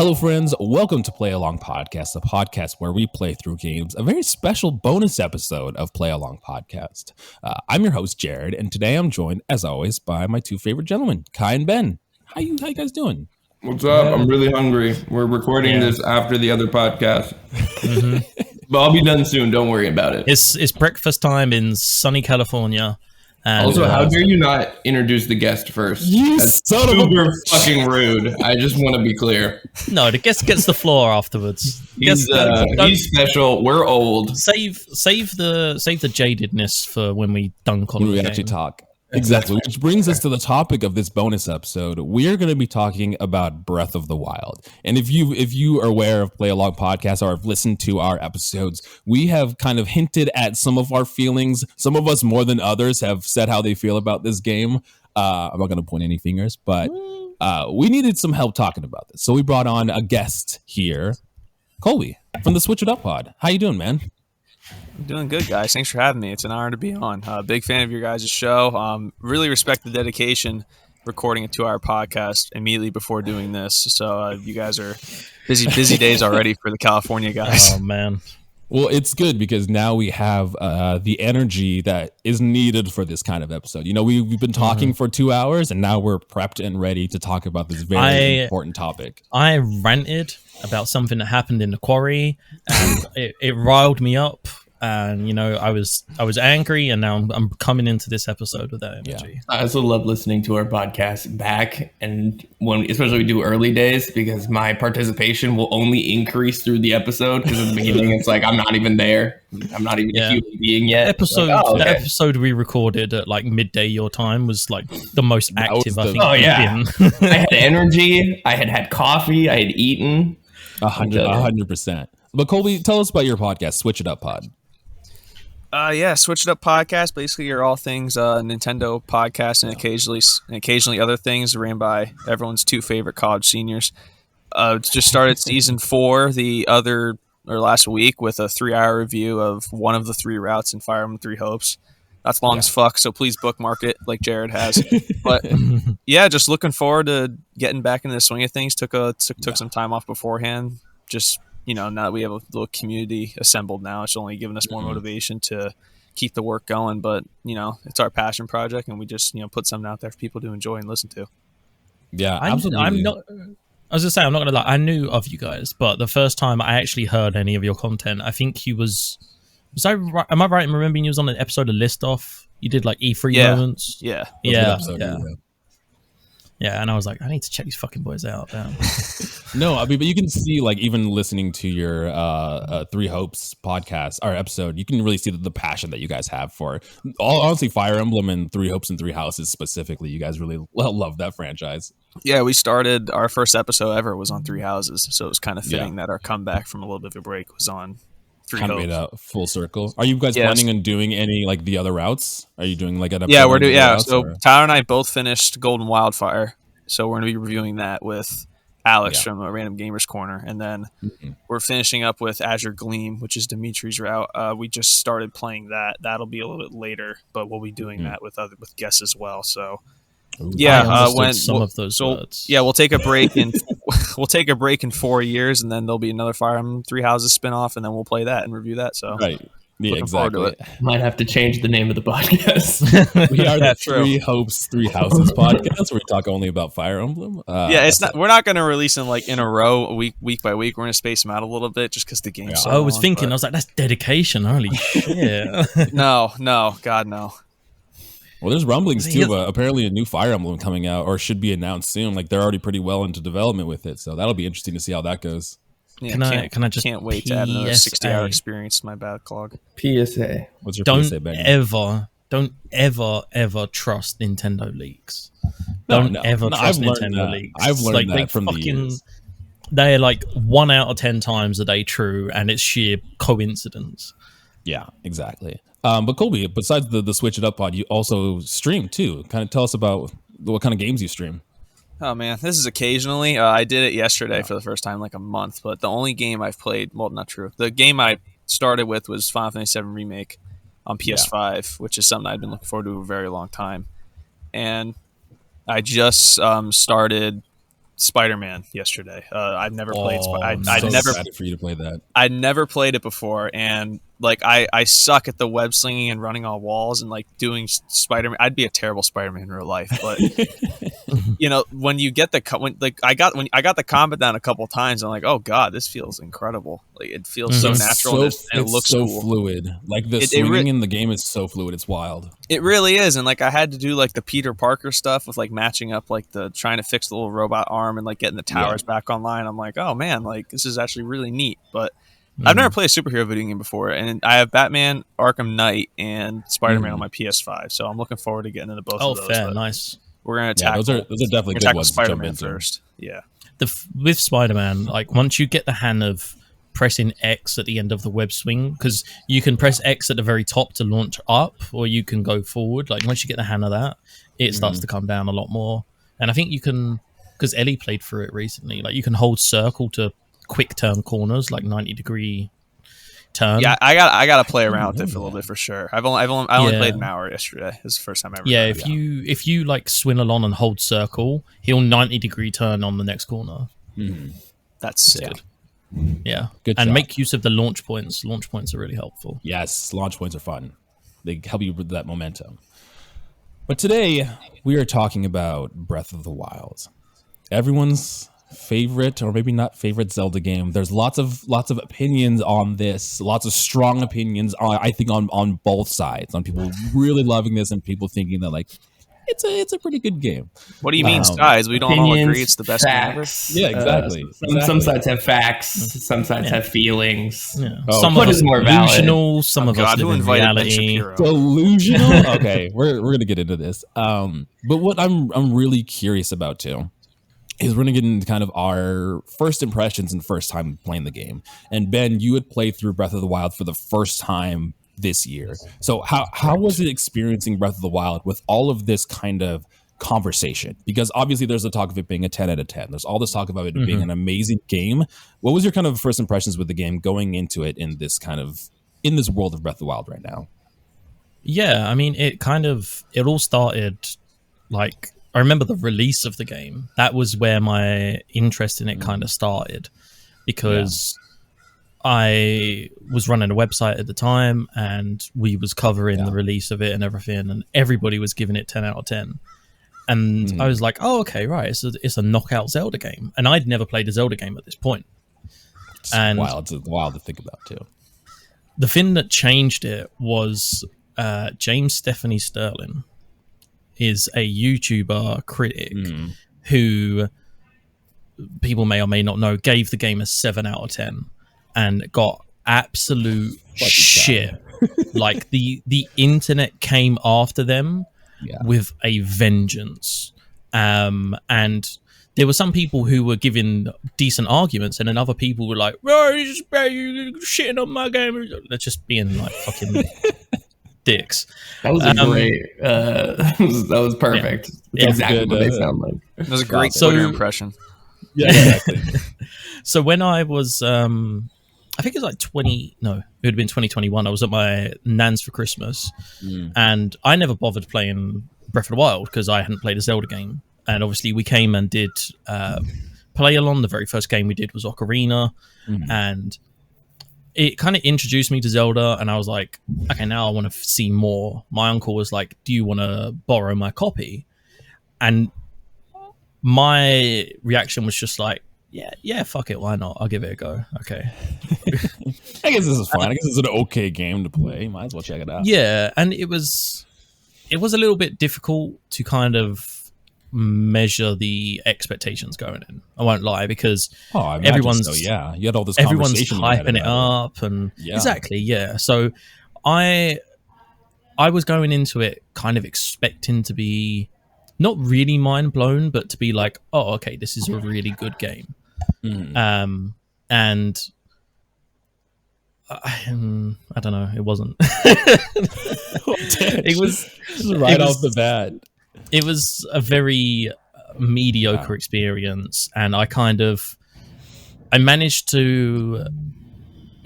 Hello, friends. Welcome to Play Along Podcast, a podcast where we play through games, a very special bonus episode of Play Along Podcast. I'm your host, Jared, and today I'm joined, as always, by my two favorite gentlemen, Kai and Ben. How you guys doing? What's up? I'm really hungry. We're recording this after the other podcast. But I'll be done soon. Don't worry about it. It's breakfast time in sunny California. And also, how dare you not introduce the guest first? That's super fucking rude. I just want to be clear. No, the guest gets the floor afterwards. He's special. We're old. Save the jadedness for when we dunk on when the we game. actually talk. Exactly, which brings us to the topic of this bonus episode. We're going to be talking about Breath of the Wild. And if you are aware of Play Along Podcast or have listened to our episodes, we have kind of hinted at some of our feelings. Some of us more than others have said how they feel about this game. I'm not going to point any fingers, but we needed some help talking about this. So we brought on a guest here, Kolby from the Switch It Up Pod. How you doing, man? I'm doing good, guys. Thanks for having me. It's an honor to be on. Big fan of your guys' show. Really respect the dedication recording a 2-hour podcast immediately before doing this. So you guys are busy days already for the California guys. Oh, man. Well, it's good because now we have the energy that is needed for this kind of episode. You know, we've been talking for 2 hours, and now we're prepped and ready to talk about this very important topic. I ranted about something that happened in the quarry, and it riled me up. And you know, I was angry, and now I'm coming into this episode with that energy. Yeah. I also love listening to our podcast back, and especially we do early days, because my participation will only increase through the episode. Because at the beginning, it's like I'm not even there. I'm not even a human being yet. The episode we recorded at like midday your time was like the most active I think. Oh yeah, I had energy. I had coffee. I had eaten. 100%. But Kolby, tell us about your podcast, Switch It Up Pod. Switch It Up Podcast. Basically, you're all things Nintendo podcast, and occasionally other things ran by everyone's two favorite college seniors. Just started season 4 last week with a 3-hour review of one of the 3 routes in Fire Emblem 3 Hopes. That's long as fuck, so please bookmark it like Jared has. But yeah, just looking forward to getting back into the swing of things. Took some time off beforehand. Just now that we have a little community assembled now, it's only given us more motivation to keep the work going. But, it's our passion project, and we just, put something out there for people to enjoy and listen to. Yeah, absolutely. I'm not going to lie. I knew of you guys, but the first time I actually heard any of your content, I think am I right in remembering you was on an episode of List Off? You did like E3 moments? Yeah. Yeah, and I was like, I need to check these fucking boys out. No, I mean, but you can see, like, even listening to your 3 Hopes podcast or episode, you can really see the passion that you guys have for honestly Fire Emblem and 3 Hopes and 3 Houses specifically. You guys really love that franchise. Yeah, we started our first episode ever was on 3 Houses, so it was kind of fitting that our comeback from a little bit of a break was on 3 kind Hopes. of made a full circle. Are you guys planning on doing any like the other routes? Are you doing like an episode? Yeah, we're doing. Yeah, so or? Tyler and I both finished Golden Wildfire, so we're going to be reviewing that with Alex from Random Gamers Corner, and then we're finishing up with Azure Gleam, which is Dimitri's route. We just started playing that. That'll be a little bit later, but we'll be doing that with guests as well. So. Ooh, of those words. Yeah, we'll take a break in 4 years, and then there'll be another Fire Emblem 3 Houses spinoff, and then we'll play that and review that. So yeah, exactly. Might have to change the name of the podcast. We are the 3 Hopes, 3 Houses podcast, where we talk only about Fire Emblem. We're not going to release them like in a row, week by week. We're going to space them out a little bit just because the game's so I was long, thinking, I was like, that's dedication. Holy shit! No, God, no. Well, there's rumblings too, but apparently a new Fire Emblem coming out or should be announced soon. Like they're already pretty well into development with it, so that'll be interesting to see how that goes. Yeah, can I just can't wait to add another 60-hour experience to my backlog. PSA. What's your don't PSA, Ben? Don't ever trust Nintendo leaks. Don't ever trust Nintendo leaks. I've learned that from the years. They're like 1 out of 10 times a day true, and it's sheer coincidence. Yeah, exactly. But Kolby, besides the Switch It Up pod, you also stream too. Kind of tell us about what kind of games you stream. Oh man, this is occasionally. I did it yesterday for the first time in like a month, but the only game I've played, well, not true. The game I started with was Final Fantasy VII Remake on PS5, which is something I've been looking forward to a very long time. And I just started Spider-Man yesterday. I've never played. I'm I'd so never excited for you to play that. I'd never played it before, and like I suck at the web slinging and running on walls and like doing Spider-Man. I'd be a terrible Spider-Man in real life, but you know, when you get when I got the combat down a couple times, I'm like, oh god, this feels incredible. Like it feels so natural, and it looks so cool. fluid. Like the swinging in the game is so fluid. It's wild. It really is, and like I had to do like the Peter Parker stuff with like matching up like the trying to fix the little robot arm and like getting the towers back online. I'm like, oh man, like this is actually really neat. But I've never played a superhero video game before, and I have Batman, Arkham Knight, and Spider-Man on my PS5, so I'm looking forward to getting into both of those. Oh, fair, nice. We're gonna attack. Those are definitely good ones. Spider-Man first. Yeah. With Spider-Man, like once you get the hang of pressing X at the end of the web swing, because you can press X at the very top to launch up, or you can go forward. Like once you get the hang of that, it starts to come down a lot more. And I think you can, because Ellie played through it recently. Like you can hold circle to quick turn corners, like 90-degree turn. Yeah, I got to play around with it for a little bit for sure. I only played an hour yesterday. This is the first time I ever. Yeah, if you like swing along and hold circle, he'll 90-degree turn on the next corner. That's sick. Yeah, good. And job. make use of the launch points. Launch points are really helpful. Yes, launch points are fun. They help you with that momentum. But today we are talking about Breath of the Wild. Everyone's favorite, or maybe not favorite, Zelda game. There's lots of opinions on this, lots of strong opinions I think on both sides, on people really loving this and people thinking that like it's a pretty good game. What do you mean sides? We don't all agree it's the best game ever. Yeah, exactly. Some sides have facts, some sides have feelings. Yeah. Some of us more delusional, some of us who live in invited Ben reality. Shapiro? Delusional. Okay, we're gonna get into this. But what I'm really curious about too is we're going to get into kind of our first impressions and first time playing the game. And Ben, you had played through Breath of the Wild for the first time this year. So how was it experiencing Breath of the Wild with all of this kind of conversation? Because obviously there's the talk of it being a 10 out of 10. There's all this talk about it being an amazing game. What was your kind of first impressions with the game going into it in this world of Breath of the Wild right now? Yeah, I mean, it all started like, I remember the release of the game. That was where my interest in it kind of started, because I was running a website at the time and we was covering the release of it and everything, and everybody was giving it 10 out of 10. And I was like, oh, okay, right. It's a knockout Zelda game. And I'd never played a Zelda game at this point. It's wild to think about too. The thing that changed it was James Stephanie Sterling is a YouTuber critic who people may or may not know gave the game a 7 out of 10 and got absolute shit. Like the internet came after them with a vengeance. And there were some people who were giving decent arguments, and then other people were like, "Oh, you're shitting on my game." They're just being like fucking dicks. That was a great. That was perfect. Yeah. Exactly what they sound like. That was a great Twitter impression. Yeah, exactly. So when I was, I think it was like it would have been 2021. I was at my nan's for Christmas, and I never bothered playing Breath of the Wild because I hadn't played a Zelda game. And obviously we came and did play along. The very first game we did was Ocarina, and it kind of introduced me to Zelda, and I was like, okay, now I want to see more. My uncle was like, do you want to borrow my copy? And my reaction was just like, yeah, fuck it, why not? I'll give it a go. Okay. I guess this is fine. I guess it's an okay game to play. Might as well check it out. Yeah, and it was a little bit difficult to kind of measure the expectations going in. I won't lie, because everyone's you had all this everyone's conversation hyping it up, and exactly, yeah. So I was going into it kind of expecting to be not really mind blown, but to be like, oh, okay, this is a really good game. And I don't know, it wasn't. It was off the bat. It was a very mediocre experience, and I managed to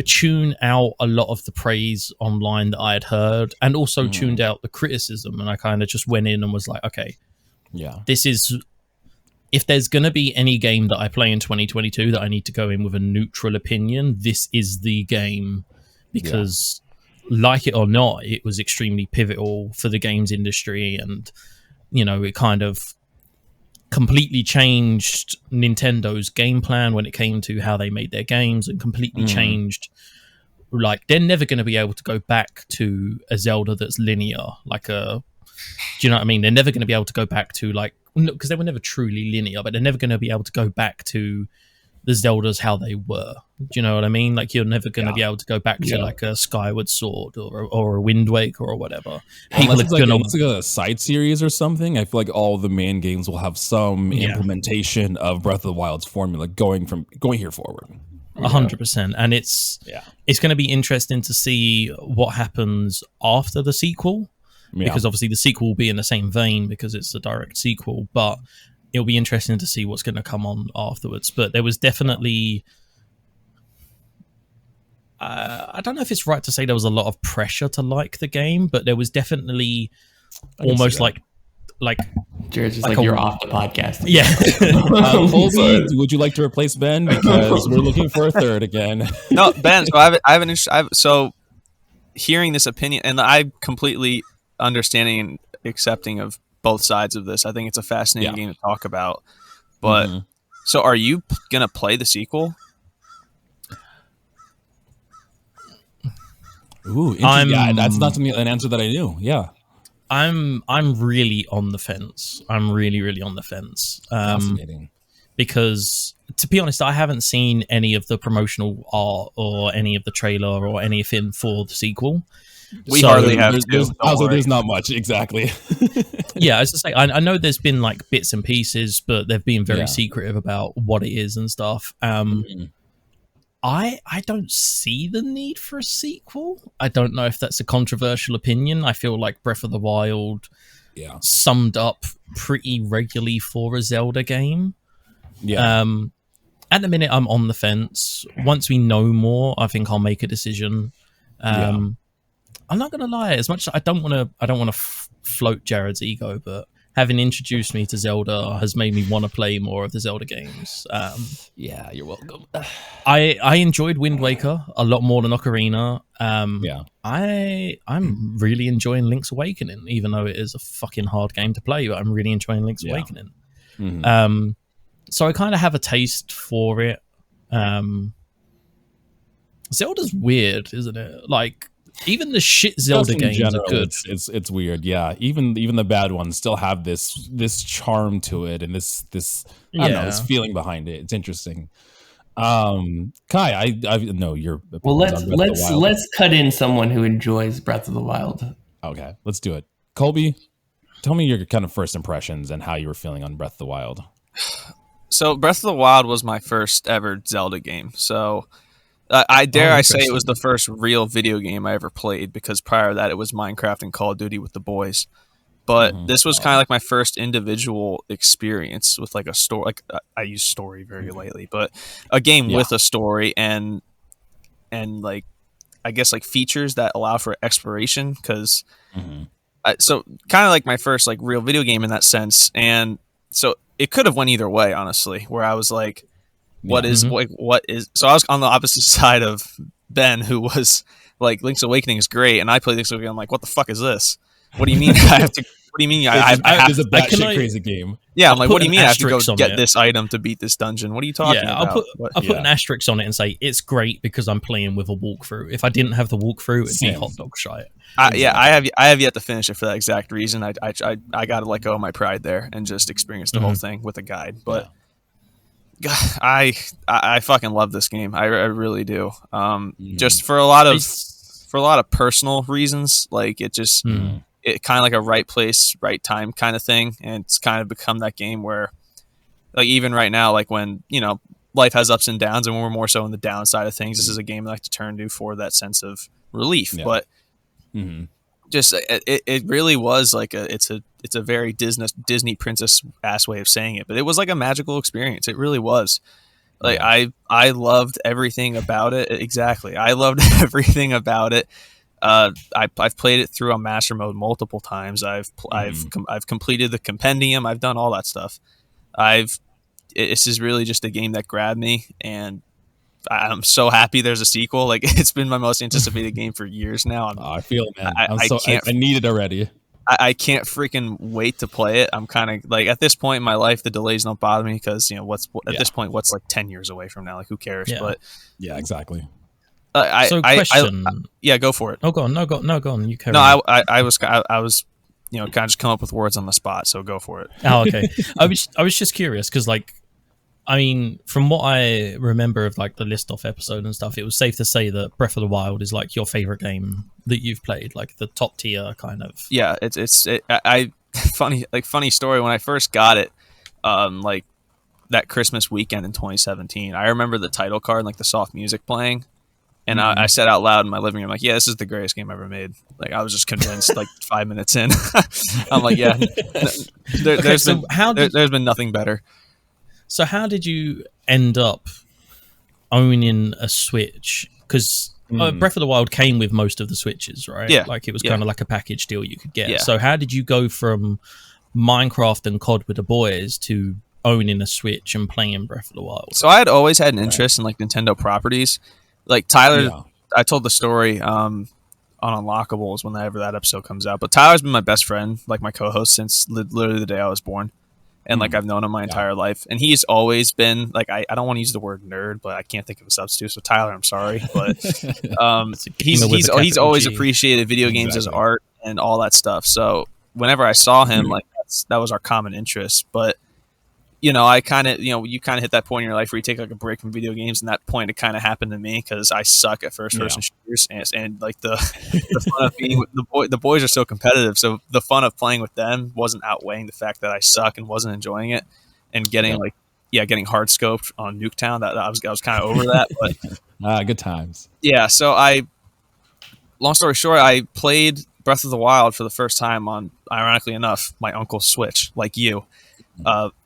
tune out a lot of the praise online that I had heard, and also tuned out the criticism, and I kind of just went in and was like, okay, this is if there's going to be any game that I play in 2022 that I need to go in with a neutral opinion, this is the game, because like it or not, it was extremely pivotal for the games industry, and it kind of completely changed Nintendo's game plan when it came to how they made their games, and completely changed, like, they're never going to be able to go back to a Zelda that's linear, do you know what I mean? They're never going to be able to go back to, like, because they were never truly linear, but they're never going to be able to go back to the Zeldas how they were. Do you know what I mean? Like, you're never going to be able to go back to like a Skyward Sword or a Wind Waker or whatever. Unless it's like a side series or something. I feel like all the main games will have some implementation of Breath of the Wild's formula going here forward. 100%. And it's going to be interesting to see what happens after the sequel, because obviously the sequel will be in the same vein because it's a direct sequel, but it'll be interesting to see what's going to come on afterwards. But there was definitely, I don't know if it's right to say there was a lot of pressure to like the game, but there was definitely almost like Jared's just like you're off the podcast. Yeah. Kolby, would you like to replace Ben? Because we're looking for a third again. No, Ben. So so hearing this opinion, and I completely understanding and accepting of both sides of this. I think it's a fascinating game to talk about. But so, are you gonna play the sequel? Ooh, interesting. That's not an answer that I knew. Yeah. I'm really on the fence. I'm really on the fence. Fascinating. Because, to be honest, I haven't seen any of the promotional art or any of the trailer or anything for the sequel. We hardly have. There's not much, exactly. Yeah, as I say, I know there's been like bits and pieces, but they've been very secretive about what it is and stuff. I don't see the need for a sequel. I don't know if that's a controversial opinion. I feel like Breath of the Wild summed up pretty regularly for a Zelda game. Yeah. At the minute, I'm on the fence. Once we know more, I think I'll make a decision. I'm not gonna lie. As much as I don't want to float Jared's ego, but having introduced me to Zelda has made me want to play more of the Zelda games. Yeah, you're welcome. I enjoyed Wind Waker a lot more than Ocarina. I'm really enjoying Link's Awakening, even though it is a fucking hard game to play. But I'm really enjoying Link's Awakening. So I kind of have a taste for it. Zelda's weird, isn't it? Like, even the shit Zelda games are good. It's weird, yeah. Even the bad ones still have this charm to it, and this I don't know, this feeling behind it. It's interesting. Kai, I know your. Well, let's cut in someone who enjoys Breath of the Wild. Okay, let's do it. Kolby, tell me your kind of first impressions and how you were feeling on Breath of the Wild. So Breath of the Wild was my first ever Zelda game. So I say it was the first real video game I ever played, because prior to that it was Minecraft and Call of Duty with the boys. But this was kind of like my first individual experience with like a story. Like, I use story very lightly, but a game with a story and like, I guess, like features that allow for exploration. Because so kind of like my first like real video game in that sense. And so it could have went either way, honestly, where I was like, what is so I was on the opposite side of Ben, who was like, Link's Awakening is great, and I played Link's Awakening. I'm like, what the fuck is this? What do you mean I have to? What do you mean I it's a batshit crazy game? Yeah, I'm like, what do you mean I have to go get this item to beat this dungeon? What are you talking about? I'll put an asterisk on it and say it's great because I'm playing with a walkthrough. If I didn't have the walkthrough, it'd be hot dog shite. I have yet to finish it for that exact reason. I got to let go of my pride there and just experience the whole thing with a guide. But God, I fucking love this game. I really do. Just for a lot of personal reasons, like it just it kind of like a right place, right time kind of thing, and it's kind of become that game where, like, even right now, like when life has ups and downs, and when we're more so on the downside of things, this is a game I like to turn to for that sense of relief. But just it really was like it's a very Disney princess ass way of saying it, but it was like a magical experience. It really was. Like I loved everything about it. Exactly, I loved everything about it. I've played it through a master mode multiple times. I've completed the compendium. I've done all that stuff. This is really just a game that grabbed me, and I'm so happy there's a sequel. Like, it's been my most anticipated game for years now. I feel it, man. I I need it already. I can't freaking wait to play it. I'm kind of like, at this point in my life, the delays don't bother me because, you know, at this point, what's like 10 years away from now? Like, who cares? Yeah. But yeah, exactly. Yeah, go for it. Oh, go on. No, go on. You carry No, on. I was, you know, kind of just come up with words on the spot. So go for it. Oh, okay. I was just curious because, like, I mean, from what I remember of like the list off episode and stuff, it was safe to say that Breath of the Wild is like your favorite game that you've played, like the top tier kind of. Yeah, funny story. When I first got it, like that Christmas weekend in 2017, I remember the title card and like the soft music playing, and I said out loud in my living room, like, "Yeah, this is the greatest game ever made." Like, I was just convinced. Like 5 minutes in, I'm like, "Yeah, there's been nothing better." So how did you end up owning a Switch? Because Breath of the Wild came with most of the Switches, right? Yeah. Like, it was kind of like a package deal you could get. Yeah. So how did you go from Minecraft and COD with the boys to owning a Switch and playing Breath of the Wild? So I had always had an interest in like Nintendo properties. Like Tyler, I told the story on Unlockables whenever that episode comes out. But Tyler's been my best friend, like my co-host, since literally the day I was born. And like I've known him my entire life, and he's always been like, I don't want to use the word nerd, but I can't think of a substitute. So Tyler, I'm sorry, but he's always appreciated video games as art and all that stuff. So whenever I saw him, like that was our common interest. But you know, you kind of hit that point in your life where you take like a break from video games, and that point it kind of happened to me because I suck at first person shooters, and like the fun of being with the boys are so competitive, so the fun of playing with them wasn't outweighing the fact that I suck and wasn't enjoying it, and getting getting hard scoped on Nuketown. That I was kind of over that, but good times. Yeah, so long story short, I played Breath of the Wild for the first time on, ironically enough, my uncle's Switch, like you.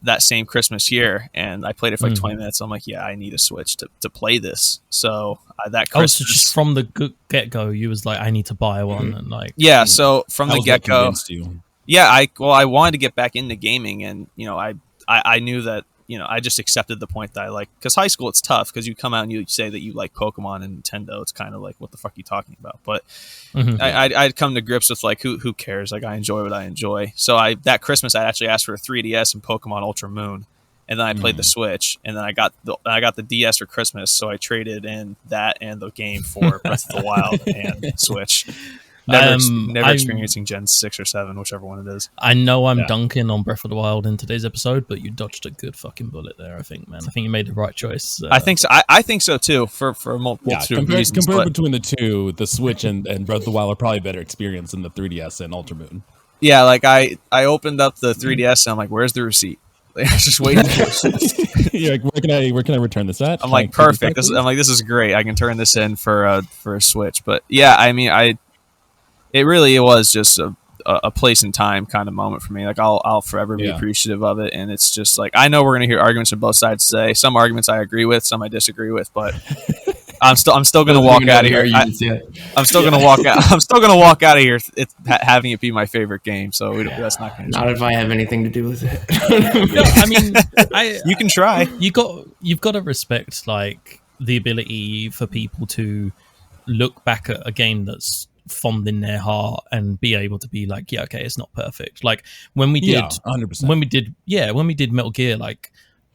That same Christmas year, and I played it for like 20 minutes. I'm like, yeah, I need a Switch to play this. So that Christmas, so just from the get go, you was like, I need to buy one, and like, yeah. So from the get go, yeah, I wanted to get back into gaming, and you know, I knew that, you know, I just accepted the point that I like, because high school it's tough because you come out and you say that you like Pokemon and Nintendo. It's kind of like, what the fuck are you talking about? But I'd come to grips with like, who cares? Like, I enjoy what I enjoy. So that Christmas I actually asked for a 3DS and Pokemon Ultra Moon, and then I played the Switch, and then I got the DS for Christmas. So I traded in that and the game for Breath of the Wild and Switch. Never experiencing Gen 6 or 7, whichever one it is. I know I'm dunking on Breath of the Wild in today's episode, but you dodged a good fucking bullet there, I think, man. I think you made the right choice. I think so. I think so, too, for multiple reasons. Compared between the two, the Switch and Breath of the Wild are probably better experience than the 3DS and Ultra Moon. Yeah, like I opened up the 3DS and I'm like, where's the receipt? I was just waiting for You're like, where can I return this at? I'm like, perfect. This is great. I can turn this in for a Switch. But yeah, I mean, it really was just a place and time kind of moment for me. Like, I'll forever be appreciative of it. And it's just like, I know we're going to hear arguments from both sides today. Some arguments I agree with, some I disagree with, but I'm still going to walk out of here. I'm still going to walk out. I'm still going to walk out of here having it be my favorite game. So that's not going to change. Not if I have anything to do with it. No, I mean, you can try. You've got to respect like the ability for people to look back at a game that's fond in their heart and be able to be like, yeah, okay, it's not perfect. Like when we did 100%. when we did Metal Gear, like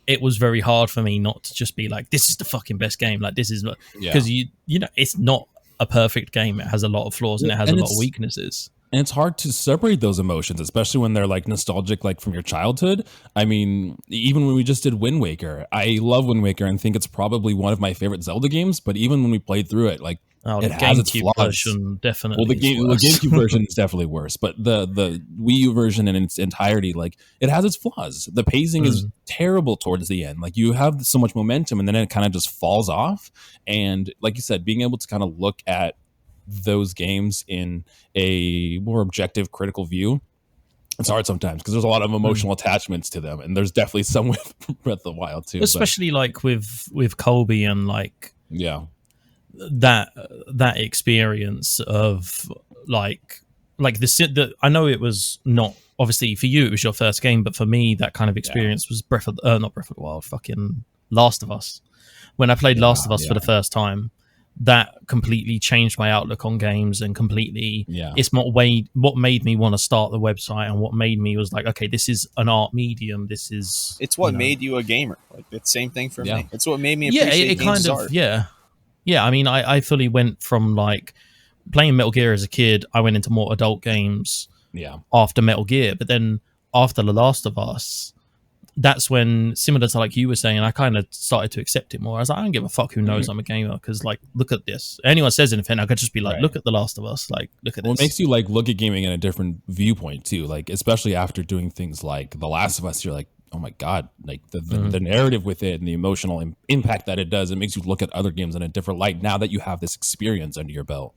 it was very hard for me not to just be like, this is the fucking best game. Like, this is not, because you know, it's not a perfect game. It has a lot of flaws and it has a lot of weaknesses. And it's hard to separate those emotions, especially when they're like nostalgic, like from your childhood. I mean, even when we just did Wind Waker, I love Wind Waker and think it's probably one of my favorite Zelda games. But even when we played through it, like, it has its flaws. Version definitely. Well, the GameCube version is definitely worse, but the Wii U version in its entirety, like, it has its flaws. The pacing is terrible towards the end. Like, you have so much momentum, and then it kind of just falls off. And like you said, being able to kind of look at those games in a more objective, critical view, it's hard sometimes because there's a lot of emotional attachments to them, and there's definitely some with Breath of the Wild too. Especially like with Kolby and like that experience of like the I know it was not obviously for you it was your first game, but for me that kind of experience was not Breath of the Wild, fucking Last of Us. When I played Last of Us for the first time, that completely changed my outlook on games, and completely it's what made me want to start the website, and what made me was like, okay, this is an art medium, it's what made you a gamer. Like the same thing for me. It's what made me appreciate it games kind of art. I mean, I fully went from like playing Metal Gear as a kid, I went into more adult games after Metal Gear, but then after The Last of Us, that's when, similar to like you were saying, I kind of started to accept it more. I was like, I don't give a fuck who knows I'm a gamer, because like, look at this. Anyone says anything, I could just be like, look at The Last of Us, like, look at this. It makes you like look at gaming in a different viewpoint too, like especially after doing things like The Last of Us. You're like, oh my god, like the narrative with it and the emotional impact that it does, it makes you look at other games in a different light now that you have this experience under your belt.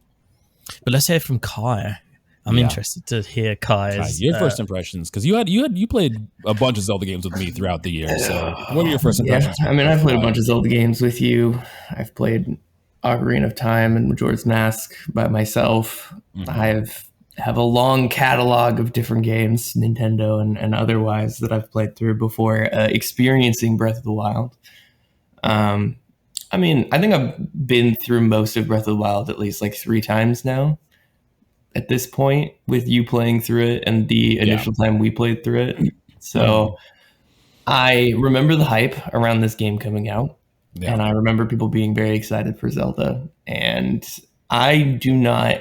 But let's hear from Kai. I'm interested to hear Kai's your first impressions, because you played a bunch of Zelda games with me throughout the year. So what are your first impressions? I mean, I've played a bunch of Zelda games with you. I've played Ocarina of Time and Majora's Mask by myself. I have a long catalog of different games, Nintendo and otherwise, that I've played through before experiencing Breath of the Wild. I mean, I think I've been through most of Breath of the Wild at least like 3 times now at this point, with you playing through it and the initial time we played through it. So I remember the hype around this game coming out, and I remember people being very excited for Zelda. And I do not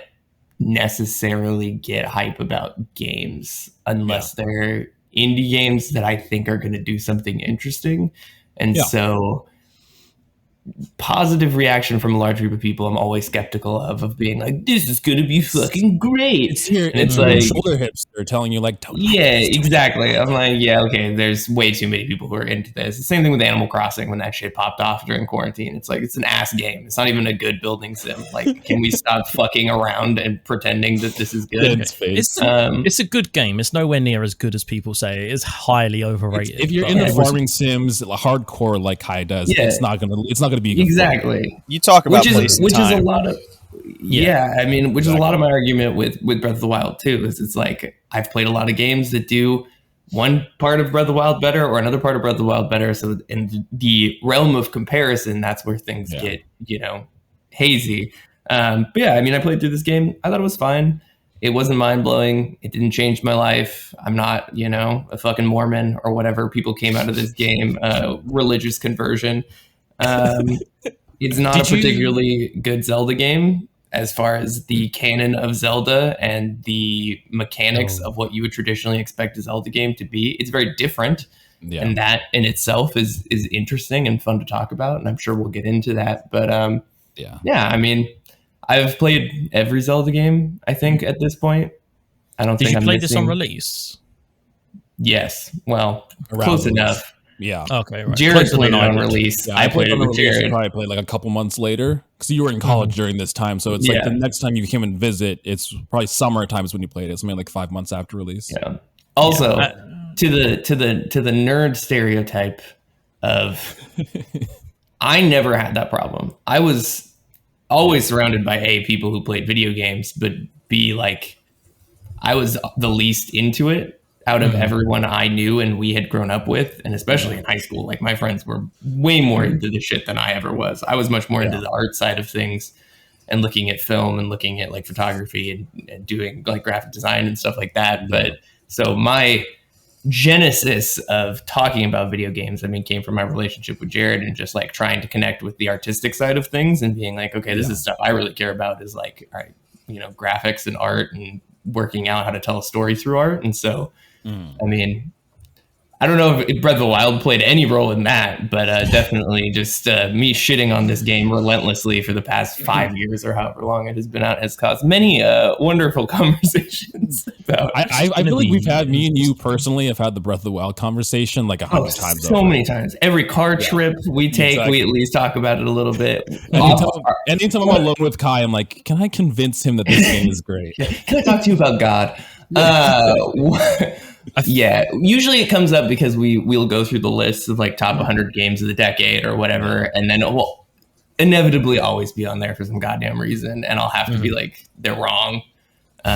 necessarily get hype about games unless they're indie games that I think are going to do something interesting. And so positive reaction from a large group of people I'm always skeptical of being like, this is going to be fucking great. It's here, and it's like shoulder hips, they're telling you like, exactly. I'm like, okay, there's way too many people who are into this. The same thing with Animal Crossing when that shit popped off during quarantine. It's like, it's an ass game. It's not even a good building sim. Like, can we stop fucking around and pretending that this is good? It's a good game. It's nowhere near as good as people say. It is highly overrated. If you're into farming sims hardcore like Kai does, it's not gonna be a good exactly. You talk about which is a lot of I mean, which is a lot of my argument with Breath of the Wild too. Is it's like I've played a lot of games that do one part of Breath of the Wild better or another part of Breath of the Wild better. So in the realm of comparison, that's where things get hazy. But yeah, I mean, I played through this game. I thought it was fine. It wasn't mind blowing. It didn't change my life. I'm not, a fucking Mormon or whatever people came out of this game. Religious conversion. It's not a particularly good Zelda game as far as the canon of Zelda and the mechanics of what you would traditionally expect a Zelda game to be. It's very different, and that in itself is interesting and fun to talk about, and I'm sure we'll get into that. But I mean, I've played every Zelda game, I think, at this point. I don't think I'm played this on release? Yes. Well, close enough. Yeah. Okay. Right. Jared played it on release. Yeah, I played it with Jared. Probably played like a couple months later because you were in college during this time. So it's like the next time you came and visit, it's probably summertime is when you played it. Something like 5 months after release. Yeah. Also, to the nerd stereotype of, I never had that problem. I was always surrounded by people who played video games, but like, I was the least into it out of everyone I knew and we had grown up with, and especially in high school. Like, my friends were way more into the shit than I ever was. I was much more into the art side of things and looking at film and looking at like photography and doing like graphic design and stuff like that. But so my genesis of talking about video games, I mean, came from my relationship with Jared and just like trying to connect with the artistic side of things and being like, okay, this is stuff I really care about, is like, all right, graphics and art and working out how to tell a story through art. And so, I mean, I don't know if Breath of the Wild played any role in that, but definitely just me shitting on this game relentlessly for the past 5 years or however long it has been out has caused many wonderful conversations about. I feel like we've had, me and you personally have had the Breath of the Wild conversation like 100 times. So many times. Every car trip we take, we at least talk about it a little bit. Anytime I'm alone with Kai, I'm like, can I convince him that this game is great? Can I talk to you about God? Yeah, usually it comes up because we'll go through the list of like top 100 games of the decade or whatever, and then it will inevitably always be on there for some goddamn reason, and I'll have to be like, they're wrong.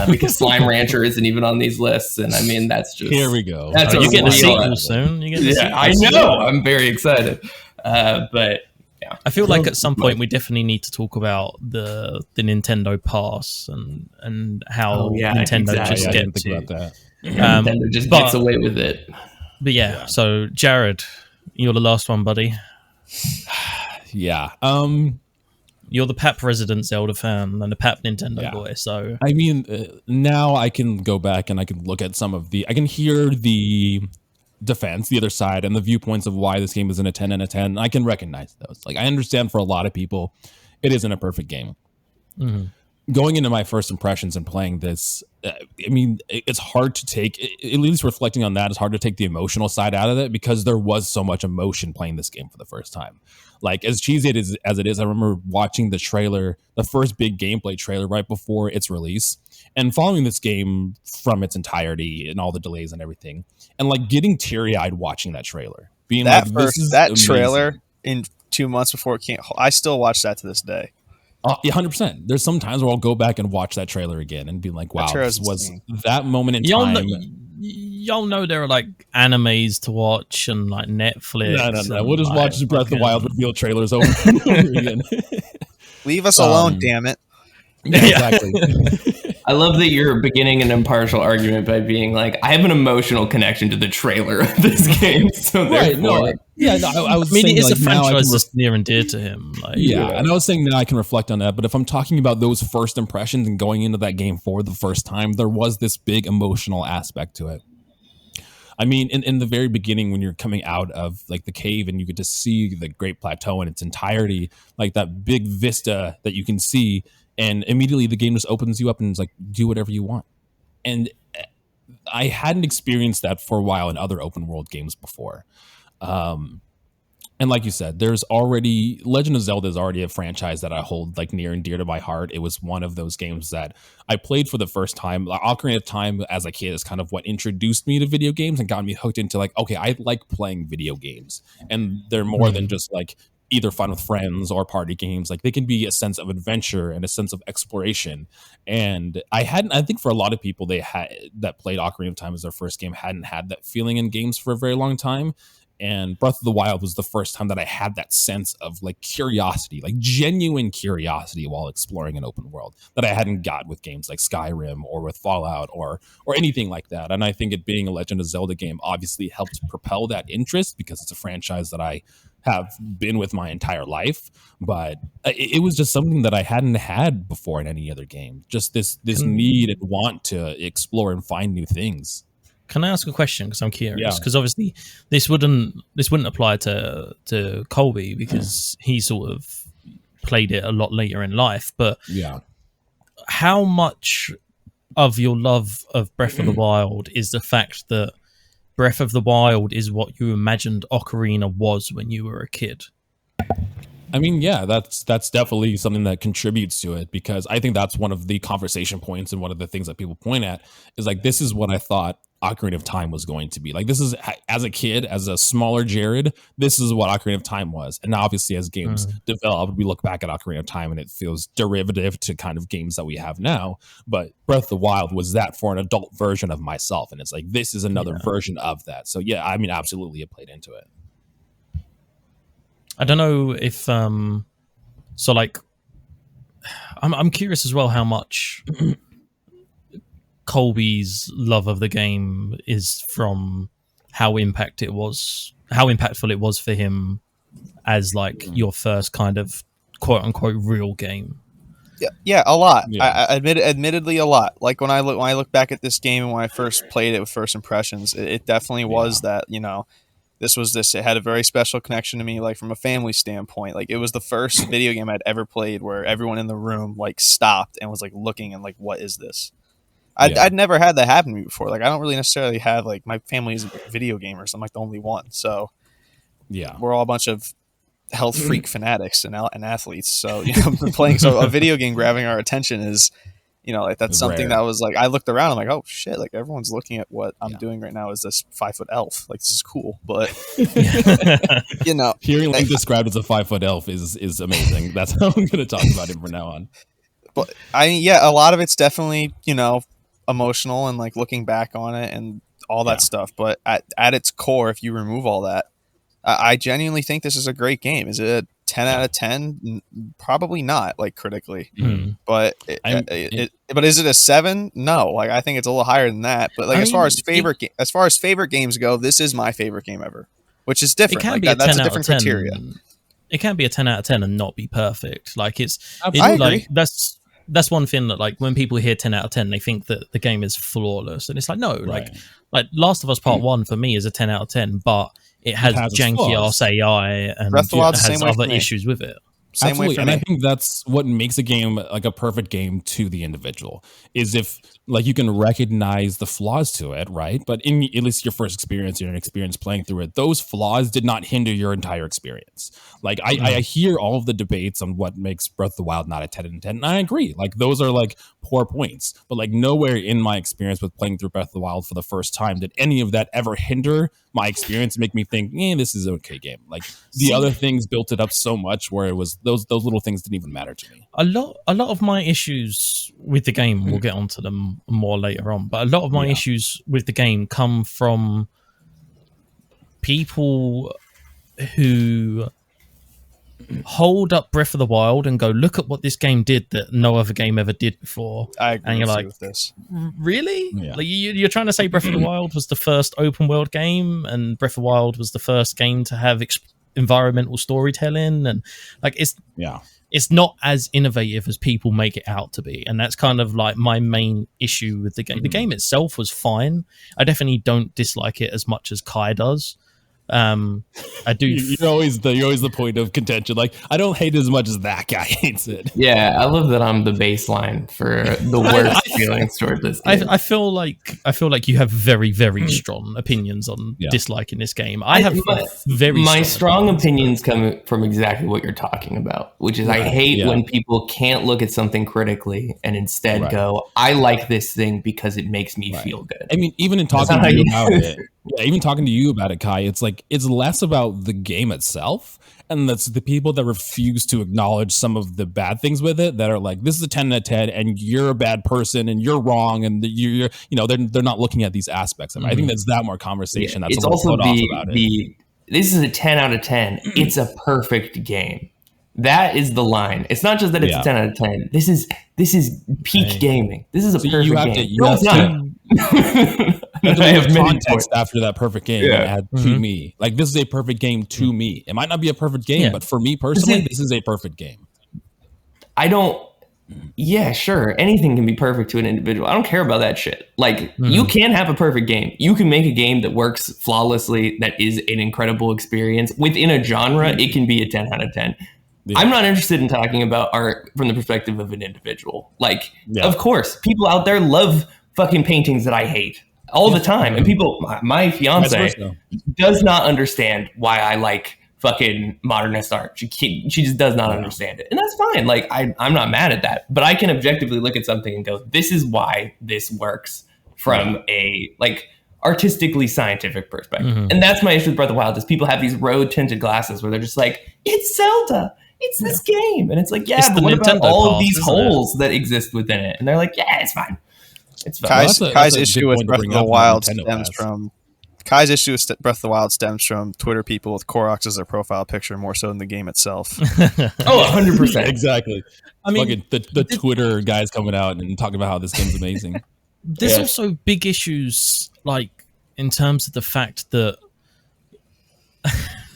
because Slime Rancher isn't even on these lists. And I mean, that's just here we go. That's You're getting a real- sequel soon. You're getting a sequel. I know. I'm very excited. But yeah, I feel like at some point we definitely need to talk about the Nintendo Pass and how Nintendo just I get didn't think about that. Nintendo just gets away with it. But yeah, so Jared, you're the last one, buddy. Yeah. You're the Pap resident Zelda fan and the Pap Nintendo boy. So I mean, now I can go back and I can look at I can hear the defense, the other side, and the viewpoints of why this game isn't a 10 out of 10. I can recognize those. Like, I understand for a lot of people, it isn't a perfect game. Mm-hmm. Going into my first impressions and playing this, I mean, it's hard to take, at least reflecting on that, it's hard to take the emotional side out of it because there was so much emotion playing this game for the first time. Like, as cheesy as it is, I remember watching the trailer, the first big gameplay trailer right before its release, and following this game from its entirety and all the delays and everything, and like getting teary-eyed watching that trailer. Being that like, first, this is that amazing. trailer in 2 months before it came, I still watch that to this day. Yeah, 100%. There's some times where I'll go back and watch that trailer again and be like, wow, this was insane. that moment in time. Y'all know there are like animes to watch and like Netflix. No. We'll just watch the Breath of the Wild reveal trailers over and over again. Leave us alone, damn it. Yeah, exactly. I love that you're beginning an impartial argument by being like, I have an emotional connection to the trailer of this game. So Right, therefore, I was I mean, saying, it is like, a now I franchise can that's near and dear to him. Like, and I was saying now I can reflect on that, but if I'm talking about those first impressions and going into that game for the first time, there was this big emotional aspect to it. I mean, in the very beginning, when you're coming out of like the cave and you get to see the Great Plateau in its entirety, like that big vista that you can see, and immediately the game just opens you up and it's like, do whatever you want. And I hadn't experienced that for a while in other open world games before. And like you said, there's already Legend of Zelda is already a franchise that I hold like near and dear to my heart. It was one of those games that I played for the first time. Ocarina of Time as a kid is kind of what introduced me to video games and got me hooked into like, okay, I like playing video games, and they're more than just like either fun with friends or party games. Like, they can be a sense of adventure and a sense of exploration. And I think for a lot of people that played Ocarina of Time as their first game hadn't had that feeling in games for a very long time. And Breath of the Wild was the first time that I had that sense of like curiosity, like genuine curiosity while exploring an open world that I hadn't got with games like Skyrim or with Fallout or anything like that. And I think it being a Legend of Zelda game obviously helped propel that interest because it's a franchise that I have been with my entire life. But it was just something that I hadn't had before in any other game. Just this need and want to explore and find new things. Can I ask a question? Because I'm curious. Yeah. Because obviously this wouldn't apply to Kolby because he sort of played it a lot later in life. But Yeah. how much of your love of Breath of the Wild is the fact that Breath of the Wild is what you imagined Ocarina was when you were a kid? I mean, yeah, that's definitely something that contributes to it, because I think that's one of the conversation points and one of the things that people point at is like, this is what I thought Ocarina of Time was going to be. Like, this is, as a kid, as a smaller Jared, this is what Ocarina of Time was. And now obviously as games develop, we look back at Ocarina of Time and it feels derivative to kind of games that we have now. But Breath of the Wild was that for an adult version of myself. And it's like, this is another version of that. So yeah, I mean, absolutely it played into it. I don't know if so like I'm curious as well how much Kolby's love of the game is from how impactful it was for him as like your first kind of quote unquote real game. Yeah, a lot. Yeah. Admittedly, a lot. Like when I look back at this game and when I first played it with first impressions, it definitely was that, you know, it had a very special connection to me, like from a family standpoint. Like, it was the first video game I'd ever played where everyone in the room like stopped and was like looking and like, what is this? I'd never had that happen to me before. Like, I don't really necessarily have like, my family is video gamers. I'm like the only one. So Yeah. we're all a bunch of health freak fanatics and athletes. So, you know, playing, so a video game grabbing our attention is, you know, like that's something rare. that was like, I looked around, I'm like, oh shit, like everyone's looking at what I'm doing right now is this 5-foot elf. Like, this is cool. But, you know, Hearing Link described as a 5-foot elf is amazing. That's how I'm going to talk about him from now on. But a lot of it's definitely, emotional and like looking back on it and all that stuff. But at its core, if you remove all that, I genuinely think this is a great game. Is it a 10 out of 10? Probably not, like critically. But but is it a 7? No. Like I think it's a little higher than that. But like as far as favorite games go, this is my favorite game ever, which is different. Like that's a different criteria. It can be a 10 out of 10 and not be perfect. Like I agree. like that's one thing that like when people hear 10 out of 10, they think that the game is flawless, and it's like no, like Last of Us Part 1 for me is a 10 out of 10, but it has janky ass AI and Breath of the Wild has other issues with it. Same way for and me. I think that's what makes a game like a perfect game to the individual is if like you can recognize the flaws to it, right? But in at least your first experience, your experience playing through it, those flaws did not hinder your entire experience. Like I hear all of the debates on what makes Breath of the Wild not a 10 out of 10, and I agree. Like those are like poor points, but like nowhere in my experience with playing through Breath of the Wild for the first time did any of that ever hinder my experience, make me think, this is an okay game. Like the other things built it up so much where it was those little things didn't even matter to me. A lot of my issues with the game, we'll get onto them more later on, but a lot of my issues with the game come from people who hold up Breath of the Wild and go, look at what this game did that no other game ever did before. I agree and you're like, with this. Really? Yeah. Like you're trying to say Breath of the Wild was the first open world game, and Breath of the Wild was the first game to have environmental storytelling, and like it's not as innovative as people make it out to be, and that's kind of like my main issue with the game. The game itself was fine. I definitely don't dislike it as much as Kai does. I do. You're always the point of contention. Like I don't hate it as much as that guy hates it. Yeah, I love that I'm the baseline for the worst feelings toward this game. I feel like you have very, very strong opinions on disliking this game. I have my strong opinions come from exactly what you're talking about, which is I hate when people can't look at something critically and instead go, I like this thing because it makes me feel good. I mean, even in talking to you about it, even talking to you about it, Kai, it's like it's less about the game itself, and that's the people that refuse to acknowledge some of the bad things with it that are like, this is a 10 out of 10 and you're a bad person and you're wrong, and you're they're not looking at these aspects of it. I think that's that more conversation that's it's a little also put off about it. This is a 10 out of 10. It's a perfect game. That is the line. It's not just that it's a 10 out of 10. This is peak gaming. This is a perfect game. You have to have context after that perfect game and add to me. Like this is a perfect game to me. It might not be a perfect game, but for me personally, this is a perfect game. Yeah, sure. Anything can be perfect to an individual. I don't care about that shit. Like you can have a perfect game. You can make a game that works flawlessly, that is an incredible experience. Within a genre, it can be a 10 out of 10. Yeah. I'm not interested in talking about art from the perspective of an individual. Like, of course, people out there love fucking paintings that I hate all the time. And my fiance does not understand why I like fucking modernist art. She just does not understand it. And that's fine. Like, I'm not mad at that. But I can objectively look at something and go, this is why this works from a, like, artistically scientific perspective. And that's my issue with Breath of the Wild, is people have these rose-tinted glasses where they're just like, it's Zelda. It's this game. And it's like, but what about all of these holes that exist within it? And they're like, it's fine. It's fine. Kai's issue with Breath of the Wild stems from Breath of the Wild stems from Twitter people with Koroks as their profile picture more so than the game itself. 100%. Exactly. I mean, the Twitter guys coming out and talking about how this game's amazing. There's also big issues, like, in terms of the fact that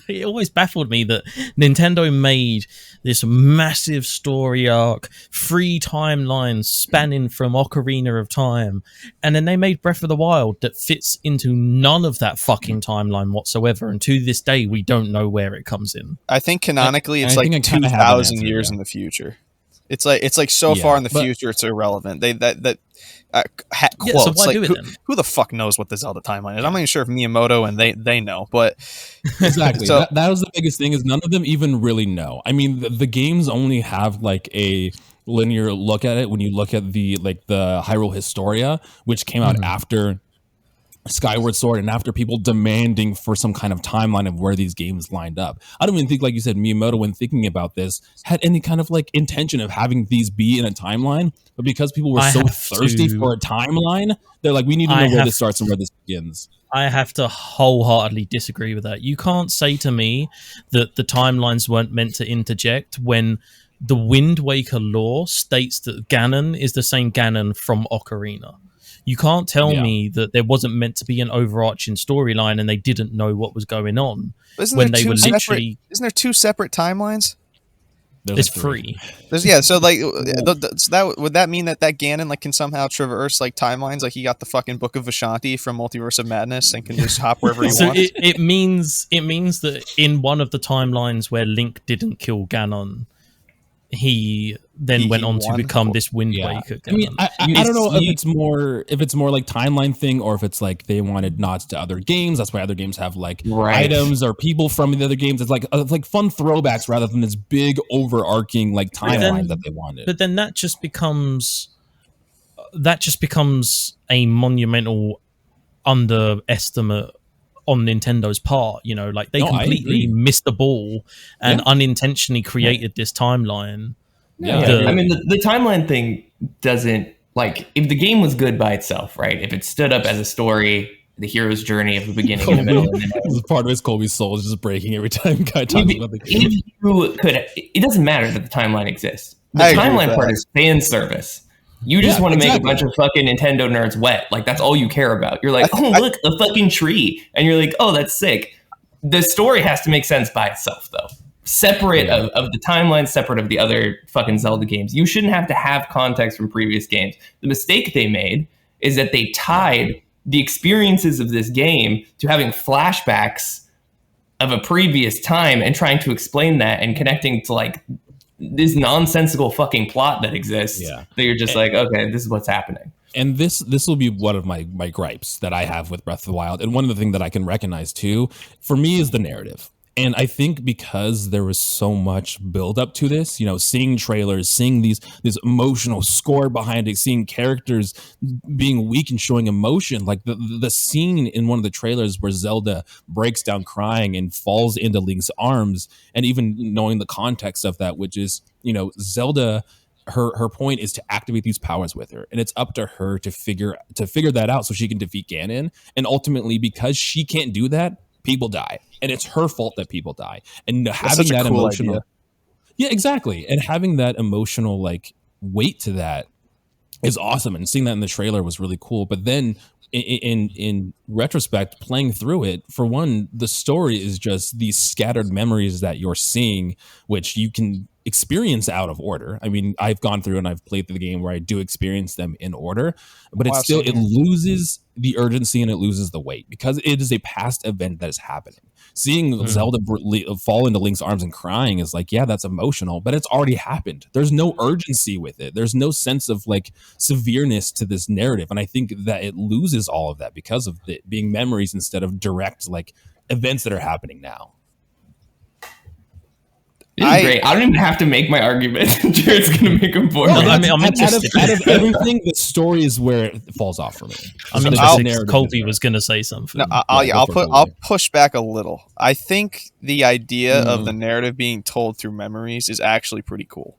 it always baffled me that Nintendo made this massive story arc, 3 timelines spanning from Ocarina of Time, and then they made Breath of the Wild that fits into none of that fucking timeline whatsoever, and to this day we don't know where it comes in. I think canonically it's like 2,000 years in the future. It's like so far in the future it's irrelevant. Quotes. So why like, do it then? Who the fuck knows what the Zelda timeline is? I'm not even sure if Miyamoto and they know, but exactly. So that was the biggest thing, is none of them even really know. I mean, the games only have like a linear look at it when you look at the Hyrule Historia, which came out after Skyward Sword, and after people demanding for some kind of timeline of where these games lined up. I don't even think, like you said, Miyamoto, when thinking about this, had any kind of like intention of having these be in a timeline. But because people were so thirsty for a timeline, they're like, we need to know where this starts and where this begins. I have to wholeheartedly disagree with that. You can't say to me that the timelines weren't meant to interject when the Wind Waker lore states that Ganon is the same Ganon from Ocarina. You can't tell me that there wasn't meant to be an overarching storyline and they didn't know what was going on. Isn't there two separate timelines? There's three. So like, would that mean that Ganon like can somehow traverse like timelines? Like he got the fucking Book of Vishanti from Multiverse of Madness and can just hop wherever he wants. It means that in one of the timelines where Link didn't kill Ganon, he went on to become this Wind Waker. I mean, I don't know if it's more like timeline thing, or if it's like they wanted nods to other games. That's why other games have like items or people from the other games. It's like fun throwbacks rather than this big overarching like timeline that they wanted. But then that just becomes a monumental underestimate on Nintendo's part. You know, like they completely missed the ball and unintentionally created this timeline. I mean, the timeline thing doesn't, like, if the game was good by itself, right? If it stood up as a story, the hero's journey of the beginning and the middle. And the part of his Kolby's soul is just breaking every time Guy talks about the game. It doesn't matter that the timeline exists. The timeline part is fan service. You just want to make a bunch of fucking Nintendo nerds wet. Like, that's all you care about. You're like, oh, look, a fucking tree. And you're like, oh, that's sick. The story has to make sense by itself, though. Separate of the timeline, separate of the other fucking Zelda games. You shouldn't have to have context from previous games. The mistake they made is that they tied the experiences of this game to having flashbacks of a previous time and trying to explain that and connecting to, like, this nonsensical fucking plot that exists that you're just like, okay, this is what's happening. And this will be one of my gripes that I have with Breath of the Wild. And one of the things that I can recognize too, for me, is the narrative. And I think because there was so much build up to this, you know, seeing trailers, seeing this emotional score behind it, seeing characters being weak and showing emotion, like the scene in one of the trailers where Zelda breaks down crying and falls into Link's arms, and even knowing the context of that, which is, you know, Zelda, her point is to activate these powers with her, and it's up to her to figure that out so she can defeat Ganon. And ultimately, because she can't do that, people die, and it's her fault that people die. And having that cool emotional idea. Exactly, and having that emotional like weight to that is awesome, and seeing that in the trailer was really cool. But then in retrospect, playing through it, for one, the story is just these scattered memories that you're seeing, which you can experience out of order. I mean, I've gone through and I've played through the game where I do experience them in order, but it loses the urgency and it loses the weight because it is a past event that is happening. Seeing Zelda fall into Link's arms and crying is like, yeah, that's emotional, but it's already happened. There's no urgency with it. There's no sense of like severeness to this narrative. And I think that it loses all of that because of it being memories instead of direct like events that are happening now. This is great. I don't even have to make my argument. Jared's going to make them for me. I mean, I'm interested. Out of everything, the story is where it falls off for me. I'm interested. Kolby was going to say something. No, I'll push back a little. I think the idea of the narrative being told through memories is actually pretty cool.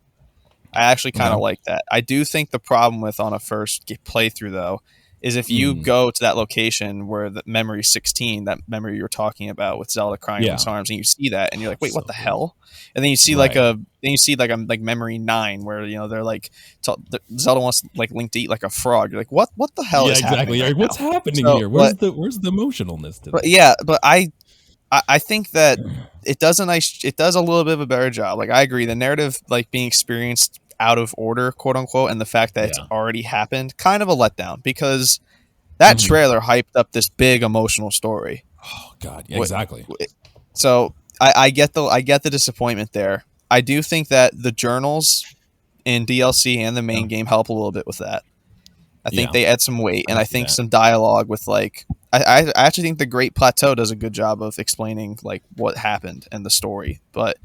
I actually kind of like that. I do think the problem with on a first playthrough, though, is if you go to that location where the memory 16, that memory you're talking about with Zelda crying in his arms, and you see that, and you're like, wait, what the hell? And then you see like memory 9 where, you know, they're like Zelda wants like Link to eat like a frog. You're like, what the hell is happening? Right, what's happening here? Where's the emotionalness to this? But I think that it does a little bit of a better job. Like, I agree, the narrative like being experienced out of order, quote unquote, and the fact that it's already happened, kind of a letdown, because that trailer hyped up this big emotional story. Oh God, yeah, exactly. So I get the disappointment there. I do think that the journals in DLC and the main game help a little bit with that. I think they add some weight, and I think some dialogue with like I actually think the Great Plateau does a good job of explaining like what happened and the story, but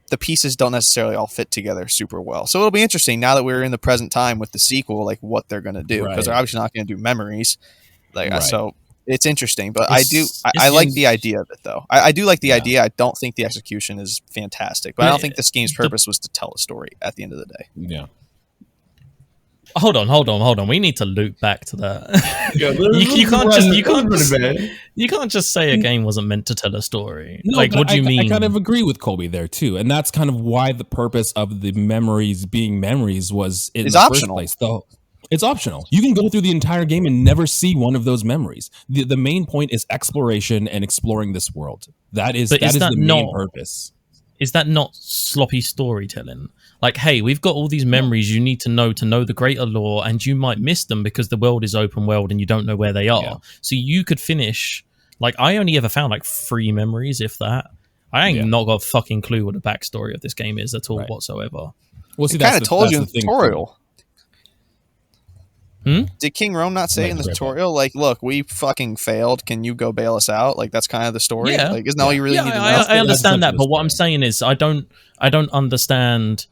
the pieces don't necessarily all fit together super well. So it'll be interesting now that we're in the present time with the sequel, like what they're going to do, because they're obviously not going to do memories. Like Right. so, it's interesting. But It's- I like it's- the idea of it though. I do like the Yeah. idea. I don't think the execution is fantastic, but I don't think this game's The- purpose was to tell a story at the end of the day. Yeah. Hold on. We need to loop back to that. You can't just say a game wasn't meant to tell a story. No, like, but what do you mean? I kind of agree with Kolby there too, and that's kind of why the purpose of the memories being memories was in It's the optional. first place. Though it's optional. You can go through the entire game and never see one of those memories. The main point is exploration and exploring this world. That is But is the that main not- purpose. Is that not sloppy storytelling? Like, hey, we've got all these memories you need to know the greater lore, and you might miss them because the world is open world and you don't know where they are. Yeah. So you could finish. Like, I only ever found like 3 memories, if that. I ain't not got a fucking clue what the backstory of this game is at all whatsoever. Well, see, It kind of told you in that's the thing. tutorial. Hmm? Did King Rome not say Like in the the great tutorial, like, look, we fucking failed. Can you go bail us out? Like, that's kind of the story. Yeah. Like, isn't that all you really need to know? I understand that, That's but what I'm essentially saying is I don't understand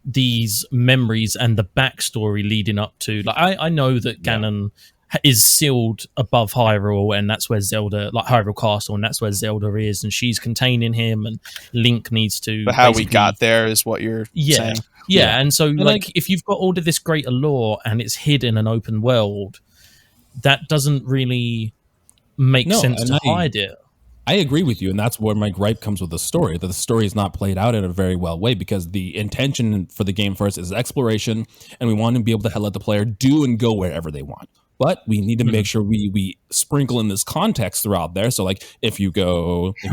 these memories and the backstory leading up to. Like, I know that Ganon is sealed above Hyrule, and that's where Zelda, like Hyrule Castle, and that's where Zelda is, and she's containing him, and Link needs to. But how we basically- got there is what you're saying. Yeah, and so like like- if you've got all of this greater lore and it's hidden in an open world, that doesn't really make No, sense and to hide it. I agree with you, and that's where my gripe comes with the story. That the story is not played out in a very well way because the intention for the game first is exploration, and we want to be able to let the player do and go wherever they want. But we need to make sure we sprinkle in this context throughout there. So, like, if you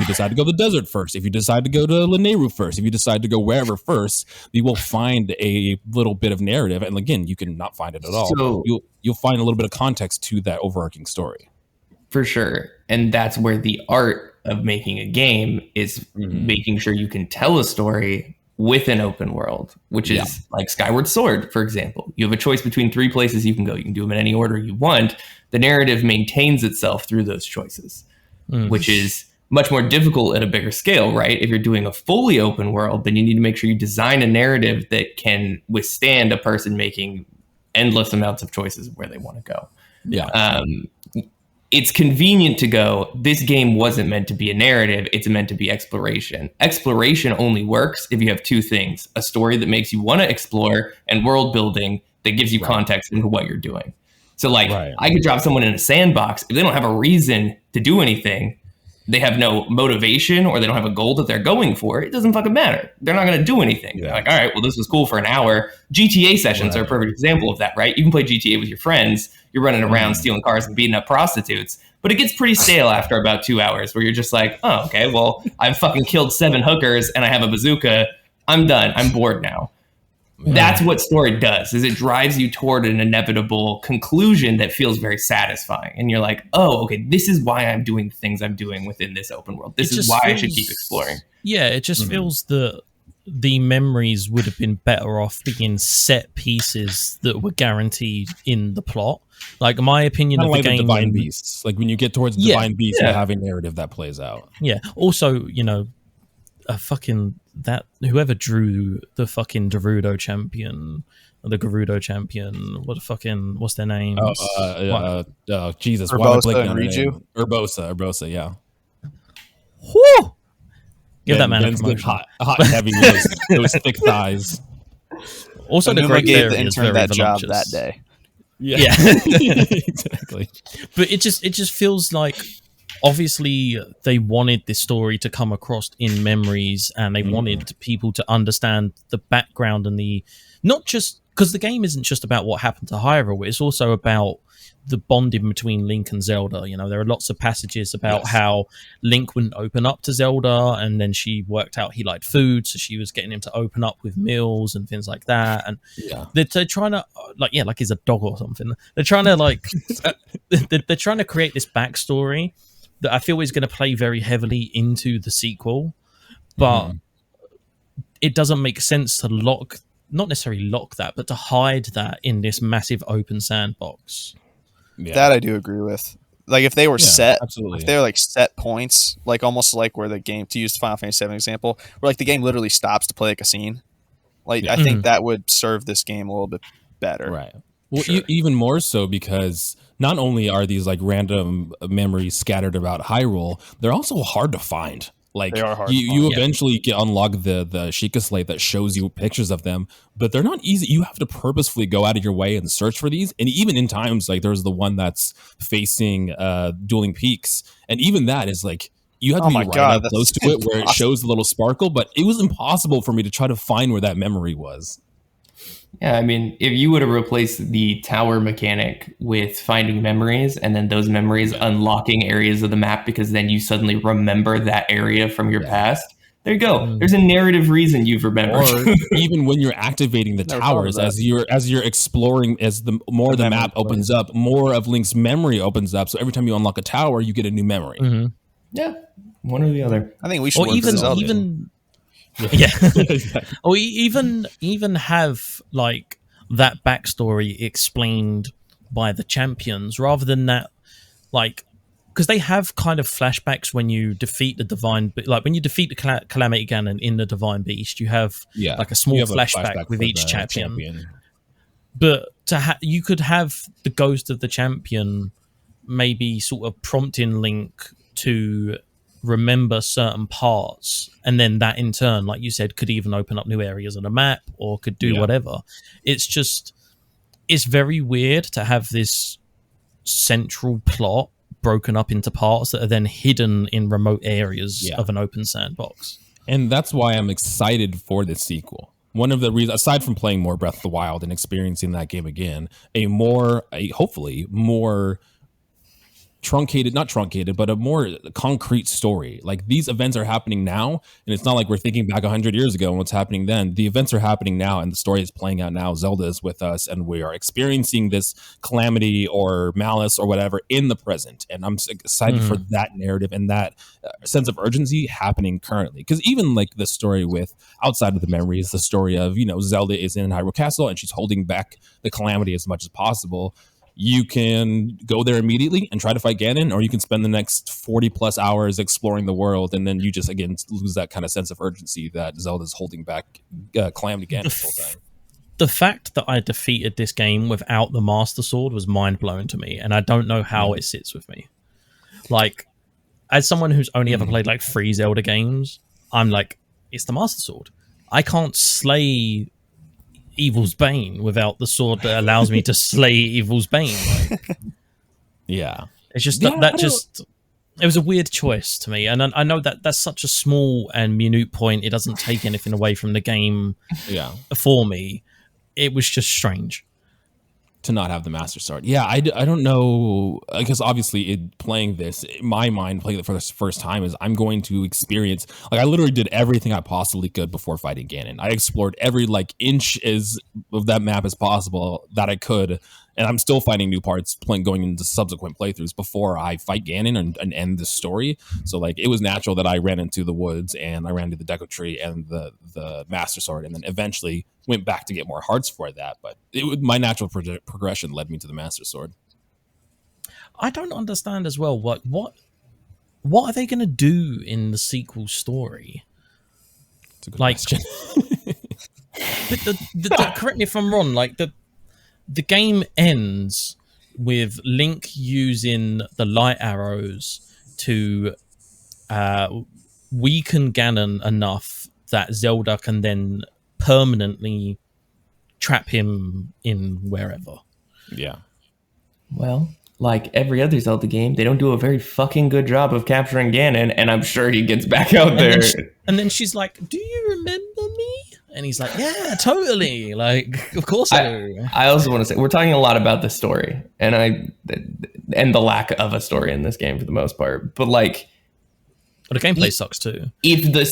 decide to go to the desert first, if you decide to go to Lanayru first, if you decide to go wherever first, we will find a little bit of narrative. And again, you can not find it at all. So- You'll find a little bit of context to that overarching story. For sure. And that's where the art of making a game is making sure you can tell a story with an open world, which is like Skyward Sword, for example. You have a choice between 3 places you can go. You can do them in any order you want. The narrative maintains itself through those choices, which is much more difficult at a bigger scale, right? If you're doing a fully open world, then you need to make sure you design a narrative that can withstand a person making endless amounts of choices where they want to go. Yeah. It's convenient to go, this game wasn't meant to be a narrative, it's meant to be exploration. Exploration only works if you have 2 things: a story that makes you want to explore, and world building that gives you context into what you're doing. So like, I could drop someone in a sandbox. If they don't have a reason to do anything, they have no motivation, or they don't have a goal that they're going for, it doesn't fucking matter. They're not going to do anything. They're like, all right, well, this was cool for an hour. GTA sessions are a perfect example of that, right? You can play GTA with your friends. You're running around stealing cars and beating up prostitutes. But it gets pretty stale after about 2 hours, where you're just like, oh, okay, well, I've fucking killed 7 hookers and I have a bazooka. I'm done. I'm bored now. That's what story does, is it drives you toward an inevitable conclusion that feels very satisfying. And you're like, oh, okay, this is why I'm doing the things I'm doing within this open world. This is why I should keep exploring. Yeah, it just feels that the memories would have been better off being set pieces that were guaranteed in the plot. Like, my opinion Kind of of the like the game... Divine Beasts. Like, when you get towards Divine Beasts, you have a narrative that plays out. Yeah. Also, you know, a fucking... that whoever drew the fucking Gerudo champion, or the Gerudo champion, what's their names? Jesus, Urbosa why am I blanking and on her Riju? name? Urbosa, yeah. Whew! Give that man a Ben's good promotion. hot heavy with those thick thighs. Also, the Numa Great gave the Fairy is intern very that job voluptuous. that day. Yeah. Exactly. But it just feels like, obviously they wanted this story to come across in memories, and they wanted people to understand the background and the, not just because the game isn't just about what happened to Hyrule, it's also about the bonding between Link and Zelda. You know, there are lots of passages about how Link wouldn't open up to Zelda, and then she worked out he liked food, so she was getting him to open up with meals and things like that. And they're trying to like he's a dog or something. They're trying to they're trying to create this backstory that I feel is going to play very heavily into the sequel, but it doesn't make sense to not necessarily lock that, but to hide that in this massive open sandbox. Yeah. That I do agree with. Like, if they were set, absolutely. if they're like set points, like almost like where the game, to use the Final Fantasy VII example, where like the game literally stops to play like a scene. Like, I think that would serve this game a little bit better. Right. Well, Sure. even more so because not only are these like random memories scattered about Hyrule, they're also hard to find. Like They are hard you, to you find. eventually get unlock the Sheikah Slate that shows you pictures of them, but they're not easy. You have to purposefully go out of your way and search for these. And even in times like there's the one that's facing Dueling Peaks, and even that is like you have to Oh be my right God, up that's close to it where it impossible. shows the little sparkle. But it was impossible for me to try to find where that memory was. Yeah, I mean, if you would have replaced the tower mechanic with finding memories and then those memories unlocking areas of the map because then you suddenly remember that area from your past, there you go. There's a narrative reason you've remembered. Or even when you're activating the Never thought of towers, that. as you're exploring, as the more the memory map opens up, more of Link's memory opens up. So every time you unlock a tower, you get a new memory. Mm-hmm. Yeah, one or the other. I think we should Or work with Zelda. yeah. Or even have like that backstory explained by the champions rather than that, like, because they have kind of flashbacks when you defeat the divine, like when you defeat the Calamity Ganon in the Divine Beast, you have like a small You have a flashback with for each the champion. But you could have the ghost of the champion maybe sort of prompting Link to remember certain parts, and then that in turn, like you said, could even open up new areas on the map or could do whatever. It's very weird to have this central plot broken up into parts that are then hidden in remote areas of an open sandbox. And that's why I'm excited for this sequel. One of the reasons, aside from playing more Breath of the Wild and experiencing that game again, a hopefully more not truncated, but a more concrete story. Like these events are happening now, and it's not like we're thinking back 100 years ago and what's happening then. The events are happening now, and the story is playing out now. Zelda is with us, and we are experiencing this calamity or malice or whatever in the present. And I'm excited for that narrative and that sense of urgency happening currently. Because even like the story with outside of the memories, the story of Zelda is in Hyrule Castle and she's holding back the calamity as much as possible. You can go there immediately and try to fight Ganon, or you can spend the next 40 plus hours exploring the world, and then you just again lose that kind of sense of urgency that Zelda's holding back Calamity Ganon the whole time. The fact that I defeated this game without the Master Sword was mind-blowing to me, and I don't know how it sits with me. Like, as someone who's only ever played like 3 Zelda games, I'm like, it's the Master Sword. I can't slay Evil's Bane without the sword that allows me to slay Evil's Bane. Like, it's just it was a weird choice to me, and I know that that's such a small and minute point. It doesn't take anything away from the game. For me, it was just strange to not have the Master Sword. I don't know, because obviously playing this, my mind playing it for the first time is I'm going to experience, like I literally did everything I possibly could before fighting Ganon. I explored every like inch of that map as possible that I could, and I'm still finding new parts going into subsequent playthroughs before I fight Ganon and end the story. So like it was natural that I ran into the woods and I ran into the Deku Tree and the Master Sword, and then eventually went back to get more hearts for that. But my natural progression led me to the Master Sword. I don't understand as well what are they going to do in the sequel story? It's a good question. But correct me if I'm wrong. Like the game ends with Link using the light arrows to weaken Ganon enough that Zelda can then permanently trap him in wherever. Well, like every other Zelda game, they don't do a very fucking good job of capturing Ganon, and I'm sure he gets back out there. And then she's like, "Do you remember me?" And he's like, "Yeah, totally. Like, of course I do." I also want to say we're talking a lot about the story, and the lack of a story in this game for the most part. But like, the gameplay sucks too. If the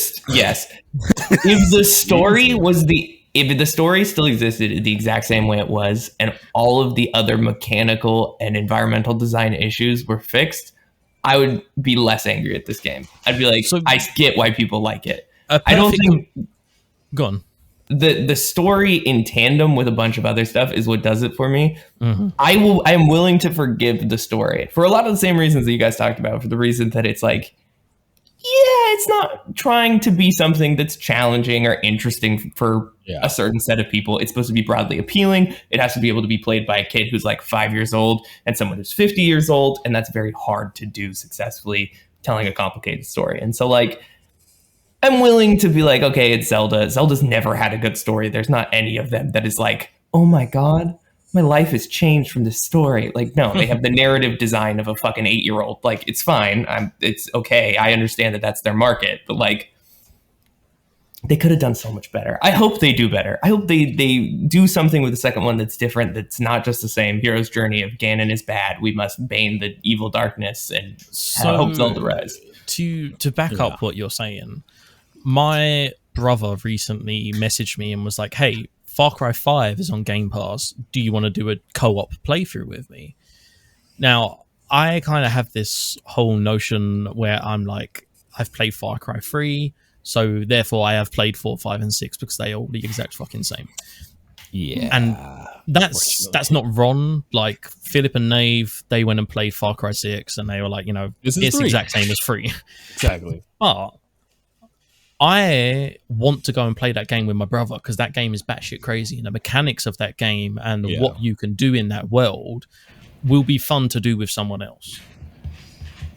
story still existed the exact same way it was, and all of the other mechanical and environmental design issues were fixed, I would be less angry at this game. I'd be like, I get why people like it. I don't think. Go on. The story in tandem with a bunch of other stuff is what does it for me. I am willing to forgive the story for a lot of the same reasons that you guys talked about. For the reason that it's like, yeah, it's not trying to be something that's challenging or interesting for a certain set of people. It's supposed to be broadly appealing. It has to be able to be played by a kid who's like 5 years old and someone who's 50 years old. And that's very hard to do successfully, telling a complicated story. And so like, I'm willing to be like, okay, it's Zelda. Zelda's never had a good story. There's not any of them that is like, oh my God, my life has changed from this story. Like, no, they have the narrative design of a fucking 8-year-old. Like, it's fine. It's okay. I understand that that's their market, but like, they could have done so much better. I hope they do better. I hope they do something with the second one that's different. That's not just the same hero's journey of Ganon is bad. We must bane the evil darkness and hope Zelda rise. To back up what you're saying, my brother recently messaged me and was like, hey, Far Cry 5 is on Game Pass. Do you want to do a co-op playthrough with me? Now, I kind of have this whole notion where I'm like, I've played Far Cry 3, so therefore I have played 4, 5, and 6 because they are all the exact fucking same. Yeah. And that's not wrong. Like, Philip and Nave, they went and played Far Cry 6 and they were like, it's the exact same as 3. Exactly. But I want to go and play that game with my brother because that game is batshit crazy, and the mechanics of that game and what you can do in that world will be fun to do with someone else.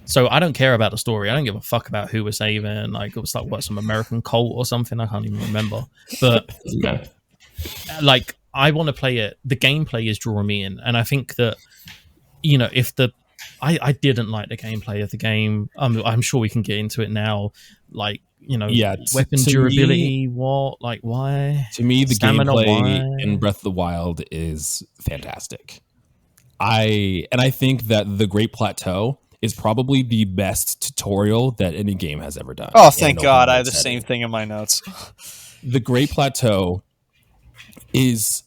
So I don't care about the story. I don't give a fuck about who we're saving. Like, it was like, what, some American cult or something? I can't even remember. But like, I want to play it. The gameplay is drawing me in, and I think that if I didn't like the gameplay of the game. I'm sure we can get into it now. Like, weapon durability, why? To me, the Stamina, gameplay in Breath of the Wild is fantastic. I think that the Great Plateau is probably the best tutorial that any game has ever done. Oh, thank God. I have the same thing in my notes. The Great Plateau is...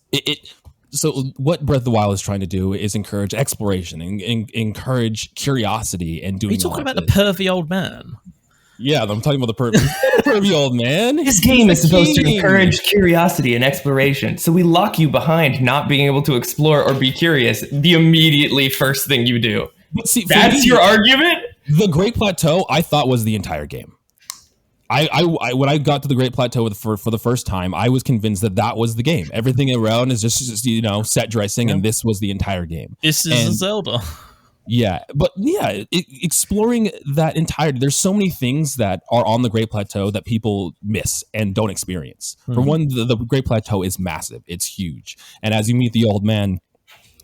So what Breath of the Wild is trying to do is encourage exploration and encourage curiosity and doing. Are you talking about the pervy old man? Yeah, I'm talking about the pervy old man. This game is supposed to encourage curiosity and exploration. So we lock you behind not being able to explore or be curious the immediately first thing you do. But see, that's your argument? The Great Plateau, I thought, was the entire game. I when I got to the Great Plateau for the first time, I was convinced that was the game. Everything around is just set dressing, and this was the entire game. This is Zelda. Yeah, but exploring that entire... There's so many things that are on the Great Plateau that people miss and don't experience. For one, the Great Plateau is massive. It's huge. And as you meet the old man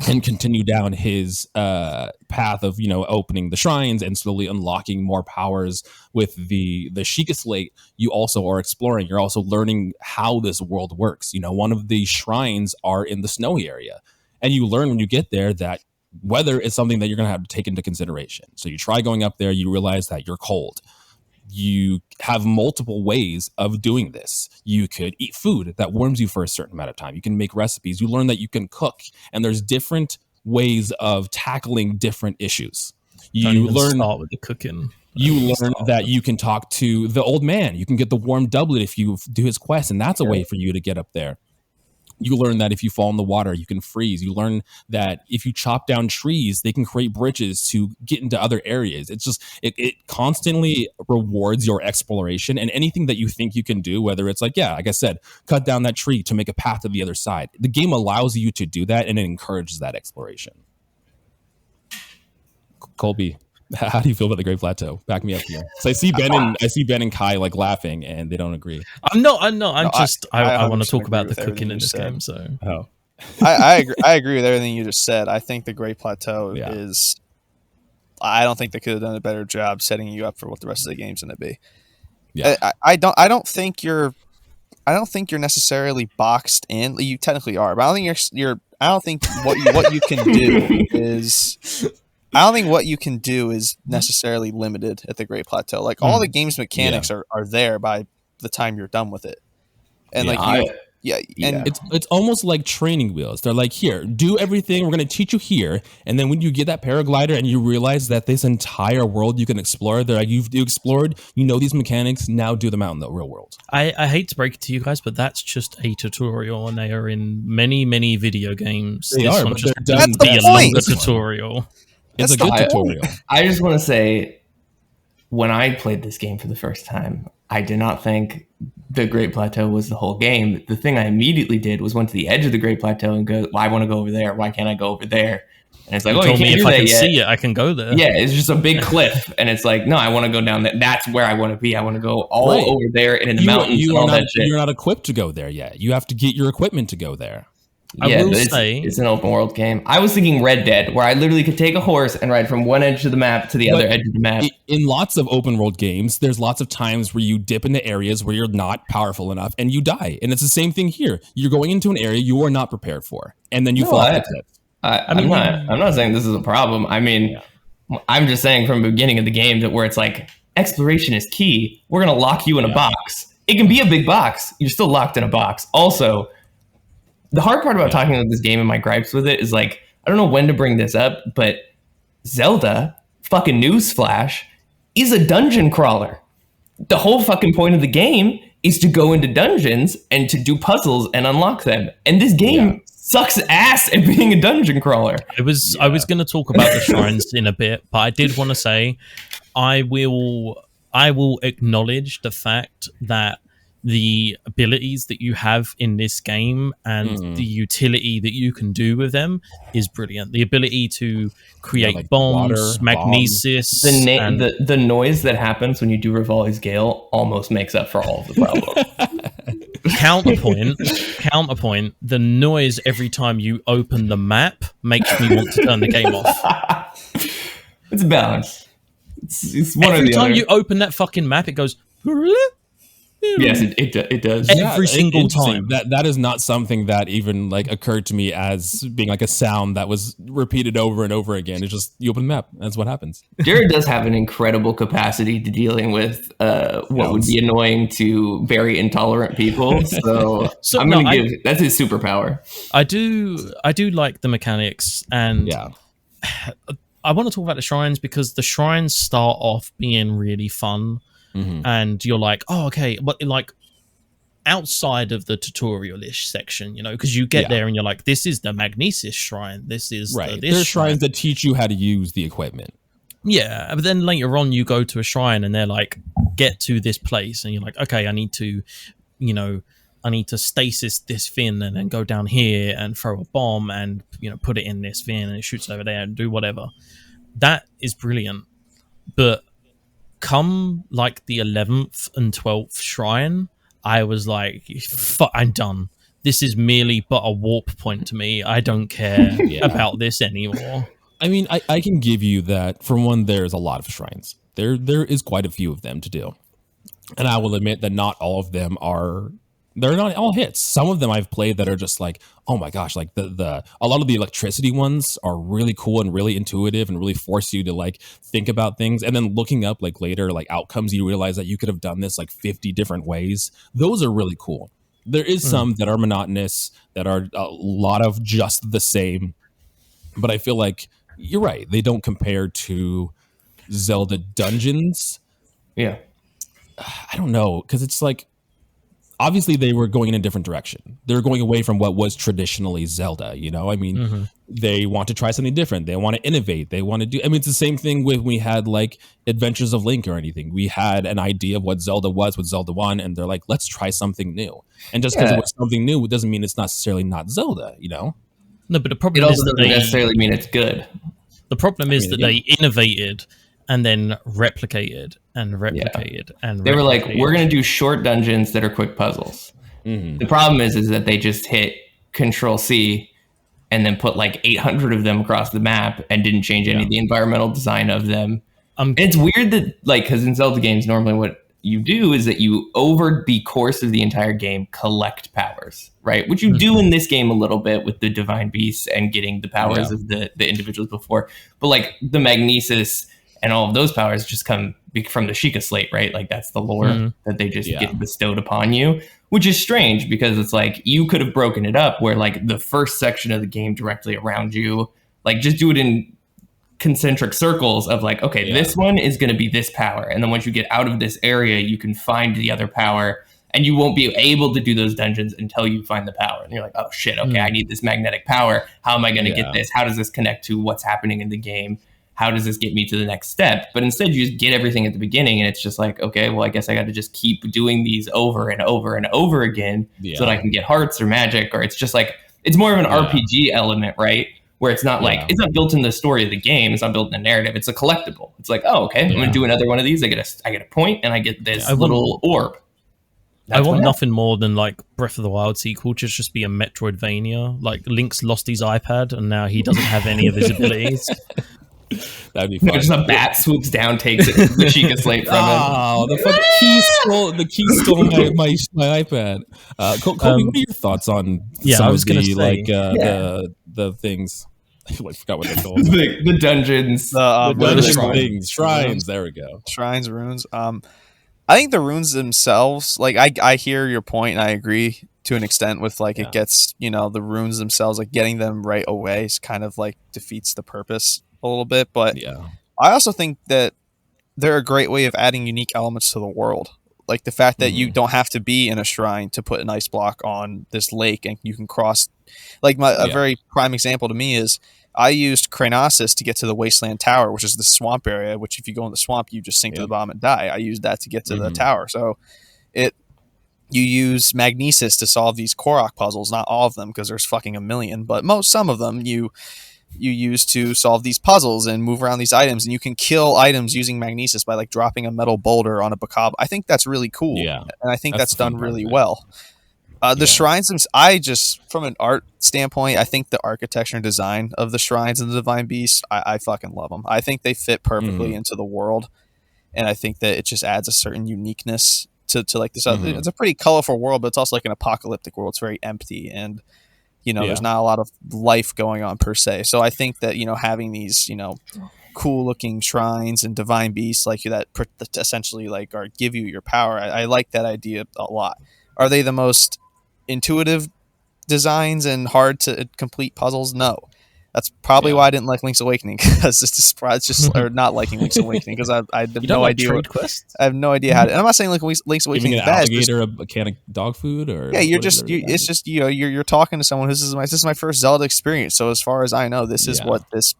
and continue down his path of, opening the shrines and slowly unlocking more powers with the Sheikah Slate, you also are exploring. You're also learning how this world works. One of the shrines are in the snowy area. And you learn when you get there that weather is something that you're going to have to take into consideration. So you try going up there, you realize that you're cold. You have multiple ways of doing this. You could eat food that warms you for a certain amount of time. You can make recipes. You learn that you can cook, and there's different ways of tackling different issues. You learn start with the cooking. You learn that you can talk to the old man. You can get the warm doublet if you do his quest, and that's a way for you to get up there. You learn that if you fall in the water, you can freeze. You learn that if you chop down trees, they can create bridges to get into other areas. It's just, it constantly rewards your exploration, and anything that you think you can do, whether it's like I said, cut down that tree to make a path to the other side. The game allows you to do that, and it encourages that exploration. Kolby, how do you feel about the Great Plateau? Back me up here. So I see Ben and Kai like laughing, and they don't agree. I'm not. I want to talk about the cooking in this game. So I agree with everything you just said. I think the Great Plateau is. I don't think they could have done a better job setting you up for what the rest of the game's going to be. Yeah, I don't think you're necessarily boxed in. You technically are, but I don't think you're. I don't think what you can do is. I don't think what you can do is necessarily limited at the Great Plateau. Like all the game's mechanics are there by the time you're done with it. And it's almost like training wheels. They're like, here, do everything. We're going to teach you here. And then when you get that paraglider and you realize that this entire world you can explore, they're like, you've explored, these mechanics, now do them out in the real world. I hate to break it to you guys, but that's just a tutorial, and they are in many, many video games. That's a longer tutorial. It's a good tutorial. I just want to say, when I played this game for the first time, I did not think the Great Plateau was the whole game. The thing I immediately did was went to the edge of the Great Plateau and go, well, I want to go over there. Why can't I go over there? And it's like, You oh, told you me can't if do I that can yet. see it, I can go there. Yeah, it's just a big cliff. And it's like, no, I want to go down there. That's where I want to be. I want to go all Right. over there and in the mountains and all that shit. You're not equipped to go there yet. You have to get your equipment to go there. I will but say it's an open world game. I was thinking Red Dead, where I literally could take a horse and ride from one edge of the map to the other edge of the map. In lots of open world games, there's lots of times where you dip into areas where you're not powerful enough and you die. And it's the same thing here. You're going into an area you are not prepared for, and then you fall off the cliff. I'm not saying this is a problem. I mean, I'm just saying from the beginning of the game that where it's like exploration is key. We're gonna lock you in a box. It can be a big box. You're still locked in a box. Also, the hard part about talking about this game and my gripes with it is like, I don't know when to bring this up, but Zelda, fucking newsflash, is a dungeon crawler. The whole fucking point of the game is to go into dungeons and to do puzzles and unlock them. And this game sucks ass at being a dungeon crawler. I was going to talk about the shrines in a bit, but I did want to say I will acknowledge the fact that the abilities that you have in this game and the utility that you can do with them is brilliant. The ability to create like bombs, water, magnesis. The noise that happens when you do Rivali's Gale almost makes up for all of the problems. Counterpoint, the noise every time you open the map makes me want to turn the game off. It's balanced. It's one Every or the time other. you open that fucking map, it goes... Yes, it does. Every single time. That is not something that even like occurred to me as being like a sound that was repeated over and over again. It's just you open the map. That's what happens. Jared does have an incredible capacity to dealing with what would be annoying to very intolerant people. So, I'm going to give that's his superpower. I do like the mechanics, and I want to talk about the shrines because the shrines start off being really fun. And you're like, oh, okay, but like outside of the tutorial-ish section, you know, because you get there and you're like, this is the magnesis shrine. This is There's shrines that teach you how to use the equipment. Yeah, but then later on you go to a shrine and they're like, get to this place, and you're like, okay, I need to stasis this fin and then go down here and throw a bomb and put it in this fin and it shoots over there and do whatever. That is brilliant, but come like the 11th and 12th shrine, I was like, I'm done. This is merely but a warp point to me. I don't care about this anymore. I mean, I can give you that. For one, there's a lot of shrines. There is quite a few of them to do. And I will admit that not all of them they're not all hits. Some of them I've played that are just like, oh my gosh, like a lot of the electricity ones are really cool and really intuitive and really force you to like think about things. And then looking up like later like outcomes, you realize that you could have done this like 50 different ways. Those are really cool. There is some that are monotonous, that are a lot of just the same. But I feel like you're right. They don't compare to Zelda dungeons. Yeah. I don't know, because it's like, obviously they were going in a different direction. They're going away from what was traditionally Zelda, I mean, they want to try something different. They want to innovate. They want to do, I mean, it's the same thing with, we had like Adventures of Link or anything. We had an idea of what Zelda was with Zelda 1, and they're like, let's try something new. And just because it was something new, it doesn't mean it's not necessarily not Zelda, No, but the problem It is also that doesn't necessarily mean it's good. The problem is that they innovated and then replicated and replicated and they were like, we're going to do short dungeons that are quick puzzles. The problem is that they just hit Control C and then put like 800 of them across the map and didn't change any of the environmental design of them. And it's weird that like, because in Zelda games, normally what you do is that you over the course of the entire game collect powers, right? Which you do in this game a little bit with the divine beasts and getting the powers of the individuals before. But like the magnesis and all of those powers just come from the Sheikah Slate, right? Like that's the lore that they just get bestowed upon you, which is strange because it's like you could have broken it up where like the first section of the game directly around you, like just do it in concentric circles of like, okay, this one is going to be this power. And then once you get out of this area, you can find the other power, and you won't be able to do those dungeons until you find the power. And you're like, oh shit, okay, I need this magnetic power. How am I going to get this? How does this connect to what's happening in the game? how does this get me to the next step? But instead you just get everything at the beginning, and it's just like, okay, well, I guess I got to just keep doing these over and over and over again so that I can get hearts or magic, or it's just like, it's more of an RPG element, right? Where it's not like, it's not built in the story of the game, it's not built in the narrative, it's a collectible. It's like, oh, okay, I'm going to do another one of these, I get a point, and I get this little orb. I want nothing more than like Breath of the Wild sequel to just be a Metroidvania. Like Link's lost his iPad and now he doesn't have any of his abilities. That'd be fun. Just a bat swoops down, takes it, the Sheikah Slate from him. Oh, the fucking key stole my iPad. Kolby, what are your thoughts on some of the things? I forgot what they're called. The dungeons. Things. Shrines. There we go. Shrines, runes. I think the runes themselves, like I hear your point and I agree to an extent with like it gets, the runes themselves, like getting them right away is kind of like defeats the purpose a little bit. But I also think that they're a great way of adding unique elements to the world. Like the fact that you don't have to be in a shrine to put an ice block on this lake and you can cross. Like a very prime example to me is I used Cranosis to get to the Wasteland Tower, which is the swamp area, which if you go in the swamp, you just sink to the bottom and die. I used that to get to the tower. So you use Magnesis to solve these Korok puzzles, not all of them because there's fucking a million, but some of them you use to solve these puzzles and move around these items, and you can kill items using Magnesis by like dropping a metal boulder on a Bacab. I think that's really cool. Yeah. And I think that's done really well. The shrines, I just, from an art standpoint, I think the architecture and design of the shrines and the Divine Beast, I fucking love them. I think they fit perfectly into the world, and I think that it just adds a certain uniqueness to like this. It's a pretty colorful world, but it's also like an apocalyptic world. It's very empty, and there's not a lot of life going on per se. So I think that having these cool looking shrines and divine beasts like that essentially like give you your power. I like that idea a lot. Are they the most intuitive designs and hard to complete puzzles? No. That's probably why I didn't like Link's Awakening, because it's just or not liking Link's Awakening because I have no idea. I have no idea how to. And I'm not saying Link's Awakening is bad. Alligator a can of dog food, or it's just you're talking to someone. This is my first Zelda experience. So as far as I know, this is what this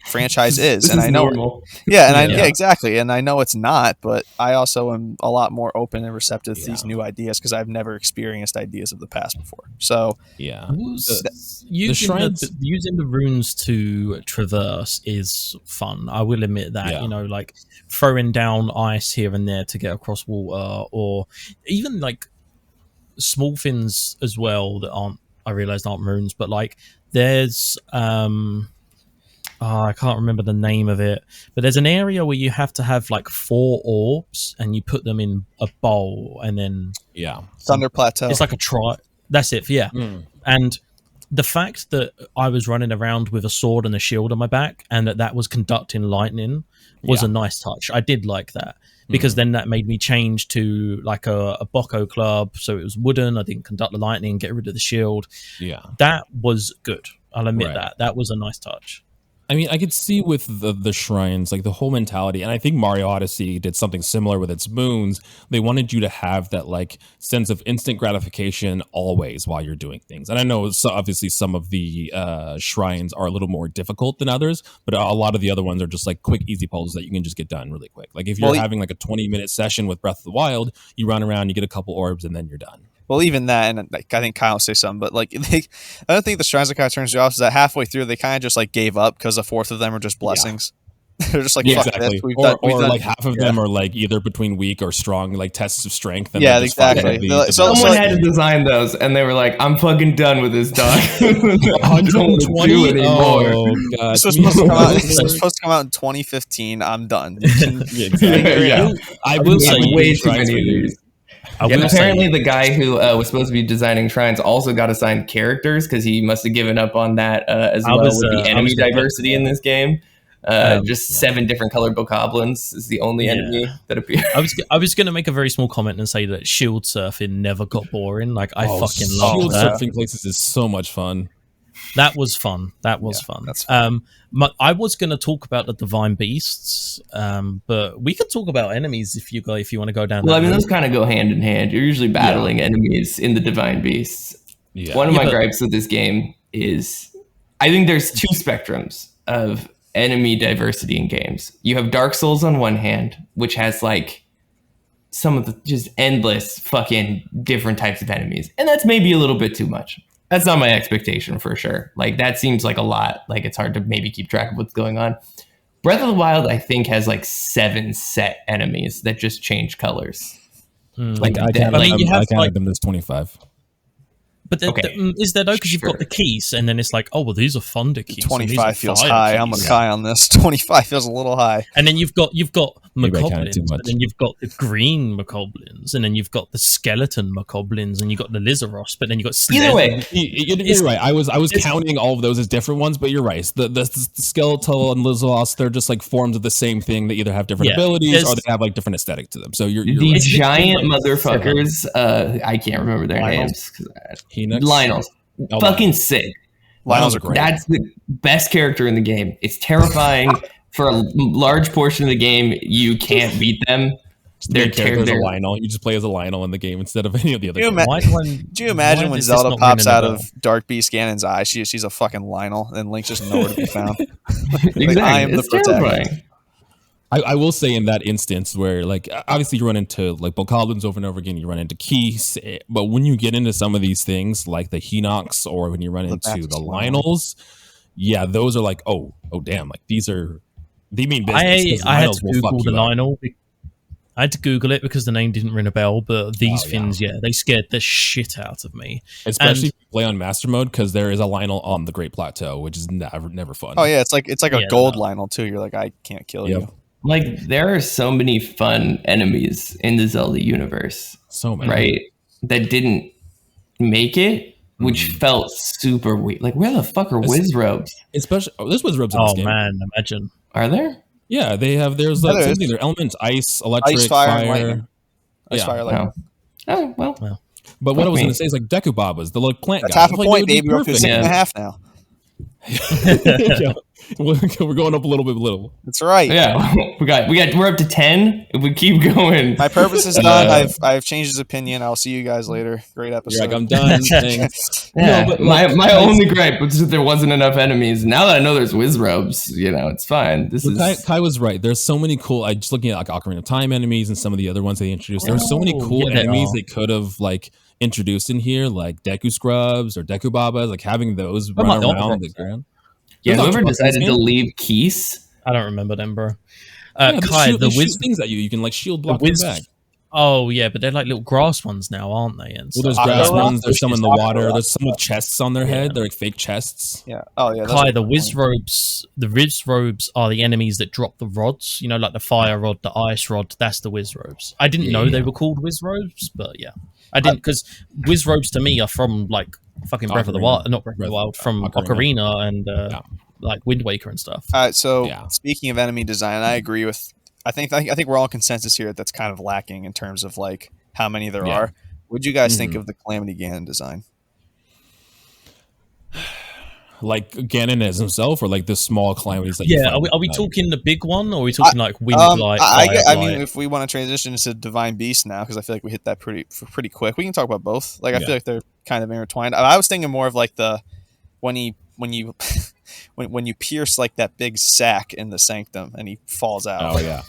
franchise is, and I know normal. Exactly, and I know it's not, but I also am a lot more open and receptive to these new ideas because I've never experienced ideas of the past before. So using the runes to traverse is fun. I will admit that. Like throwing down ice here and there to get across water, or even like small things as well that aren't runes, but like there's I can't remember the name of it, but there's an area where you have to have like 4 orbs and you put them in a bowl, and then Thunder Plateau. It's like a try. That's it. And the fact that I was running around with a sword and a shield on my back, and that was conducting lightning, was a nice touch. I did like that because then that made me change to like a Boko club, so it was wooden. I didn't conduct the lightning, get rid of the shield. That was good. I'll admit that was a nice touch. I mean, I could see with the shrines, like the whole mentality, and I think Mario Odyssey did something similar with its moons. They wanted you to have that like sense of instant gratification always while you're doing things. And I know obviously some of the shrines are a little more difficult than others, but a lot of the other ones are just like quick, easy puzzles that you can just get done really quick. Like if you're having like a 20-minute session with Breath of the Wild, you run around, you get a couple orbs, and then you're done. Well, even that, and like, I think Kyle will say something, but like I don't think the shrines that kind of turns you off is that halfway through they kind of just like gave up because a fourth of them are just blessings. They're just like, fuck this. We've done like half of them are like either between weak or strong, like tests of strength. And exactly. Someone had to design those, and they were like, "I'm fucking done with this dog." 120 anymore. Oh god! This was supposed to come out in 2015. I'm done. I will say way too many of these. And apparently the guy who was supposed to be designing shrines also got assigned characters because he must have given up on that as well with the enemy diversity in this game. Just 7 different colored bokoblins is the only enemy that appears. I was going to make a very small comment and say that shield surfing never got boring. Like I fucking love that. Shield surfing places is so much fun. That was fun. That's fun. I was going to talk about the divine beasts, but we could talk about enemies if you want to go down. Well, I mean, those kind of go hand in hand. You're usually battling enemies in the divine beasts. One of my gripes with this game is I think there's 2 spectrums of enemy diversity in games. You have Dark Souls on one hand, which has like some of the just endless fucking different types of enemies. And that's maybe a little bit too much. That's not my expectation for sure. Like that seems like a lot. Like it's hard to maybe keep track of what's going on. Breath of the Wild, I think, has like 7 set enemies that just change colors. Like I counted them as 25. But is there though? Because you've got the keys, and then it's like, oh well, these are thunder keys. 25 feels high. I'm gonna die on this. 25 feels a little high. And then you've got Mokoblins, and then you've got the green Mokoblins, and then you've got the skeleton Mokoblins, and you've got the Lizaros, but then you've got either way. You're right. I was counting all of those as different ones, but you're right. The skeletal and Lizaros, they're just like forms of the same thing. They either have different abilities or they have like different aesthetic to them. So you're the right. giant motherfuckers. I can't remember their names. Lionels. Fucking sick. Lionels are great. That's the best character in the game. It's terrifying. For a large portion of the game, you can't beat them. They're a Lionel. You just play as a Lionel in the game instead of any of the other. Do you imagine when Zelda pops out of Dark Beast Ganon's eye? She's a fucking Lionel, and Link's just nowhere to be found. Exactly. I am the protector. I will say in that instance where like obviously you run into like Bokoblins over and over again, you run into keys, but when you get into some of these things like the Hinox or when you run into the Lionels, yeah, those are like oh damn, like they mean business. I had to Google the Lionel. I had to Google it because the name didn't ring a bell, but these fins, they scared the shit out of me. Especially if you play on Master Mode, because there is a Lionel on the Great Plateau, which is never fun. Oh yeah, it's like a gold Lionel too. You're like, I can't kill you. Like there are so many fun enemies in the Zelda universe. So many. Right? That didn't make it, which felt super weird. Like where the fuck are Wizzrobes? Especially there's Wizzrobes in this game. Oh man, imagine. Are there? Yeah, they have. There's like same thing. They're elements: ice, electric, fire. Ice, fire, lightning. Oh well. But what I was going to say is like Deku Babas, the like plant. That's guys. half a point, baby. We're up to 6.5 now. We're going up a little. That's right. Yeah, we're up to 10. If we keep going, my purpose is done. I've changed his opinion. I'll see you guys later. Great episode. You're like, I'm done. Yeah, no, but my only gripe was that there wasn't enough enemies. Now that I know there's Wizzrobes, it's fine. Kai was right. There's so many cool. I just looking at like Ocarina of Time enemies and some of the other ones they introduced. There's so many cool enemies they could have like introduced in here, like Deku Scrubs or Deku Babas, like having those run around the ground. Yeah, whoever decided to leave Keys. I don't remember them, bro. Kai, the Wiz things at you can like shield block them back. Oh yeah, but they're like little grass ones now, aren't they? And there's grass ones. There's some in the water. There's some with chests on their head. They're like fake chests. Yeah. Oh yeah. Kai, the Wizzrobes. The Wizzrobes are the enemies that drop the rods. Like the fire rod, the ice rod. That's the Wizzrobes. I didn't know they were called Wizzrobes, but yeah, I didn't because Wizzrobes to me are from like fucking Breath of the Wild, not Breath of the Wild, from Ocarina and like Wind Waker and stuff. Speaking of enemy design, I agree with. I think we're all in consensus here that's kind of lacking in terms of like how many there are. What do you guys think of the Calamity Ganon design? Like Ganon as himself, or like the small calamities? That are we talking the big one, or are we talking like wind light? I mean, if we want to transition to Divine Beast now, because I feel like we hit that pretty quick. We can talk about both. Like I feel like they're kind of intertwined. I was thinking more of like the when you when you pierce like that big sack in the sanctum and he falls out. Oh yeah.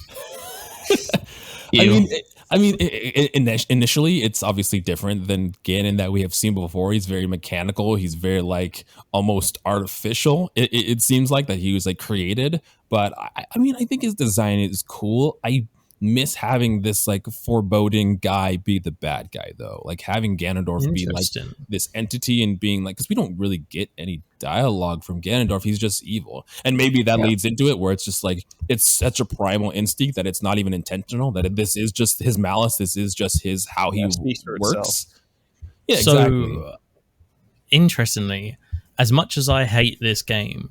I mean, initially it's obviously different than Ganon that we have seen before. He's very mechanical. He's very like almost artificial. It seems like that he was like created, but I mean, I think his design is cool. I miss having this like foreboding guy be the bad guy though, like having Ganondorf be like this entity and being like, because we don't really get any dialogue from Ganondorf. He's just evil, and maybe that leads into it where it's just like it's such a primal instinct that it's not even intentional, that this is just his malice, this is just his how he works. Yeah, exactly. So interestingly, as much as I hate this game,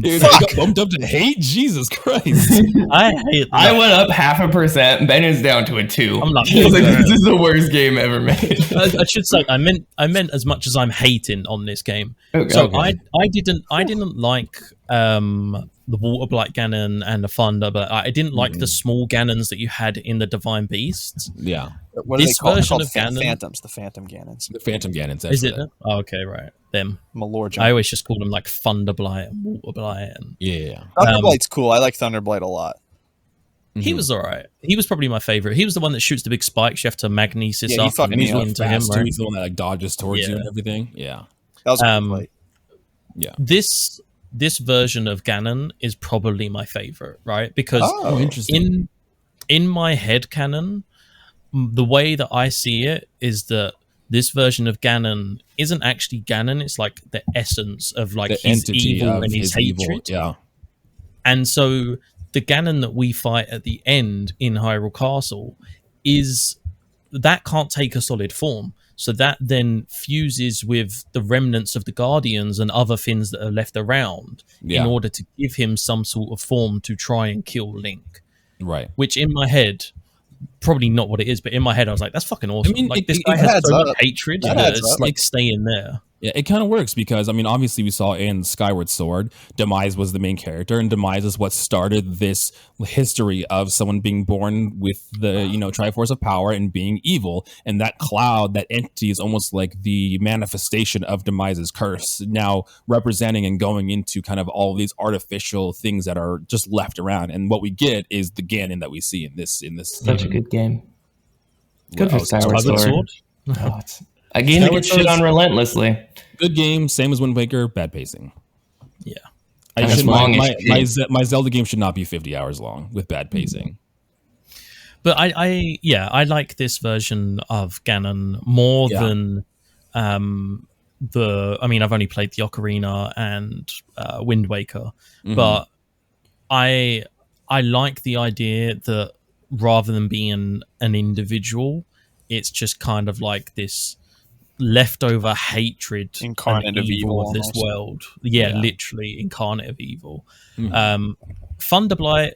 dude, I got bumped up to hate. Jesus Christ! I hate. I went up 0.5%. Ben is down to a 2. I'm not. Like, this is the worst game ever made. I should say I meant as much as I'm hating on this game. I didn't like the Water Blight Ganon and the Thunder, but I didn't like the small Ganons that you had in the Divine Beasts. Yeah, what are they called? Version of Ganon, Phantoms, the Phantom Ganons. The Phantom Ganons. Is it? Oh, okay, right. them. Malorja. I always just call them like Thunderblight and Waterblight. And Yeah. Thunderblight's cool. I like Thunderblight a lot. he was all right. He was probably my favorite. He was the one that shoots the big spikes. You have to magnesis Yeah, he up fucking and me up into him, Fast, too. right? He's the one that like dodges towards you Yeah. and everything. Yeah. That was a good fight. Yeah. This version of Ganon is probably my favorite, right? Because Oh, interesting. in my head canon, the way that I see it is that this version of Ganon isn't actually Ganon. It's like the essence of like the his entity evil of and his hatred. evil. Yeah. And so the Ganon that we fight at the end in Hyrule Castle is that can't take a solid form. So that then fuses with the remnants of the Guardians and other things that are left around in order to give him some sort of form to try and kill Link. Right. Which in my head, probably not what it is, but in my head I was like, that's fucking awesome. I mean, like it- this it guy has adds so up. much hatred That that adds it's up. like staying there. Yeah, it kind of works because, I mean, obviously we saw in Skyward Sword, Demise was the main character, and Demise is what started this history of someone being born with the, Triforce of Power and being evil. And that cloud, that entity is almost like the manifestation of Demise's curse, now representing and going into kind of all of these artificial things that are just left around. And what we get is the Ganon that we see in this. Such a good game. Good for Skyward Skyward Sword. Sword? Oh, it's a game that Skyward gets shit Sword's- on relentlessly. Good game, same as Wind Waker, bad pacing. Yeah. I And it's should, long my, as my, shit. my Zelda game should not be 50 hours long with bad pacing. But I like this version of Ganon more Yeah. than I've only played the Ocarina and Wind Waker, but I like the idea that rather than being an individual, it's just kind of like this leftover hatred Incarnate and of evil of this almost. world. Yeah, Yeah. literally incarnate of evil. Thunderblight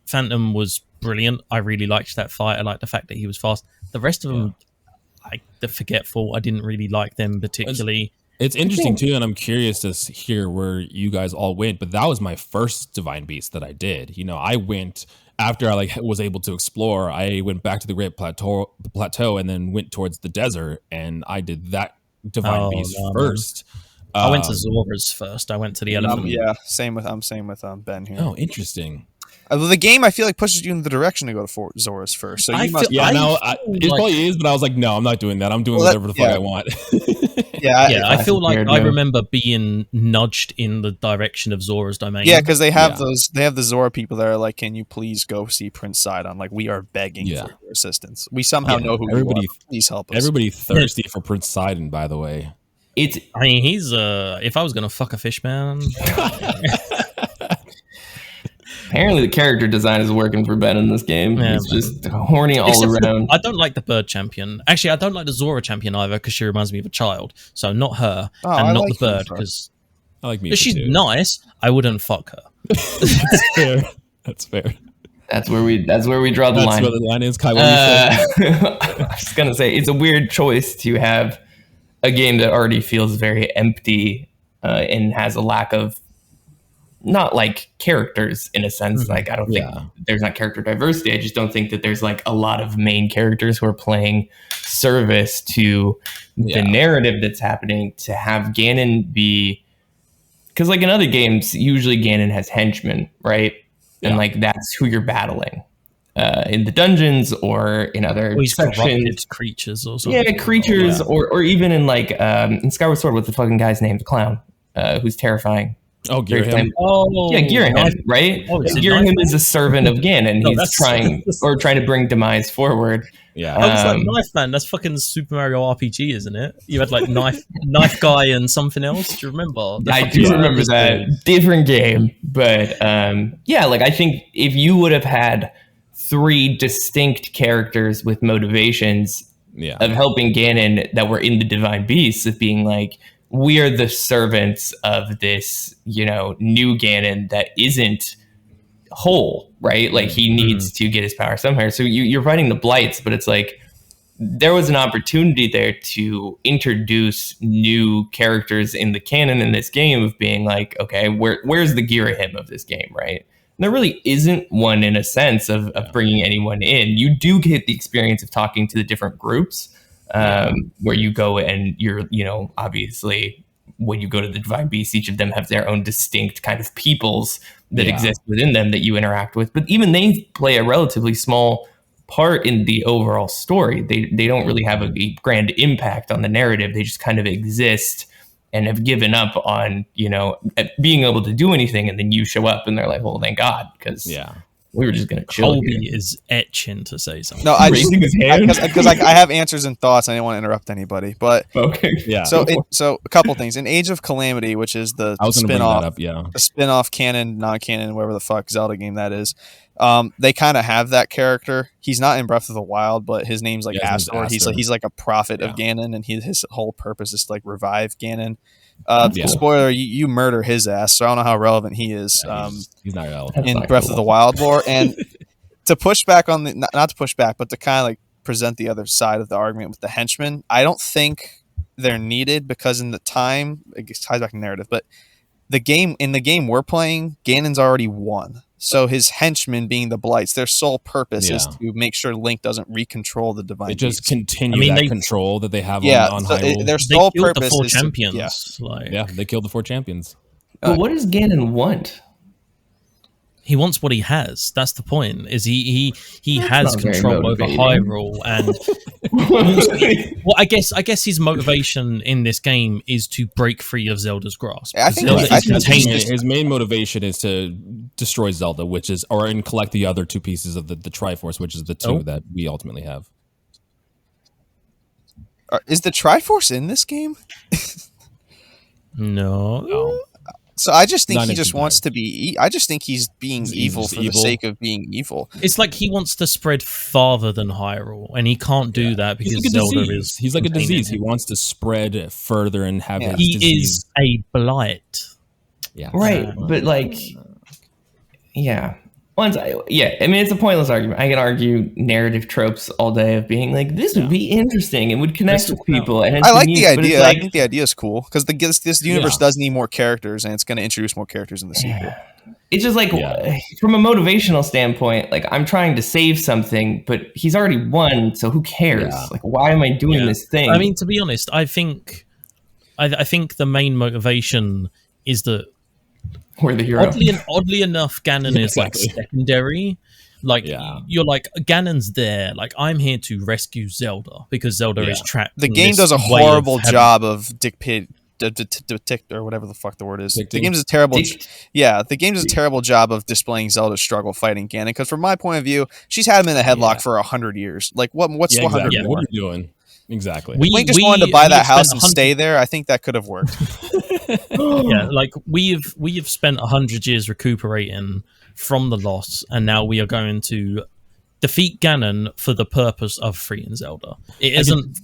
Phantom was brilliant. I really liked that fight. I liked the fact that he was fast. The rest of them, the Forgetful, I didn't really like them particularly. It's interesting too, and I'm curious to hear where you guys all went. But that was my first Divine Beast that I did. I went after I was able to explore. I went back to the Great Plateau, and then went towards the desert, and I did that Divine Beast first. I went to Zora's first. I went to the elephant. Yeah, same with Ben here. Oh, interesting. The game I feel like pushes you in the direction to go to Zora's first. So you must. Yeah, I it feel like- probably is, but I was like, no, I'm not doing that. I'm doing Well, whatever the fuck yeah. I want. Yeah, I feel like weird, I man. remember being nudged in the direction of Zora's domain. Yeah, because they have Yeah. those. They have the Zora people that are like, "Can you please go see Prince Sidon? Like, we are begging Yeah. for your assistance. We somehow Yeah, know who everybody- you are. Please help us." Everybody thirsty for Prince Sidon, by the way. It's I mean, he's if I was gonna fuck a fish man, apparently the character design is working for Ben in this game. Yeah, It's just horny all Except for- around. I don't like the bird champion. Actually, I don't like the Zora champion either because she reminds me of a child. So not her Oh, and I not like the bird Mifa. because I like me. she's too. nice. I wouldn't fuck her. That's fair. That's fair. That's where we draw the That's line. where the line is. Kai, what do you say? I was gonna say it's a weird choice to have a game that already feels very empty and has a lack of not like characters in a sense. Like I don't think Yeah. there's not character diversity. I just don't think that there's like a lot of main characters who are playing service to Yeah. the narrative that's happening. To have Ganon be, because like in other games, usually Ganon has henchmen, right? And Yeah. like that's who you're battling in the dungeons or in other Or he's sections. corrupted creatures or something. Yeah, creatures, Yeah. or even in like in Skyward Sword, what's the fucking guy's name? The clown, who's terrifying. Oh, Very Girahim. flame- Oh, Yeah, Girahim, nice. right? Oh, is it Girahim Knife? is a servant of Ganon. No, He's that's- trying to bring Demise forward. Yeah. Oh, it's like Um, Knife Man. That's fucking Super Mario RPG, isn't it? You had like knife guy and something else. Do you remember? The I fucking- do remember that. Different game, but yeah, like I think if you would have had 3 distinct characters with motivations Yeah. of helping Ganon that were in the Divine Beasts, of being like, we are the servants of this, new Ganon that isn't whole, right? Like he needs to get his power somewhere. So you're fighting the Blights, but it's like there was an opportunity there to introduce new characters in the canon in this game of being like, okay, where's the Girahim of this game, right? And there really isn't one in a sense of bringing anyone in. You do get the experience of talking to the different groups, where you go and you're, obviously when you go to the divine beasts, each of them have their own distinct kind of peoples that exist within them that you interact with. But even they play a relatively small part in the overall story. They don't really have a grand impact on the narrative. They just kind of exist and have given up on, being able to do anything. And then you show up and they're like, well, thank God, because we were just going to chill. Kolby is etching to say something. No, I just because I have answers and thoughts. I didn't want to interrupt anybody, but So a couple things. In Age of Calamity, which is the spin-off, the spin-off canon, non-canon, whatever the fuck Zelda game that is. They kind of have that character. He's not in Breath of the Wild, but his name's like Astor. He's like a prophet of Ganon, and his whole purpose is to like revive Ganon. Spoiler: you murder his ass, so I don't know how relevant he is. He's not relevant in Breath of the Wild lore. And to push back on the not to push back, but to kind of like present the other side of the argument with the henchmen, I don't think they're needed because in the time it ties back to narrative, but the game we're playing, Ganon's already won. So his henchmen, being the Blights, their sole purpose is to make sure Link doesn't recontrol the divine. They just continue that control that they have on Hyrule. Their sole purpose the 4 is champions. They killed the 4 champions. But what does Ganon want? He wants what he has. That's the point. Is he has control over Hyrule, and well, I guess his motivation in this game is to break free of Zelda's grasp. I think his main motivation is to destroy Zelda, and collect the other 2 pieces of the Triforce, which is the 2 that we ultimately have. Is the Triforce in this game? No. So I just think he just wants to be. I just think he's being evil for the sake of being evil. It's like he wants to spread farther than Hyrule, and he can't do that because Zelda is. He's like a disease. He wants to spread further and have. His disease. Is a blight. Yeah. Right, but like, I mean, it's a pointless argument. I can argue narrative tropes all day of being like, this would be interesting and would connect with people. And I like the idea. I think the idea is cool because this universe does need more characters, and it's going to introduce more characters in the sequel. It's just like, from a motivational standpoint, like I'm trying to save something, but he's already won, so who cares? Yeah. Like, why am I doing this thing? I mean, to be honest, I think the main motivation is that we're the hero. Oddly enough, Ganon is like secondary. Like you're like, Ganon's there. Like, I'm here to rescue Zelda because Zelda is trapped. The game does a horrible job of depict or whatever the fuck the word is. The game's a terrible. The game's a terrible job of displaying Zelda's struggle fighting Ganon. Because from my point of view, she's had him in a headlock for 100 years. Like, what's 100 more? What are you doing? Exactly. Link just wanted to buy that house and stay there. I think that could have worked. Like we have spent 100 years recuperating from the loss, and now we are going to defeat Ganon for the purpose of freeing Zelda. It isn't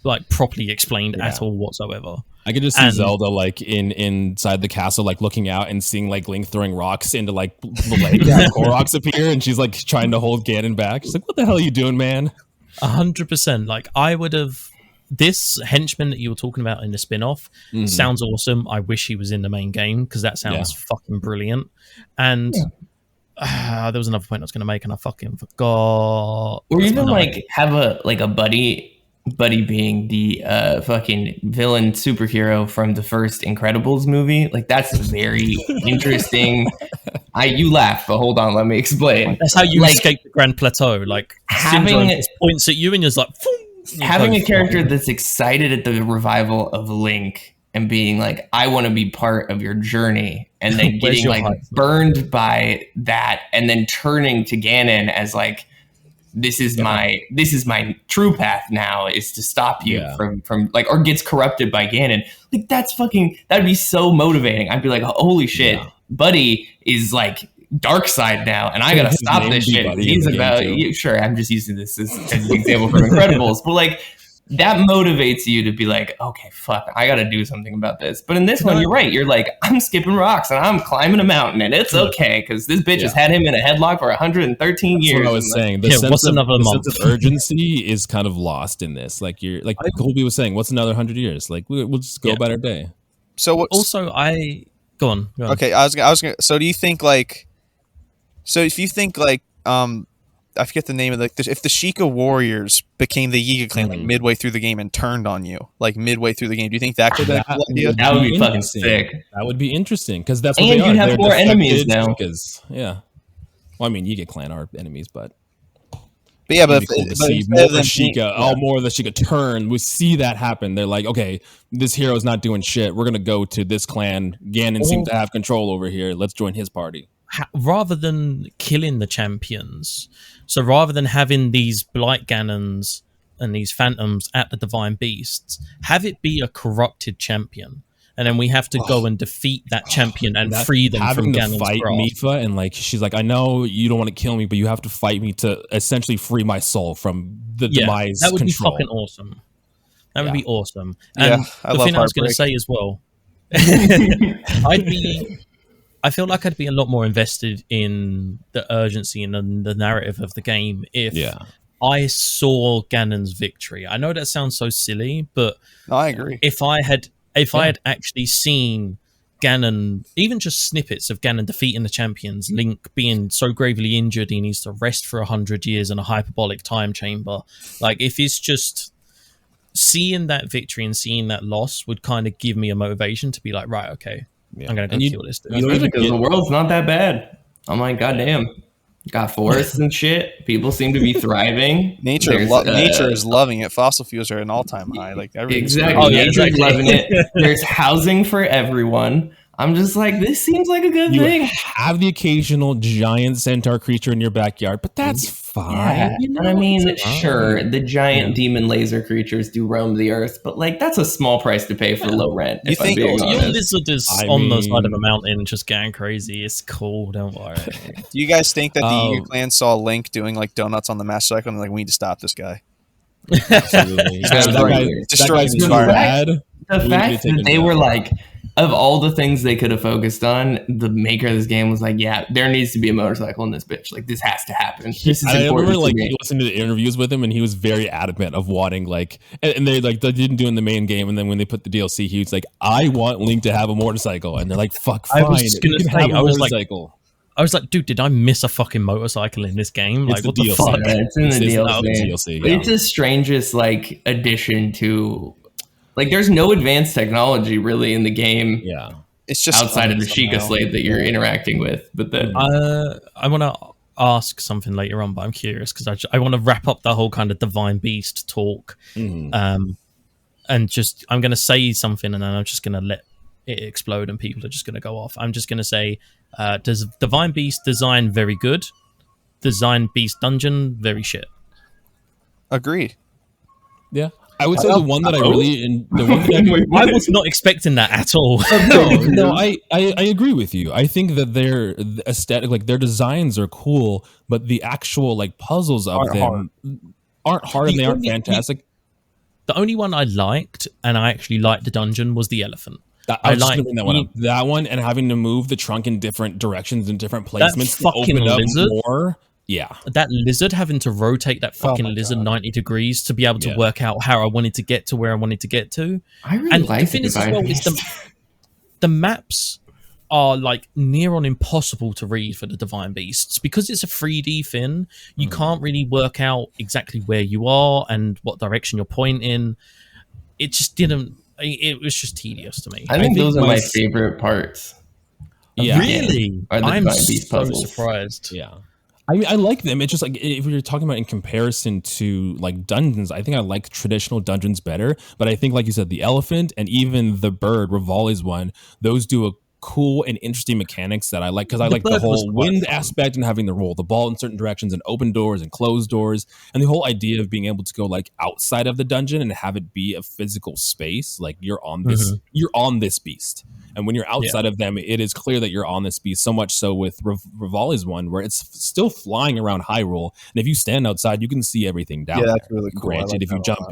like properly explained at all whatsoever. I could just see Zelda like inside the castle, like looking out and seeing like Link throwing rocks into like the lake. Koroks appear, and she's like trying to hold Ganon back. She's like, "What the hell are you doing, man?" 100%. Like, I would have. This henchman that you were talking about in the spin-off sounds awesome. I wish he was in the main game because that sounds fucking brilliant. And there was another point I was going to make and I fucking forgot. Or even like have a buddy being the fucking villain superhero from the first Incredibles movie. Like, that's very interesting. You laugh, but hold on, let me explain. That's how you escape the Grand Plateau. Like, having points at you and you're like, having a character that's excited at the revival of Link and being like, I want to be part of your journey, and then getting like burned by that, and then turning to Ganon as like, this is my true path now, is to stop you from like, or gets corrupted by Ganon. Like, that'd be so motivating. I'd be like, holy shit, Buddy is like dark side now, and I gotta stop this shit. He's about sure. I'm just using this as an example from Incredibles, but like, that motivates you to be like, okay, fuck, I gotta do something about this. But in this one, you're right. You're like, I'm skipping rocks and I'm climbing a mountain, and it's okay because this bitch has had him in a headlock for 113 years. That's what I was saying. The sense of urgency is kind of lost in this. Like, you're like Kolby was saying, what's another 100 years? Like, we'll just go about our day. So also, go on. Okay, I was gonna. So do you think like? So if you think like I forget the name of if the Sheikah Warriors became the Yiga clan like midway through the game and turned on you like midway through the game. Do you think that could be a cool idea? That would be fucking sick. That would be interesting because that's what And they are. you'd have They're more enemies now. Sheikahs. Yeah. Well, I mean, Yiga clan are enemies, but yeah, but, cool to see more of the Sheikah, more of the Sheikah turn. We see that happen. They're like, okay, this hero's not doing shit. We're gonna go to this clan. Ganon seems to have control over here. Let's join his party. Rather than killing the champions, so rather than having these Blight Ganons and these Phantoms at the Divine Beasts, have it be a corrupted champion. And then we have to go and defeat that champion and free them from Ganon's fight grasp. Mipha, and like she's like, I know you don't want to kill me, but you have to fight me to essentially free my soul from the demise. That would control. be fucking awesome. That would be awesome. Yeah, And I the love thing I was going to Heartbreak. say as well, I feel like I'd be a lot more invested in the urgency and the narrative of the game if I saw Ganon's victory. I know that sounds so silly, but No, I agree. if I had actually seen Ganon, even just snippets of Ganon defeating the champions, Link being so gravely injured he needs to rest for 100 years in a hyperbolic time chamber, like if it's just seeing that victory and seeing that loss would kind of give me a motivation to be like, right, okay, I'm gonna go kill this dude. Because the world's not that bad. I'm like, goddamn, got forests and shit. People seem to be thriving. Nature is loving it. Fossil fuels are at an all-time high. Like Exactly. Oh, yeah, Nature's exactly. loving it. There's housing for everyone. I'm just like, this seems like a good thing. Have the occasional giant centaur creature in your backyard, but that's fine. Yeah. You know, And I mean, it's fine. sure, the giant demon laser creatures do roam the earth, but like that's a small price to pay for low rent. You If I'm think- being Your honest. lizard is on the side of a mountain just going crazy. It's cool, don't worry. Do you guys think that the Yiga clan saw Link doing like donuts on the Master Cycle and like we need to stop this guy? Absolutely. that Destroying guy's the too environment. bad. The We fact need to take that him they down. were like, of all the things they could have focused on, the maker of this game was like, yeah, there needs to be a motorcycle in this bitch. Like, this has to happen. This is I important remember to like me. listening to the interviews with him, and he was very adamant of wanting like, and they didn't do it in the main game, and then when they put the DLC, he was like, I want Link to have a motorcycle, and they're like, fuck, fine, I was gonna you can say, have a I was like, motorcycle. I was like, dude, did I miss a fucking motorcycle in this game? It's Like, what the the DLC. fuck? Yeah, it's in the It's DLC. the DLC, But yeah. it's the strangest like addition to, like, there's no advanced technology really in the game Yeah. It's just outside of the somehow. Sheikah slave that you're interacting with. But then I want to ask something later on, but I'm curious because I want to wrap up the whole kind of Divine Beast talk. And just, I'm going to say something and then I'm just going to let it explode and people are just going to go off. I'm just going to say, does Divine Beast design very good? Design Beast Dungeon very shit. Agreed. Yeah. I would say the one that I really, I was not expecting that at all. no, I agree with you. I think that their aesthetic, like their designs are cool, but the actual like puzzles of them aren't hard and they aren't fantastic. The only one I liked, and I actually liked the dungeon, was the elephant. I was just gonna bring that one up. That one and having to move the trunk in different directions and different placements to fucking open up lizard. more. Yeah. That lizard having to rotate that fucking lizard 90 degrees to be able to work out how I wanted to get to where I wanted to get to. I really And like the thing is as well is the maps are like near on impossible to read for the Divine Beasts because it's a 3D thing. You can't really work out exactly where you are and what direction you're pointing. It just didn't. It was just tedious to me. I think those are my favorite parts. Yeah. Really? Are the I'm Divine Beast so puzzles. surprised. Yeah. I mean, I like them. It's just like if you're talking about in comparison to like dungeons, I think I like traditional dungeons better. But I think, like you said, the elephant and even the bird, Rivali's one, those do a cool and interesting mechanics that I like because I like the bird was whole quite wind fun. aspect and having to roll the ball in certain directions and open doors and close doors and the whole idea of being able to go like outside of the dungeon and have it be a physical space. Like you're on this beast. And when you're outside of them, it is clear that you're on this beast, so much so with Rivali's one, where it's still flying around Hyrule. And if you stand outside, you can see everything down there. Yeah, that's really cool. I Granted, like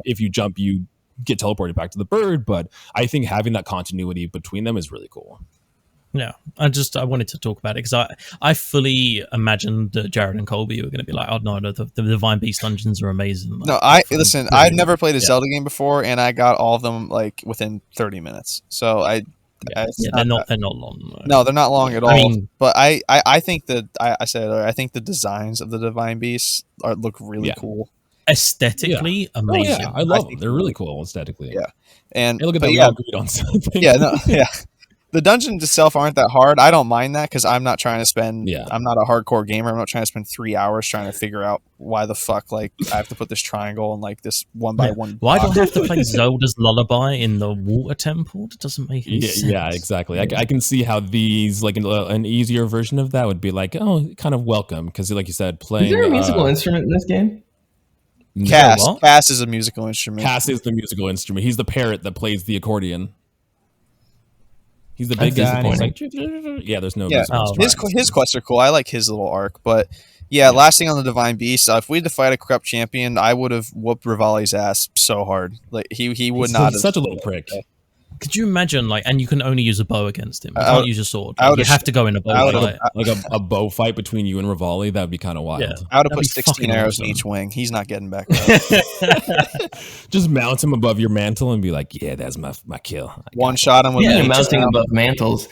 if you jump, you get teleported back to the bird. But I think having that continuity between them is really cool. Yeah, I wanted to talk about it because I fully imagined that Jared and Kolby were going to be like, oh no, the Divine Beast dungeons are amazing. Like, No, I've never played a Zelda game before, and I got all of them like within 30 minutes. So I they're not long. No, they're not long at all. I mean, but I think that I said it earlier, I think the designs of the Divine Beasts look really cool. Aesthetically amazing. I love them. They're really cool aesthetically. Yeah, and hey, look at that. We all agreed on something. The dungeons itself aren't that hard. I don't mind that because I'm not trying to spend. Yeah. I'm not a hardcore gamer. I'm not trying to spend 3 hours trying to figure out why the fuck I have to put this triangle and this 1x1. Why do I have to play Zelda's Lullaby in the water temple? That doesn't make any sense. Yeah, exactly. I can see how these an easier version of that would be kind of welcome because, like you said, playing. Is there a musical instrument in this game? Cass is a musical instrument. Cass is the musical instrument. He's the parrot that plays the accordion. He's the big guy. And he's like, there's no musical instrument. His quests are cool. I like his little arc. But last thing on the Divine Beast, if we had to fight a corrupt champion, I would have whooped Rivali's ass so hard. He would not. He's such a little prick. Could you imagine, and you can only use a bow against him. You can't use a sword. You have to go in a bow fight. A bow fight between you and Rivali, that would be kind of wild. Yeah. I would have put 16 arrows in each wing. He's not getting back up. Just mount him above your mantle and be like, yeah, that's my kill. One shot him with mounting above mantles.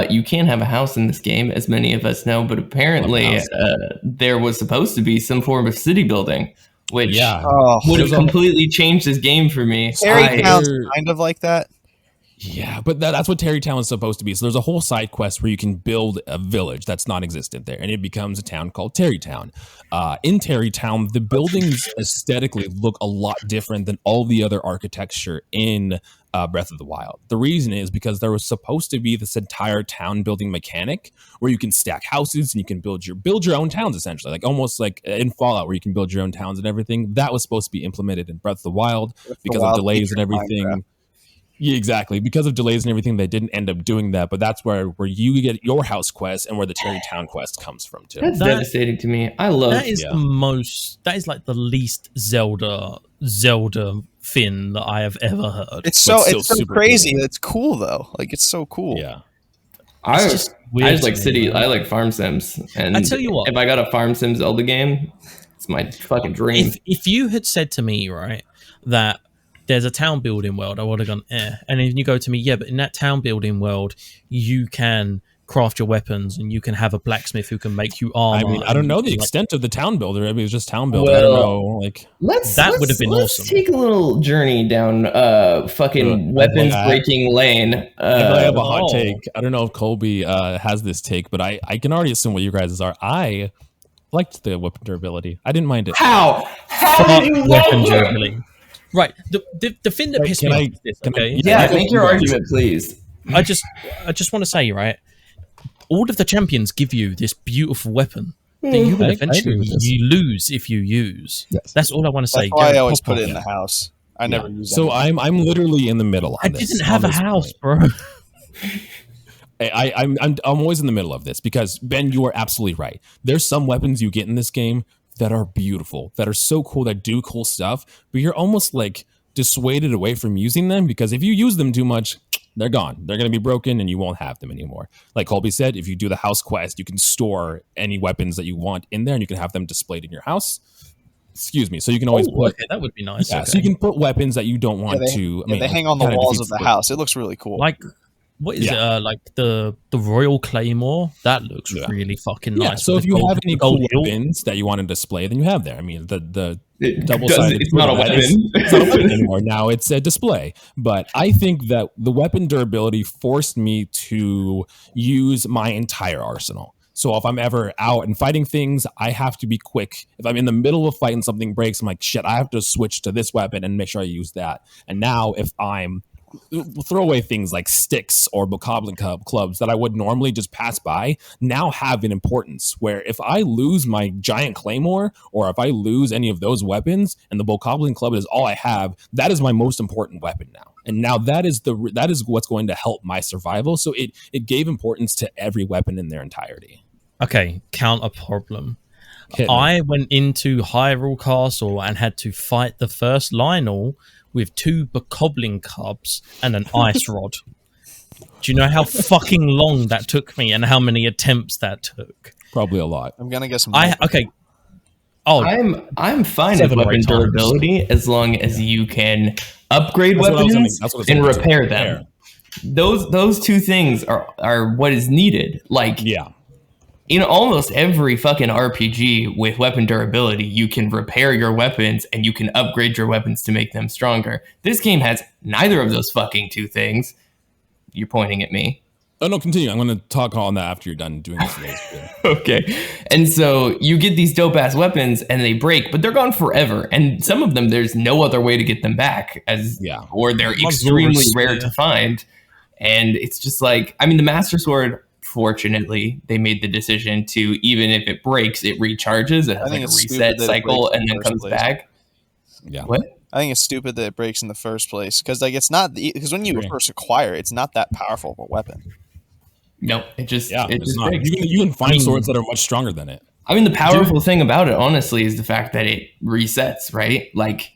You can't have a house in this game, as many of us know, but apparently there was supposed to be some form of city building, which would have completely changed this game for me. Terrytown's kind of like that. Yeah, but that's what Terrytown is supposed to be. So there's a whole side quest where you can build a village that's non-existent there, and it becomes a town called Terrytown. In Terrytown, the buildings aesthetically look a lot different than all the other architecture in Breath of the Wild. The reason is because there was supposed to be this entire town building mechanic where you can stack houses and you can build your own towns, essentially, almost like in Fallout where you can build your own towns and everything. That was supposed to be implemented in Breath of the Wild because of delays and everything. Minecraft. Yeah, exactly. Because of delays and everything, they didn't end up doing that. But that's where you get your house quest and where the Terrytown quest comes from too. That's devastating to me. I love that. That is like the least Zelda Finn that I have ever heard. It's so crazy. Cool. It's cool though. It's so cool. Yeah. I just like city. I like farm sims. And I tell you what, if I got a farm sim Zelda game, it's my fucking dream. If you had said to me, right, that there's a town building world, I would have gone, And then you go to me, but in that town building world, you can craft your weapons and you can have a blacksmith who can make you armor. I mean, I don't know the extent of the town builder. I mean, it's just town builder. I don't know. That would have been awesome. Let's take a little journey down weapons breaking lane. I have a hot take. I don't know if Kolby has this take, but I can already assume what you guys are. I liked the weapon durability. I didn't mind it. How did you weapon durability? Right, the thing that pissed me off is this, okay? Make your argument, please. I just want to say, right, all of the champions give you this beautiful weapon that you will eventually lose if you use. Yes. That's all I want to say. That's why I always put it in the house. I never use it. So I'm literally in the middle. I didn't have a house, bro. I'm always in the middle of this because Ben, you are absolutely right. There's some weapons you get in this game that are beautiful, that are so cool, that do cool stuff, but you're almost dissuaded away from using them because if you use them too much, they're gone. They're going to be broken and you won't have them anymore. Like Kolby said, if you do the house quest, you can store any weapons that you want in there and you can have them displayed in your house. Excuse me. So you can always put... Okay, that would be nice. Yeah, so you can put weapons that you don't want to... they hang on the walls of the house. It looks really cool. What is it? The Royal Claymore? That looks really fucking nice. Yeah, so if you have any cool weapons that you want to display, then you have there. I mean, the double-sided... It's not a weapon. It's not a weapon anymore. Now it's a display. But I think that the weapon durability forced me to use my entire arsenal. So if I'm ever out and fighting things, I have to be quick. If I'm in the middle of a fight and something breaks, I'm like, shit, I have to switch to this weapon and make sure I use that. And now if I'm... throw away things like sticks or bokoblin clubs that I would normally just pass by now have an importance where if I lose my giant claymore or if I lose any of those weapons and the bokoblin club is all I have, that is my most important weapon now. And now that is what's going to help my survival. So it gave importance to every weapon in their entirety. Okay, counter problem. I went into Hyrule Castle and had to fight the first Lionel with 2 bokoblin cubs and an ice rod. Do you know how fucking long that took me and how many attempts that took? Probably a lot. I'm gonna get some. Okay. Oh, I'm fine with weapon durability as long as you can upgrade weapons and repair them. those two things are what is needed. Like, Yeah. in almost every fucking RPG with weapon durability, you can repair your weapons and you can upgrade your weapons to make them stronger. This game has neither of those fucking two things. You're pointing at me. Oh, no, continue. I'm going to talk on that after you're done doing this. Okay. And so you get these dope ass weapons and they break, but they're gone forever. And some of them, there's no other way to get them back, or they're extremely rare to find. And it's just like, I mean, the Master Sword, fortunately, they made the decision to, even if it breaks, it recharges. It has like a reset cycle and then comes back. Yeah. What? I think it's stupid that it breaks in the first place because like it's not because when you first acquire, it's not that powerful of a weapon. No, it just not. breaks. You can find swords that are much stronger than it. I mean, the powerful thing about it, honestly, is the fact that it resets, right? Like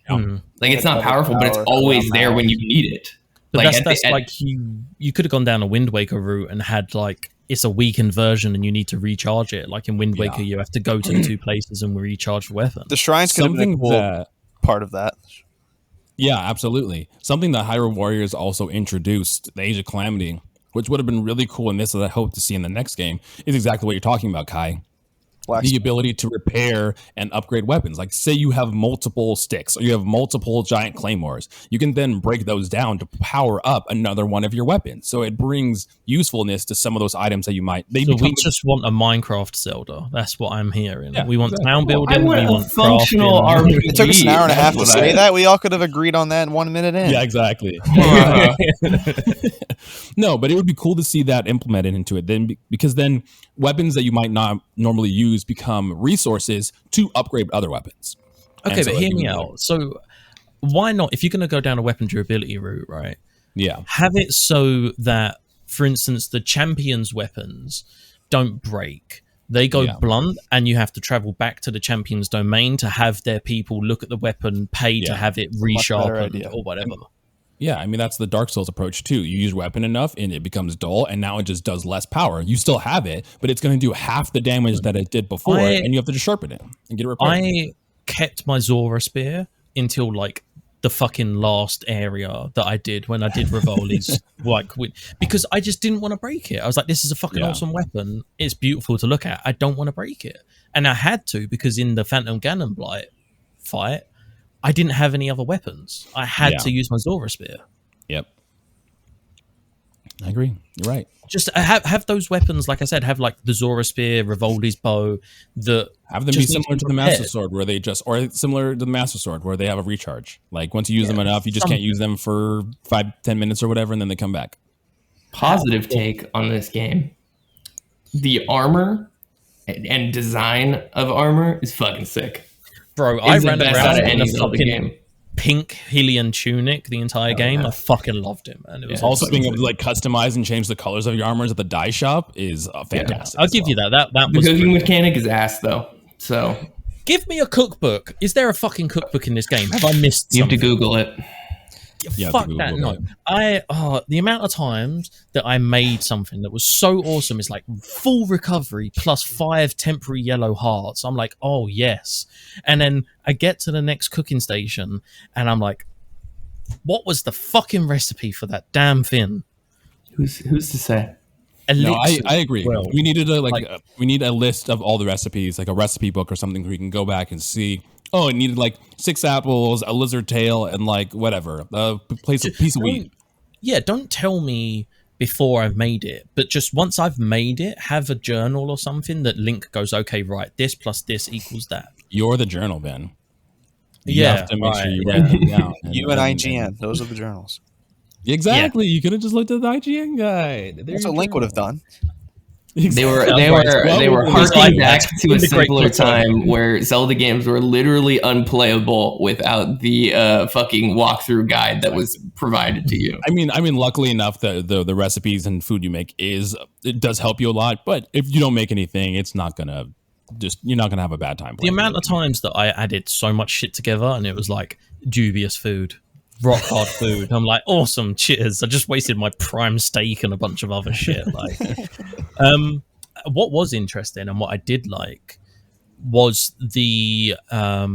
it's not powerful, but it's always there when you need it. But that's like you could have gone down a Wind Waker route and had like it's a weakened version and you need to recharge it. Like in Wind Waker, you have to go to the two places and recharge the weapon. The shrines could have been a cool part of that. Yeah, absolutely. Something that Hyrule Warriors also introduced, the Age of Calamity, which would have been really cool in this that I hope to see in the next game, is exactly what you're talking about, Kai. The ability to repair and upgrade weapons. Like, say you have multiple sticks or you have multiple giant claymores. You can then break those down to power up another one of your weapons. So it brings usefulness to some of those items that you might... we just want a Minecraft Zelda. That's what I'm hearing. Yeah, we want town building. We want functional RPG. It took us an hour and a half to say that. We all could have agreed on that in 1 minute in. Yeah, exactly. No, but it would be cool to see that implemented into it then, because then weapons that you might not normally use become resources to upgrade other weapons. Okay, but hear me out. So why not, if you're going to go down a weapon durability route, right? Yeah. Have it so that, for instance, the champion's weapons don't break. They go blunt and you have to travel back to the champion's domain to have their people look at the weapon, pay to have it resharpened or whatever. Yeah, I mean, that's the Dark Souls approach, too. You use weapon enough, and it becomes dull, and now it just does less power. You still have it, but it's going to do half the damage that it did before, and you have to just sharpen it and get it repaired. I kept my Zora Spear until, like, the fucking last area that I did when I did Rivoli's, because I just didn't want to break it. I was like, this is a fucking awesome weapon. It's beautiful to look at. I don't want to break it. And I had to, because in the Phantom Ganon Blight fight, I didn't have any other weapons. I had to use my Zora Spear. Yep. I agree. You're right. Just have those weapons, like I said, have like the Zora Spear, Rivoli's bow, have them be similar to the Master Sword, where they or similar to the Master Sword, where they have a recharge. Like once you use them enough, you just can't use them for 5-10 minutes or whatever, and then they come back. Positive take on this game. The armor and design of armor is fucking sick. Bro, I ran around in a fucking pink Hylian tunic the entire game. I fucking loved it, man. It was also being able to like customize and change the colors of your armors at the dye shop is fantastic. I'll give you that. That the cooking mechanic is ass though. So give me a cookbook. Is there a fucking cookbook in this game? Have I missed something? You have to Google it. Fuck that, no. The amount of times that I made something that was so awesome is like full recovery plus 5 temporary yellow hearts. I'm like, oh yes. And then I get to the next cooking station and I'm like, what was the fucking recipe for that damn thing? Who's to say? No, I agree. Well, we needed we need a list of all the recipes, like a recipe book or something where we can go back and see. Oh, it needed like 6 apples, a lizard tail, and like whatever, a piece of wheat. Yeah, don't tell me before I've made it, but just once I've made it, have a journal or something that Link goes, okay, right, this plus this equals that. You're the journal, Ben. You have to make sure you write it down. You and IGN, those are the journals. Exactly. You could have just looked at the IGN guide. That's what Link would have done. Exactly. They were harking back to a simpler time where Zelda games were literally unplayable without the fucking walkthrough guide that was provided to you. I mean, luckily enough, the recipes and food you make it does help you a lot. But if you don't make anything, it's not gonna you're not gonna have a bad time. The amount of times that I added so much shit together and it was like dubious food. Rock hard food. I'm like, awesome, cheers. I just wasted my prime steak and a bunch of other shit. Like, what was interesting and what I did like was the I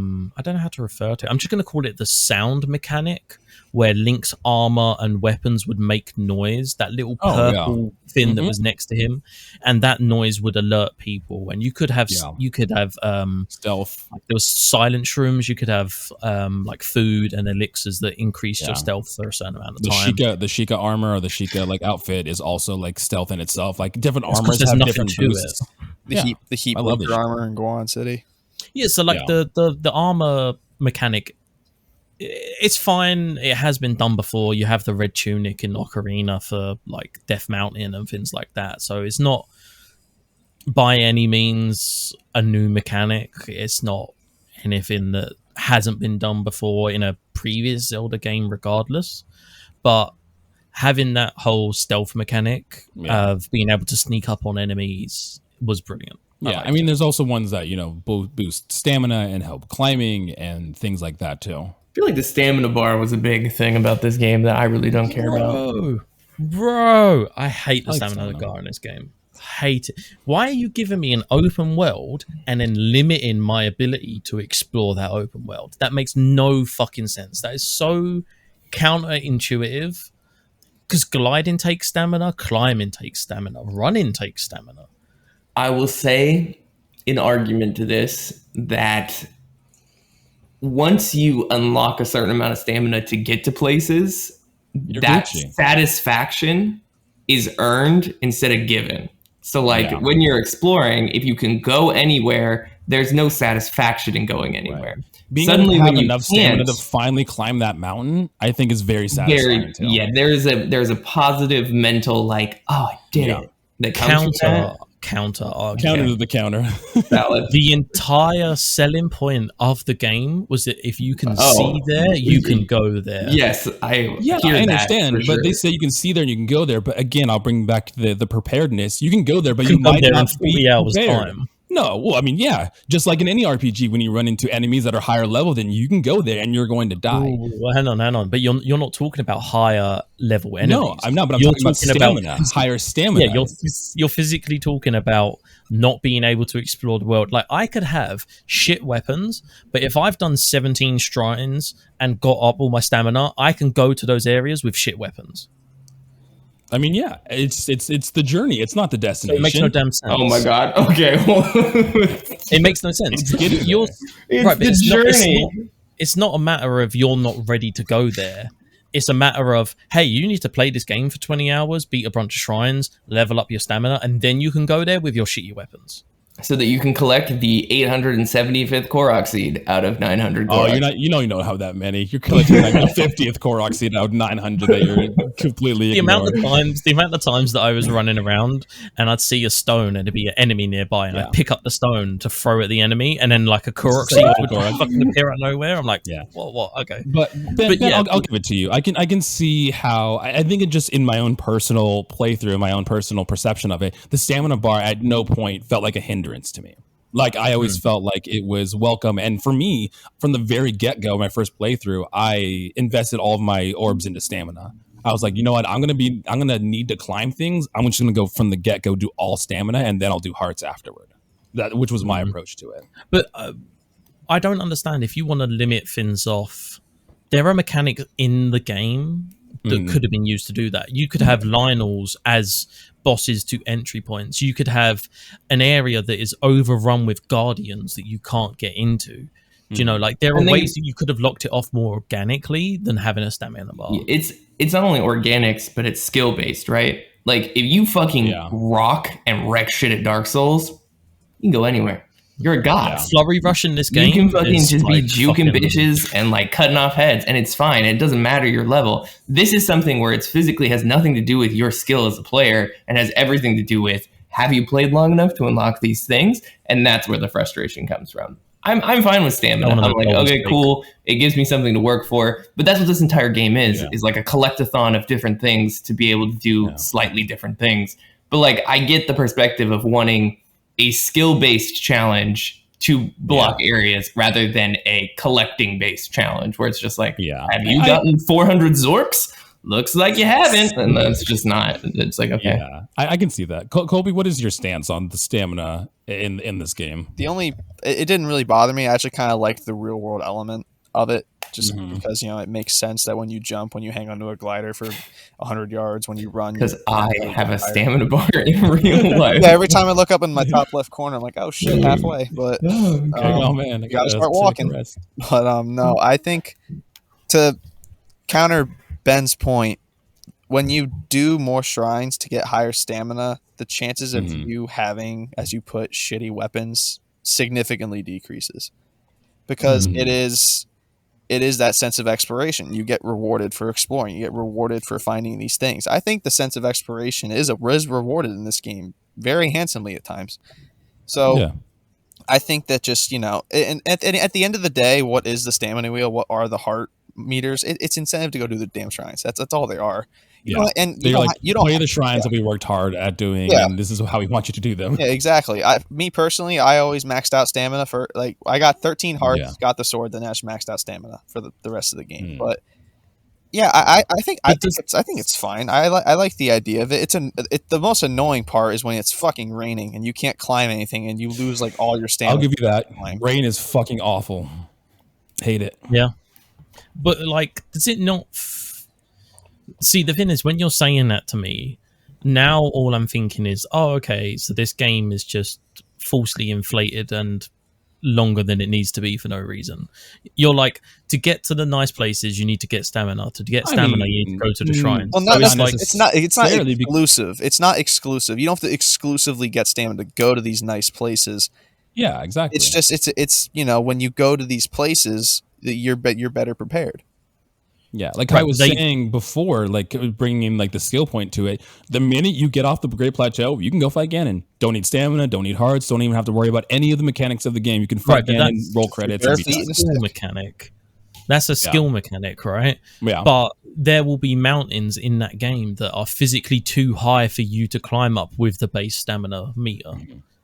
don't know how to refer to it. I'm just going to call it the sound mechanic, where Link's armor and weapons would make noise. That little purple thing that was next to him, and that noise would alert people. And you could have stealth. Like there was silent shrooms. You could have like food and elixirs that increased your stealth for a certain amount of time. The Sheikah armor or the Sheikah like outfit is also like stealth in itself. Like different armors have different boosts. The heat booster armor in Goron City. Yeah, so like the armor mechanic, it's fine. It has been done before. You have the red tunic in Ocarina for like Death Mountain and things like that. So it's not by any means a new mechanic. It's not anything that hasn't been done before in a previous Zelda game regardless. But having that whole stealth mechanic of being able to sneak up on enemies was brilliant. Yeah, I mean, there's also ones that, you know, boost stamina and help climbing and things like that too. I feel like the stamina bar was a big thing about this game that I really don't care about. Bro, I hate the stamina bar in this game. Hate it. Why are you giving me an open world and then limiting my ability to explore that open world? That makes no fucking sense. That is so counterintuitive. Because gliding takes stamina, climbing takes stamina, running takes stamina. I will say, in argument to this, that once you unlock a certain amount of stamina to get to places, that satisfaction is earned instead of given. So, like, when you're exploring, if you can go anywhere, there's no satisfaction in going anywhere. Right. Being suddenly able to have enough stamina to finally climb that mountain, I think is very satisfying. There's a positive mental, like, oh, I did it. That comes counter to the counter. The entire selling point of the game was that if you can see there, you can go there. Yes, I understand, but they say you can see there and you can go there. But again, I'll bring back the preparedness. You can go there, but you might not be 40 hours time. No, well, I mean, just like in any RPG, when you run into enemies that are higher level, then you can go there and you're going to die. Ooh, well, hang on. But you're not talking about higher level enemies. No, I'm not. But I'm talking about stamina, higher stamina. Yeah, you're physically talking about not being able to explore the world. Like, I could have shit weapons, but if I've done 17 strides and got up all my stamina, I can go to those areas with shit weapons. I mean, it's the journey. It's not the destination. So it makes no damn sense. Oh my god. Okay. It makes no sense. It's the journey. It's not a matter of you're not ready to go there. It's a matter of, hey, you need to play this game for 20 hours, beat a bunch of shrines, level up your stamina, and then you can go there with your shitty weapons. So that you can collect the 875th Korok seed out of 900 Korok. Oh, you know how that many. You're collecting like the 50th Korok seed out of 900 that you're completely ignoring. The amount of times that I was running around and I'd see a stone and there'd be an enemy nearby and I'd pick up the stone to throw at the enemy and then like a Korok seed would fucking appear out of nowhere. I'm like, what? Okay. But I'll give it to you. I can see how, I think it just in my own personal playthrough, my own personal perception of it, the stamina bar at no point felt like a hindrance to me. Like, I always felt like it was welcome. And for me, from the very get-go, my first playthrough, I invested all of my orbs into stamina. I was like, you know what? I'm gonna need to climb things. I'm just gonna go from the get-go, do all stamina, and then I'll do hearts afterward. Which was my approach to it. But I don't understand, if you want to limit things off, there are mechanics in the game that could have been used to do that. You could have Lionels as bosses to entry points. You could have an area that is overrun with guardians that you can't get into. Do you know, like, there are ways that you could have locked it off more organically than having a stamina bar. It's not only organics, but it's skill based, right? Like, if you fucking rock and wreck shit at Dark Souls, you can go anywhere. You're a god. Flurry rush in this game. You can fucking just be juking bitches and like cutting off heads, and it's fine. It doesn't matter your level. This is something where it's physically has nothing to do with your skill as a player and has everything to do with, have you played long enough to unlock these things? And that's where the frustration comes from. I'm fine with stamina. I'm like, okay, cool. It gives me something to work for. But that's what this entire game is like a collectathon of different things to be able to do slightly different things. But like, I get the perspective of wanting a skill-based challenge to block areas rather than a collecting-based challenge where it's just like, have you gotten 400 Zorks? looks like you haven't, and that's just not. It's like, okay. Yeah, I can see that. Kolby, what is your stance on the stamina in this game? It didn't really bother me. I actually kind of liked the real world element of it, just because it makes sense that when you jump, when you hang onto a glider for 100 yards, when you run, because I have a stamina bar in real life. Yeah, every time I look up in my top left corner, I'm like, oh shit, halfway. But oh man, I gotta start walking. But no, I think to counter Ben's point, when you do more shrines to get higher stamina, the chances of you having, as you put, shitty weapons significantly decreases, because it is that sense of exploration. You get rewarded for exploring. You get rewarded for finding these things. I think the sense of exploration is rewarded in this game very handsomely at times. So I think that just, and at the end of the day, what is the stamina wheel? What are the heart meters? It's incentive to go do the damn shrines. That's all they are. You don't play the shrines that we worked hard at doing, and this is how we want you to do them. Yeah, exactly. Me personally, I always maxed out stamina for I got 13 hearts, got the sword, then I just maxed out stamina for the rest of the game. But yeah, I think it's fine. I like the idea of it. The most annoying part is when it's fucking raining and you can't climb anything and you lose like all your stamina. I'll give you that. Rain is fucking awful. Hate it. Yeah, but like, does it not? See, the thing is, when you're saying that to me, now all I'm thinking is, oh, okay, so this game is just falsely inflated and longer than it needs to be for no reason. You're like, to get to the nice places, you need to get stamina. To get stamina, you need to go to the shrines. Well, it's not exclusive. It's not exclusive. You don't have to exclusively get stamina to go to these nice places. Yeah, exactly. It's just it's when you go to these places, you're better prepared. Yeah, like I was saying before, like bringing like the skill point to it. The minute you get off the Great Plateau, you can go fight Ganon. Don't need stamina, don't need hearts, don't even have to worry about any of the mechanics of the game. You can fight Ganon, roll credits. That's a skill mechanic. That's a skill mechanic, right? Yeah. But there will be mountains in that game that are physically too high for you to climb up with the base stamina meter,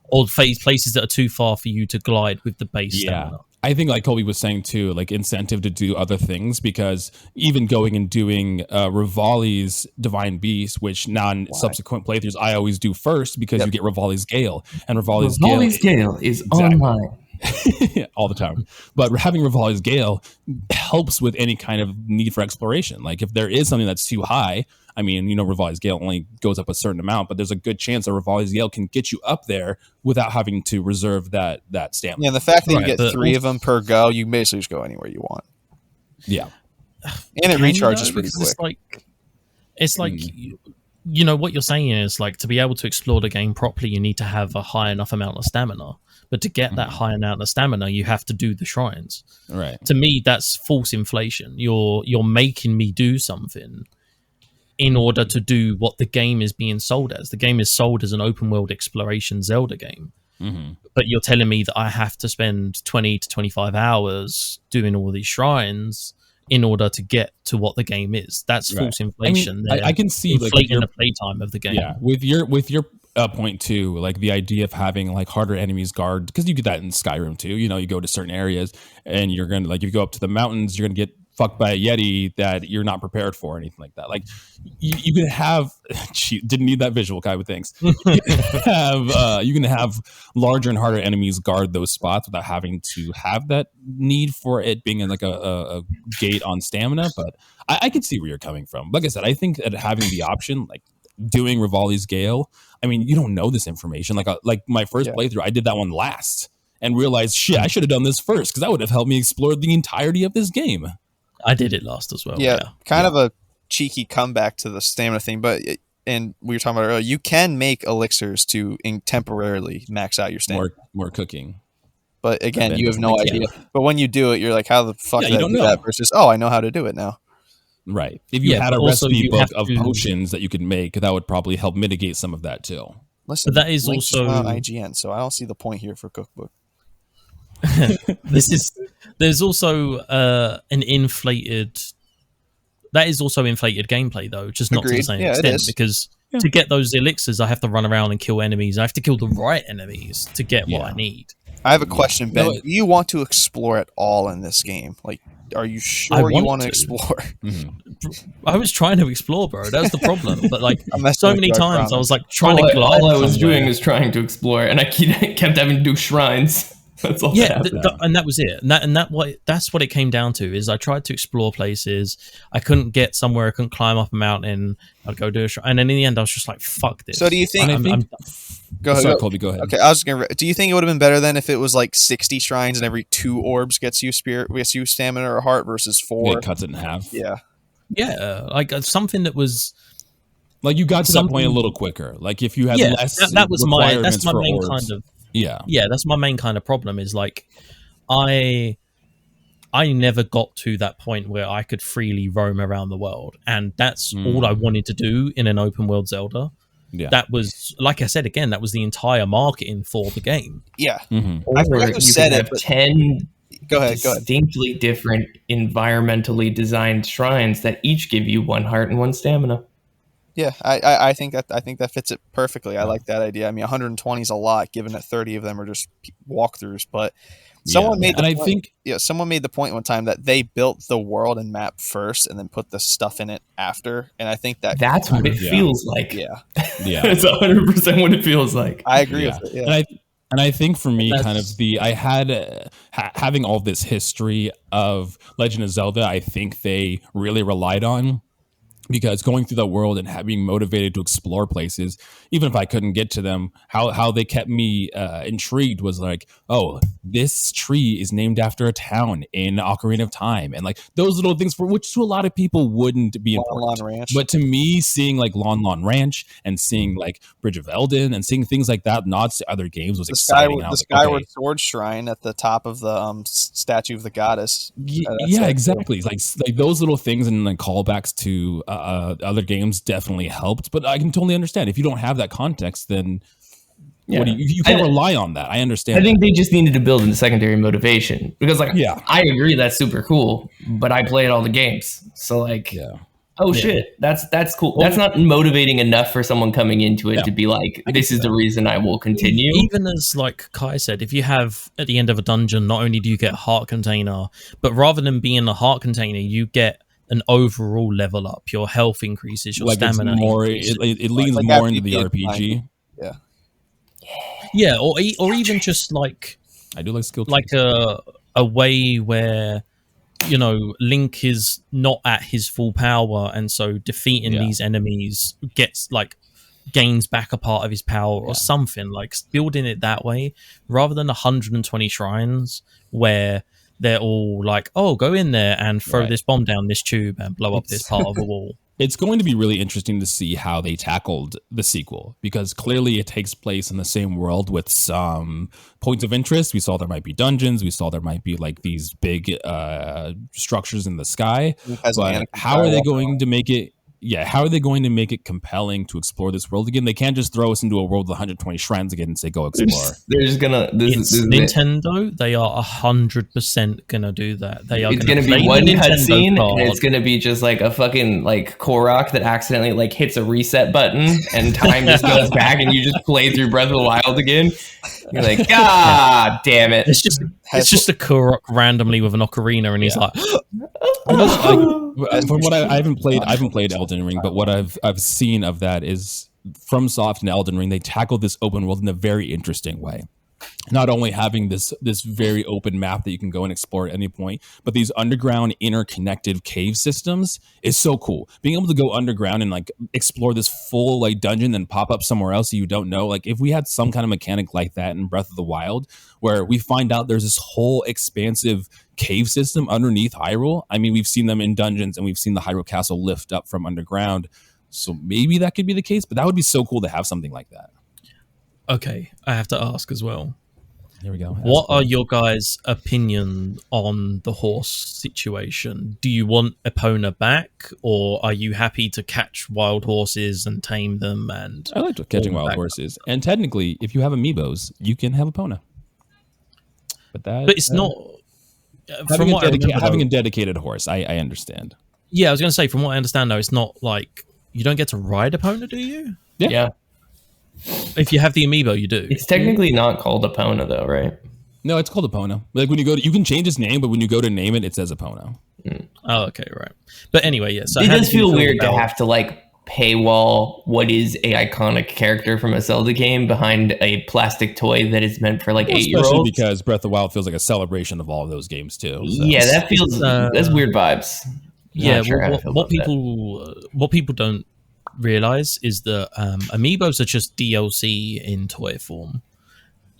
or places that are too far for you to glide with the base stamina. I think like Kolby was saying too, like incentive to do other things, because even going and doing Rivali's Divine Beast, which subsequent playthroughs I always do first, because you get Rivali's Gale, and Rivali's Gale is online. all the time. But having Rivali's Gale helps with any kind of need for exploration. Like if there is something that's too high, I mean, Rivali's Gale only goes up a certain amount, but there's a good chance that Rivali's Gale can get you up there without having to reserve that stamina. Yeah, the fact that you get 3 of them per go, you basically just go anywhere you want. Yeah. And it recharges pretty quick. It's like what you're saying is, like, to be able to explore the game properly, you need to have a high enough amount of stamina. But to get that high amount of stamina, you have to do the shrines. Right. To me, that's false inflation. You're making me do something in order to do what the game is being sold as. The game is sold as an open world exploration Zelda game. But you're telling me that I have to spend 20 to 25 hours doing all these shrines in order to get to what the game is. That's false inflation. I mean, I can see inflating the playtime of the game. Yeah, with your point too, like the idea of having like harder enemies guard, because you get that in Skyrim too. You go to certain areas and you're gonna, like, if you go up to the mountains, you're gonna get fucked by a Yeti that you're not prepared for, or anything like that. Like you can have, didn't need that visual, Kai, with things. You can have larger and harder enemies guard those spots without having to have that need for it being in like a gate on stamina. But I can see where you're coming from. Like I said, I think that having the option, like doing Rivali's Gale, I mean, you don't know this information. Like my first playthrough, I did that one last and realized, shit, I should have done this first, because that would have helped me explore the entirety of this game. I did it last as well. Yeah, kind of a cheeky comeback to the stamina thing, and we were talking about earlier, you can make elixirs to temporarily max out your stamina. More cooking. But again, you have no idea. But when you do it, you're like, how the fuck did I do that? Versus, oh, I know how to do it now. Right. If you had a recipe book of potions that you could make, that would probably help mitigate some of that too. Listen, but that is also on IGN, so I don't see the point here for cookbook. There's also an inflated. That is also inflated gameplay, though, just not to the same extent. Because to get those elixirs, I have to run around and kill enemies. I have to kill the right enemies to get what I need. I have a question, Ben. Do you want to explore at all in this game? Like, are you sure you want to explore? I was trying to explore, bro. That was the problem. But like I'm messing so with many you, I times, I was like trying all to glide. I was somewhere. doing is trying to explore, and I kept having to do shrines. That's all that Yeah, happened. and that was it. That's what it came down to. Is I tried to explore places. I couldn't get somewhere. I couldn't climb up a mountain. I'd go do a shrine, and then in the end, I was just like, "Fuck this." So do you think? Go ahead. Sorry, Kolby, go ahead. Okay, I was gonna. Do you think it would have been better then if it was like 60 shrines and every 2 orbs gets you stamina or heart versus 4? It cuts it in half. Yeah, like something that was like you got to that point a little quicker. Like if you had less, that was my requirements for main orbs. kind of yeah. That's my main kind of problem. Is like I never got to that point where I could freely roam around the world, and that's all I wanted to do in an open world Zelda. Yeah, that was, like I said again, that was the entire marketing for the game. Yeah, Or I forgot who said it. But 10 Go ahead. distinctly different environmentally designed shrines that each give you 1 heart and 1 stamina. Yeah, I think that fits it perfectly. I like that idea. I mean, 120 is a lot, given that 30 of them are just walkthroughs. But someone made the point one time that they built the world and map first, and then put the stuff in it after. And I think that's what it feels like. Yeah, it's 100% what it feels like. I agree with it. Yeah. And I think for me, kind of I had having all this history of Legend of Zelda, I think they really relied on. Because going through that world and being motivated to explore places, even if I couldn't get to them, how they kept me intrigued was like, oh, this tree is named after a town in Ocarina of Time, and like those little things for which to a lot of people wouldn't be important. Lon Ranch. But to me, seeing like Lon Ranch and seeing like Bridge of Eldin and seeing things like that, nods to other games, was exciting. The Skyward Sword shrine at the top of the statue of the goddess. Exactly. Like those little things and like callbacks to other games definitely helped, but I can totally understand if you don't have that context, then you can't rely on that. I understand. I think they just needed to build in secondary motivation because, like, I agree that's super cool, but I played all the games, so like, shit, that's cool. That's not motivating enough for someone coming into it to be like, this is the reason I will continue. Even as like Kai said, if you have at the end of a dungeon, not only do you get a heart container, but rather than being a heart container, you get an overall level up. Your health increases, your stamina increases. It leans more into the RPG. Or even just like I do like skill trees. like a way where Link is not at his full power, and so defeating these enemies gains back a part of his power or something, like building it that way rather than 120 shrines where they're all like, oh, go in there and throw this bomb down this tube and blow up this part of the wall. It's going to be really interesting to see how they tackled the sequel, because clearly it takes place in the same world with some points of interest. We saw there might be dungeons. We saw there might be like these big structures in the sky. But how are they going to make it? Yeah, how are they going to make it compelling to explore this world again? They can't just throw us into a world with 120 shrines again and say, go explore. They're just gonna... Nintendo, they are 100% gonna do that. It's gonna be one cutscene, and it's gonna be just like a fucking like Korok that accidentally like hits a reset button, and time just goes back, and you just play through Breath of the Wild again. You're like, God damn it! It's just a Korok randomly with an ocarina, and he's like... From what I haven't played Elden Ring, but what I've seen of that is FromSoft and Elden Ring, they tackled this open world in a very interesting way. Not only having this very open map that you can go and explore at any point, but these underground interconnected cave systems is so cool. Being able to go underground and like explore this full like dungeon and pop up somewhere else that you don't know. Like if we had some kind of mechanic like that in Breath of the Wild, where we find out there's this whole expansive cave system underneath Hyrule. I mean, we've seen them in dungeons and we've seen the Hyrule Castle lift up from underground. So maybe that could be the case, but that would be so cool to have something like that. Okay, I have to ask as well. Here we go. What are your guys' opinion on the horse situation? Do you want Epona back, or are you happy to catch wild horses and tame them? And I like catching wild horses. And technically, if you have amiibos, you can have Epona. But it's not... Having a dedicated horse, I understand. Yeah, I was going to say, from what I understand, though, it's not like... You don't get to ride Epona, do you? Yeah. If you have the amiibo, you do. It's technically not called Epona, though, right? No, it's called Epona. Like when you go to, you can change its name, but when you go to name it, it says Epona. Oh, okay, right. But anyway, yeah. So It how does did you feel feel weird to about- have to like paywall what is a iconic character from a Zelda game behind a plastic toy that is meant for like 8-year-olds. Especially because Breath of the Wild feels like a celebration of all of those games too. So. Yeah, that feels that's weird vibes. Yeah, Not sure how to well, feel what about that. what people don't realize is that amiibos are just DLC in toy form.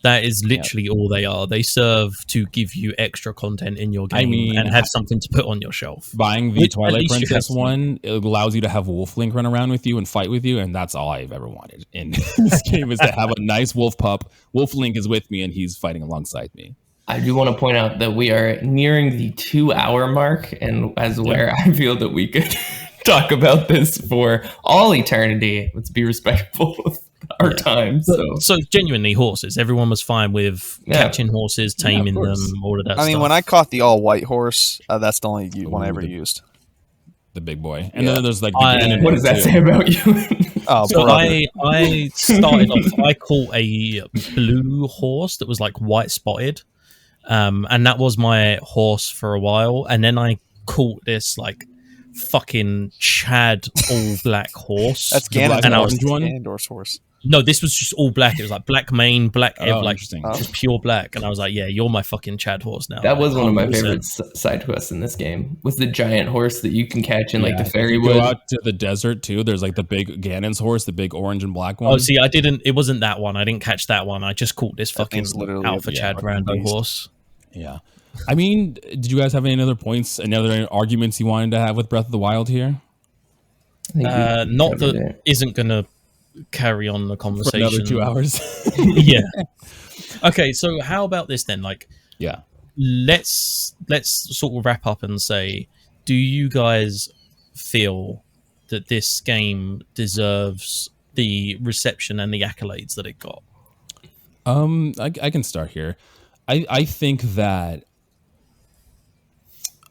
That is literally all they are. They serve to give you extra content in your game and have something to put on your shelf. Buying the Which, at Twilight least you Princess have one, it allows you to have Wolf Link run around with you and fight with you, and that's all I've ever wanted in this game is to have a nice wolf pup. Wolf Link is with me, and he's fighting alongside me. I do want to point out that we are nearing the 2-hour mark, and as where I feel that we could talk about this for all eternity. Let's be respectful of our time. So genuinely, horses. Everyone was fine with catching horses, taming them, all of that. I mean, stuff. when I caught the all white horse, that's the only one I ever used. The big boy, and then there's like the Ganon what one, does that too. say about you? Oh, so brother. I started off. I caught a blue horse that was like white spotted, and that was my horse for a while. And then I caught this like fucking Chad all black horse. That's The black Ganondorf's and orange one? Ganondorf's horse. No, this was just all black. It was like black mane, black, like interesting. just pure black. And I was like, yeah, you're my fucking Chad horse now. That was one of my 100%. favorite side quests in this game. Was the giant horse that you can catch in like the If fairy you wood. go out to the desert too. There's like the big Ganon's horse, the big orange and black one. Oh, see, I didn't. It wasn't that one. I didn't catch that one. I just caught this fucking thing's literally Alpha a Chad fucking rando beast. horse. Yeah. I mean, did you guys have any other points, any other arguments you wanted to have with Breath of the Wild here? I think we Not covered that it. isn't gonna carry on the For conversation. another 2 hours? Yeah. Okay, so how about this then? Like, Yeah. let's sort of wrap up and say, do you guys feel that this game deserves the reception and the accolades that it got? I can start here. I think that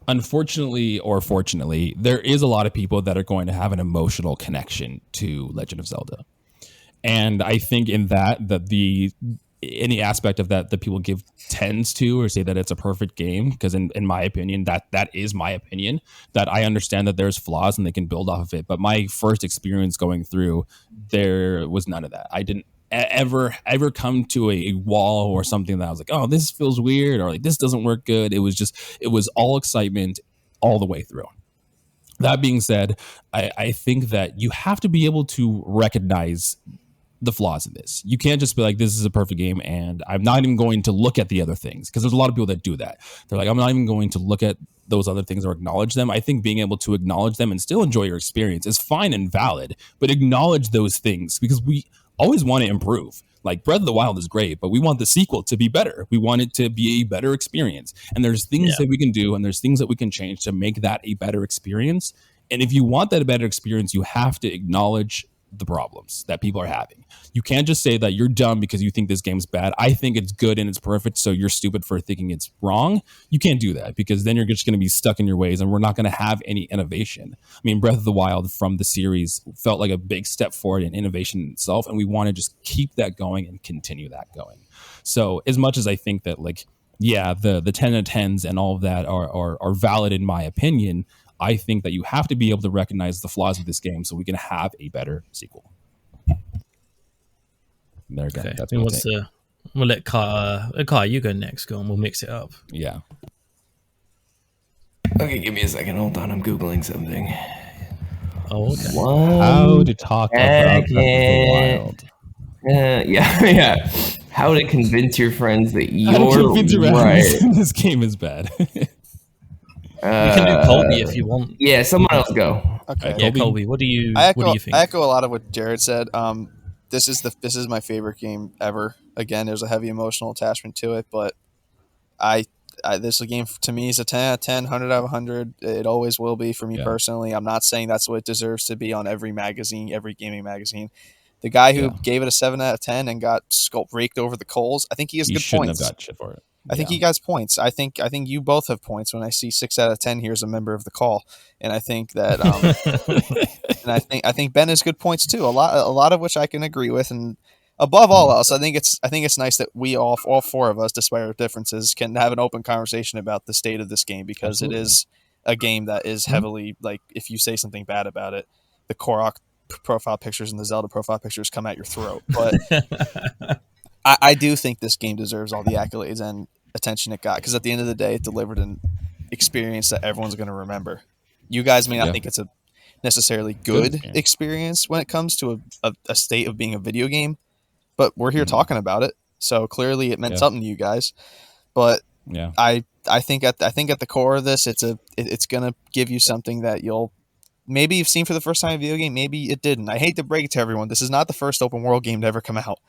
unfortunately or fortunately, there is a lot of people that are going to have an emotional connection to Legend of Zelda. And I think in that any aspect of that people give tends to or say that it's a perfect game, because in my opinion, that is my opinion, that I understand that there's flaws and they can build off of it. But my first experience going through, there was none of that. I didn't ever come to a wall or something that I was like, oh, this feels weird, or like this doesn't work good. It was all excitement all the way through. That being said, I think that you have to be able to recognize the flaws in this. You can't just be like, this is a perfect game and I'm not even going to look at the other things, because there's a lot of people that do that. They're like, I'm not even going to look at those other things or acknowledge them. I think being able to acknowledge them and still enjoy your experience is fine and valid, but acknowledge those things, because we always want to improve. Like Breath of the Wild is great, but we want the sequel to be better. We want it to be a better experience. And there's things that we can do and there's things that we can change to make that a better experience. And if you want that a better experience, you have to acknowledge the problems that people are having. You can't just say that you're dumb because you think this game's bad. I think it's good and it's perfect, so you're stupid for thinking it's wrong. You can't do that, because then you're just going to be stuck in your ways and we're not going to have any innovation. I mean, Breath of the Wild from the series felt like a big step forward in innovation in itself, and we want to just keep that going and continue that going. So as much as I think that, like, yeah, the 10 out of 10s and all of that are valid in my opinion, I think that you have to be able to recognize the flaws of this game so we can have a better sequel. There we go. Okay. That's Who my wants take. to? We'll let Kai, you go next. Go on. We'll mix it up. Yeah. Okay, give me a second. Hold on. I'm Googling something. Oh, okay. How to talk about Breath of the Okay. Wild. Yeah. How to convince your friends that How to you're convince your right. friends this game is bad. You can do Kolby if you want. Yeah, someone else go. Okay. Yeah, Kolby. Kolby. What do you think? I echo a lot of what Jared said. This is my favorite game ever. Again, there's a heavy emotional attachment to it, but this game to me is a 10 out of 10, 100 out of 100. It always will be for me personally. I'm not saying that's what it deserves to be on every magazine, every gaming magazine. The guy who gave it a 7 out of 10 and got raked over the coals, I think he has You good shouldn't points. have got shit for it. I think he got points. I think you both have points. When I see 6 out of 10 here as a member of the call, and I think that, and I think Ben has good points too. A lot of which I can agree with, and above all else, I think it's nice that we all four of us, despite our differences, can have an open conversation about the state of this game, because it is a game that is heavily like, if you say something bad about it, the Korok profile pictures and the Zelda profile pictures come at your throat. But I do think this game deserves all the accolades and attention it got, because at the end of the day, it delivered an experience that everyone's going to remember. You guys may not think it's a necessarily good experience when it comes to a state of being a video game, but we're here talking about it, so clearly it meant something to you guys. But I think at the core of this, it's gonna give you something that maybe you've seen for the first time in a video game, maybe it didn't. I hate to break it to everyone, this is not the first open world game to ever come out.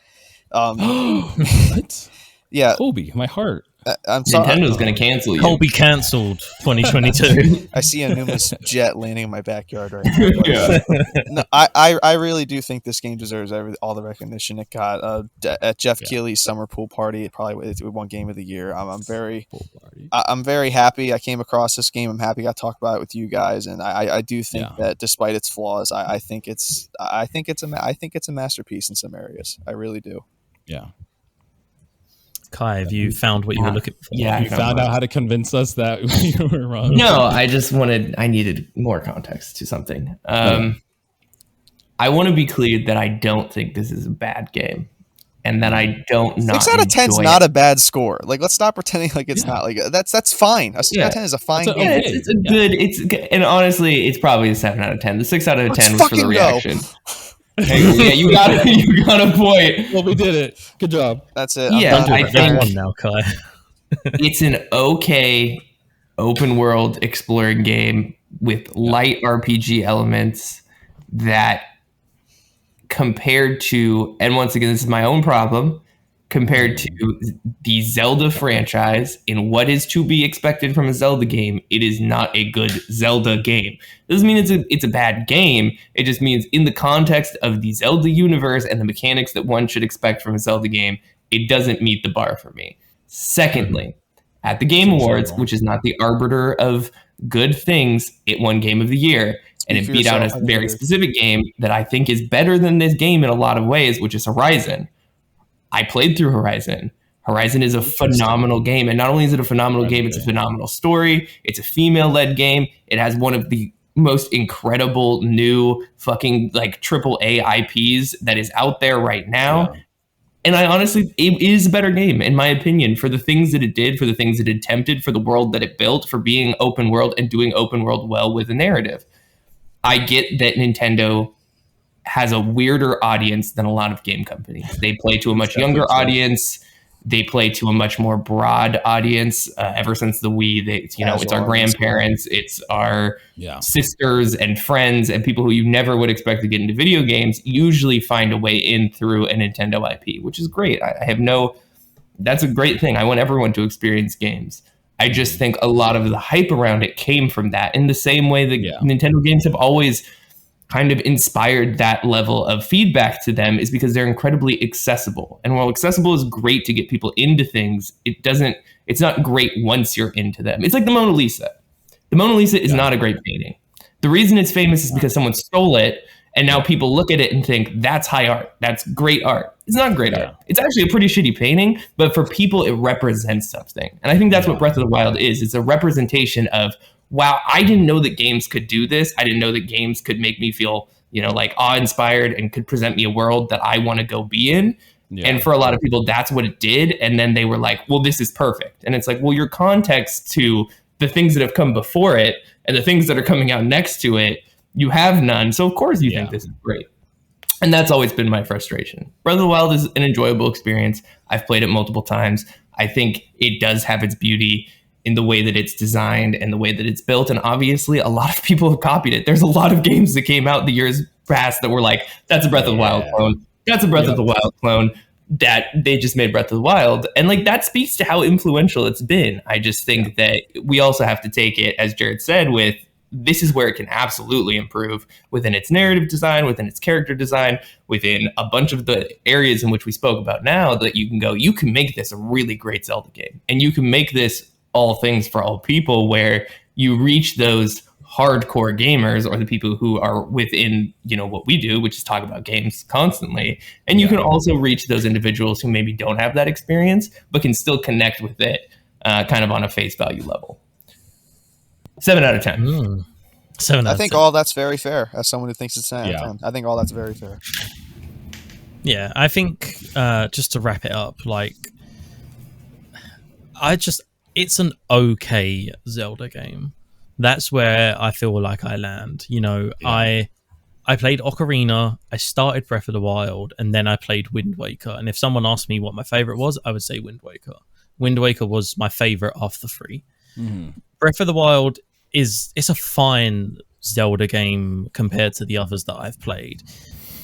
What? Yeah, Colby, my heart. I'm sorry. Nintendo's going to cancel you. Colby cancelled 2022. I see a numerous jet landing in my backyard right now. No, I really do think this game deserves all the recognition it got. At Jeff Keighley's summer pool party, it won Game of the Year. I'm very happy I came across this game. I'm happy I talked about it with you guys, and I do think that despite its flaws, I think it's a masterpiece in some areas. I really do. Yeah. Kai, have you found what you were looking for? Yeah, You found out how to convince us that you were wrong. No, I needed more context to something. I want to be clear that I don't think this is a bad game, and that I don't not 6 out of 10 is enjoy not it. a bad score. Like, let's stop pretending like it's not. Like, that's fine. A 6 out of 10 is a fine game. Yeah, it's a good. And honestly, it's probably a 7 out of 10. The 6 out of 10 was for the fucking reaction. Hey, yeah, you got a point. Well, we did it. Good job. That's it. Yeah, I think One now, Kai. it's an okay open world exploring game with light RPG elements that, compared to, and once again, this is my own problem, compared to the Zelda franchise in what is to be expected from a Zelda game, it is not a good Zelda game. Doesn't mean it's a bad game. It just means in the context of the Zelda universe and the mechanics that one should expect from a Zelda game, it doesn't meet the bar for me. Secondly, at the Game Awards, which is not the arbiter of good things, it won Game of the Year. And it beat out a very specific game that I think is better than this game in a lot of ways, which is Horizon. I played through Horizon. Horizon is a phenomenal game. And not only is it a phenomenal game, it's a phenomenal story. It's a female-led game. It has one of the most incredible new fucking like AAA IPs that is out there right now. Yeah. And I honestly, it is a better game, in my opinion, for the things that it did, for the things it attempted, for the world that it built, for being open world and doing open world well with a narrative. I get that Nintendo has a weirder audience than a lot of game companies. They play to a much younger audience. They play to a much more broad audience. Ever since the Wii, it's our grandparents, it's our sisters and friends, and people who you never would expect to get into video games usually find a way in through a Nintendo IP, which is great. That's a great thing. I want everyone to experience games. I just think a lot of the hype around it came from that, in the same way that Nintendo games have always kind of inspired that level of feedback to them, is because they're incredibly accessible. And while accessible is great to get people into things, it's not great once you're into them. It's like the Mona Lisa. The Mona Lisa is not a great painting. The reason it's famous is because someone stole it, and now people look at it and think, that's high art. That's great art. It's not great art. It's actually a pretty shitty painting, but for people, it represents something. And I think that's what Breath of the Wild is. It's a representation of, wow, I didn't know that games could do this. I didn't know that games could make me feel, like awe-inspired and could present me a world that I want to go be in. Yeah. And for a lot of people, that's what it did. And then they were like, well, this is perfect. And it's like, well, your context to the things that have come before it and the things that are coming out next to it, you have none. So of course you think this is great. And that's always been my frustration. Breath of the Wild is an enjoyable experience. I've played it multiple times. I think it does have its beauty in the way that it's designed and the way that it's built. And obviously, a lot of people have copied it. There's a lot of games that came out the years past that were like, that's a Breath of the Wild clone. That's a Breath of the Wild clone. That they just made Breath of the Wild. And that speaks to how influential it's been. I just think that we also have to take it, as Jared said, with this is where it can absolutely improve within its narrative design, within its character design, within a bunch of the areas in which we spoke about now, that you can make this a really great Zelda game. And you can make this all things for all people, where you reach those hardcore gamers, or the people who are within, what we do, which is talk about games constantly. And you can also reach those individuals who maybe don't have that experience, but can still connect with it kind of on a face value level. 7 out of 10. 7 out I of think 10. all that's very fair. As someone who thinks it's 10 out of Yeah. 10, I think all that's very fair. Yeah, I think just to wrap it up, like it's an okay Zelda game. That's where I feel like I land. You know, Yeah. I played Ocarina, I started Breath of the Wild, and then I played Wind Waker. And if someone asked me what my favorite was, I would say Wind Waker. Wind Waker was my favorite of the three. Breath of the Wild it's a fine Zelda game compared to the others that I've played.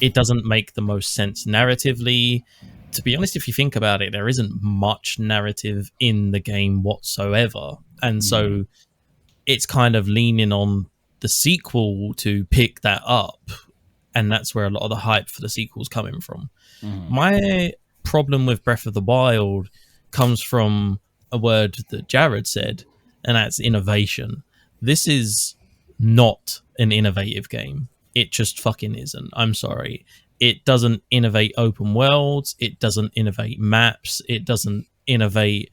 It doesn't make the most sense narratively. To be honest, if you think about it, there isn't much narrative in the game whatsoever. And so it's kind of leaning on the sequel to pick that up. And that's where a lot of the hype for the sequel's coming from. My problem with Breath of the Wild comes from a word that Jared said, and that's innovation. This is not an innovative game. It just fucking isn't. I'm sorry. It doesn't innovate open worlds. It doesn't innovate maps. It doesn't innovate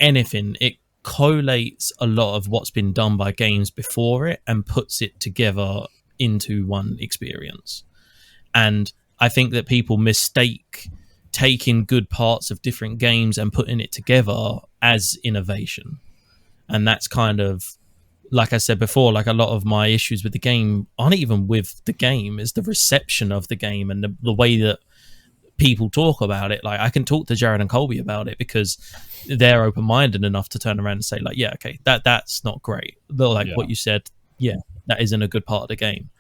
anything. It collates a lot of what's been done by games before it and puts it together into one experience. And I think that people mistake taking good parts of different games and putting it together as innovation. And that's kind of, like I said before, like a lot of my issues with the game aren't even with the game, is the reception of the game and the way that people talk about it. Like I can talk to Jared and Kolby about it because they're open-minded enough to turn around and say like, yeah, okay, that's not great. Like what you said, yeah, that isn't a good part of the game.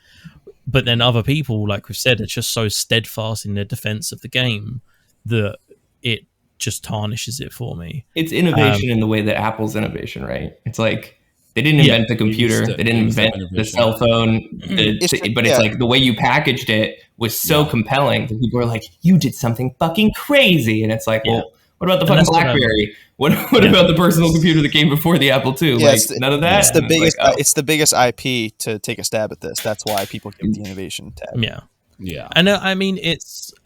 But then other people, like we've said, it's just so steadfast in their defense of the game that it just tarnishes it for me. It's innovation in the way that Apple's innovation, right? It's like they didn't invent the computer, they didn't invent the cell phone, but it's like the way you packaged it was so compelling that people were like, "You did something fucking crazy," and it's like, well, what about the fucking BlackBerry? What about the personal computer that came before the Apple II? Yeah, like none of that. It's the biggest. Like, It's the biggest IP to take a stab at this. That's why people give the innovation tab. Yeah. And I mean,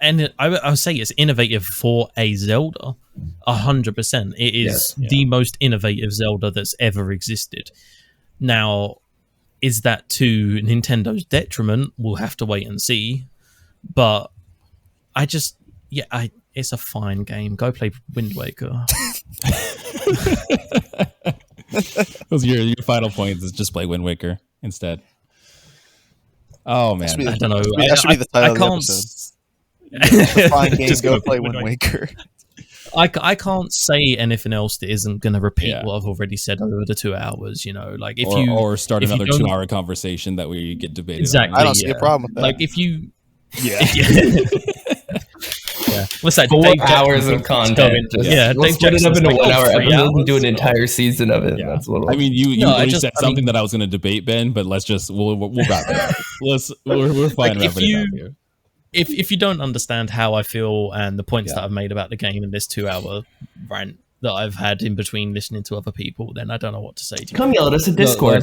I would say it's innovative for a Zelda, 100%. It is the most innovative Zelda that's ever existed. Now, is that to Nintendo's detriment? We'll have to wait and see. But it's a fine game. Go play Wind Waker. Those are your final points. Is just play Wind Waker instead. Oh man, I don't know. That should be the title of the episode. It's a fine game. Go play Wind Waker. I can't say anything else that isn't going to repeat what I've already said over the 2 hours. You know, like or start another 2-hour conversation that we get debated. Exactly. On. I don't see a problem with that. Like if you, what's that? 4 hours of content. We'll split it up into 1 hour episodes and do an entire season of it. That's a little. I mean, you already said something that I was going to debate, Ben, but let's just we'll wrap it up. We're fine wrapping it up here. If you don't understand how I feel and the points that I've made about the game in this 2-hour rant that I've had in between listening to other people, then I don't know what to say to you. Come yell at us at Discord.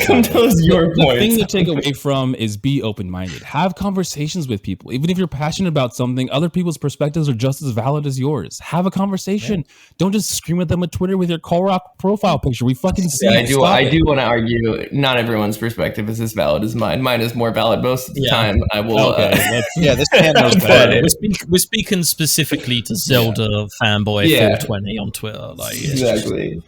Come tell us your The points. thing to take away from is be open-minded. Have conversations with people. Even if you're passionate about something, other people's perspectives are just as valid as yours. Have a conversation. Don't just scream at them on Twitter with your Korok profile picture. We fucking see it. I do want to argue not everyone's perspective is as valid as mine. Mine is more valid most of the time. I will. This man knows better. We're speaking specifically to Zelda fanboy 420 on Twitter. Like, exactly.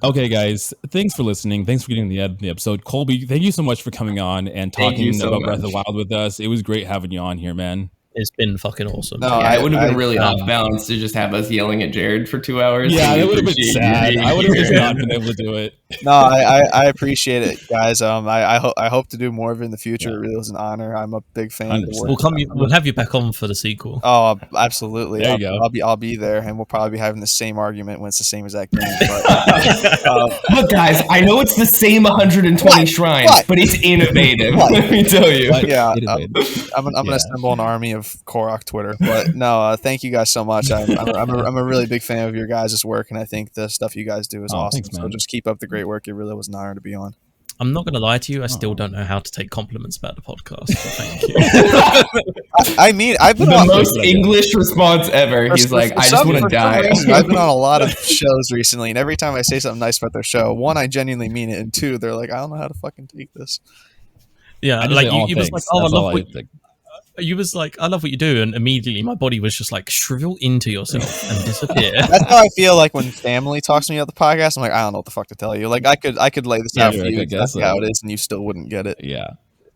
Okay, guys. Thanks for listening. Thanks for getting the episode. Kolby, thank you so much for coming on and talking about Breath of the Wild with us. It was great having you on here, man. It's been fucking awesome. No, it would have been really off balance to just have us yelling at Jared for 2 hours. Yeah, it would have been sad. I would have just not been able to do it. No, I appreciate it, guys. I hope to do more of it in the future. It really was an honor. I'm a big fan of the work. We'll have you back on for the sequel. Oh, absolutely. There you go. I'll be there, and we'll probably be having the same argument when it's the same exact game. Look, guys, I know it's the same 120 shrines, but it's innovative. Let me tell you. Yeah, I'm gonna assemble an army of Korok Twitter. But no, thank you guys so much. I'm a really big fan of your guys' work, and I think the stuff you guys do is awesome. Thanks, so just keep up the great work. It really was an honor to be on. I'm not going to lie to you. I still don't know how to take compliments about the podcast. So thank you. I mean, I've been The on most English response ever. He's like, I just want to die. I've been on a lot of shows recently, and every time I say something nice about their show, one, I genuinely mean it, and two, they're like, I don't know how to fucking take this. Yeah, I just like say all you was things. like, oh, I That's love all what I think. you was like, I love what you do, and immediately my body was just like, shrivel into yourself and disappear. That's how I feel like when family talks to me about the podcast. I'm like, I don't know what the fuck to tell you. Like, I could lay this out for you, exactly how it is, and you still wouldn't get it. Yeah.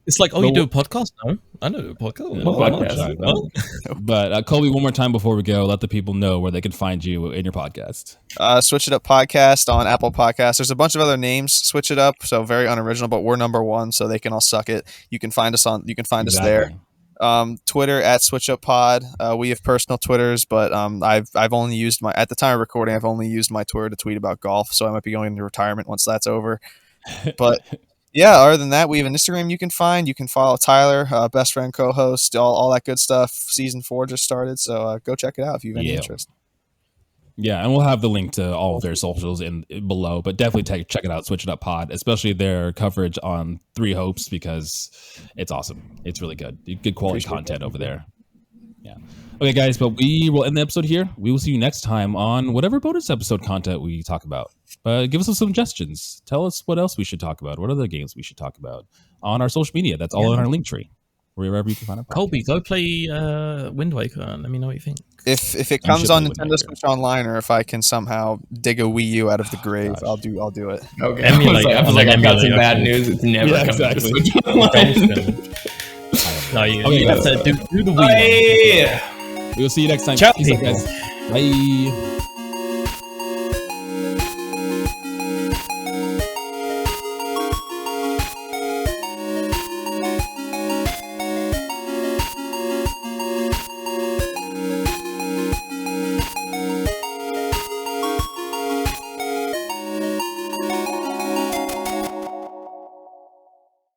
It's like, oh, you do a podcast? No, I know a podcast. What podcast? But Kolby, one more time before we go, let the people know where they can find you in your podcast. Switch It Up Podcast on Apple Podcasts. There's a bunch of other names. Switch It Up, so very unoriginal, but we're number one, so they can all suck it. You can find us on. You can find us there. Twitter at Switch Up Pod. We have personal Twitters, but I've only used at the time of recording, I've only used my Twitter to tweet about golf, so I might be going into retirement once that's over. But yeah, other than that, we have an Instagram you can find. You can follow Tyler, best friend, co-host, all that good stuff. Season 4 just started, so go check it out if you have any interest. Yeah, and we'll have the link to all of their socials in below, but definitely check it out, Switch It Up Pod, especially their coverage on Three Hopes, because it's awesome. It's really good. Good quality content over there. Yeah. Okay, guys, but we will end the episode here. We will see you next time on whatever bonus episode content we talk about. Give us some suggestions. Tell us what else we should talk about. What other games we should talk about on our social media. That's all in our link tree. Wherever you can find it. Kolby, go play Wind Waker and let me know what you think. If it comes on Nintendo Switch Online, or if I can somehow dig a Wii U out of the grave, I'll do it. Okay. I was like, I've got some bad news. It's never coming to Switch Online. No, you have to do the Wii. We'll see you next time. Ciao, Peace out, guys. Bye.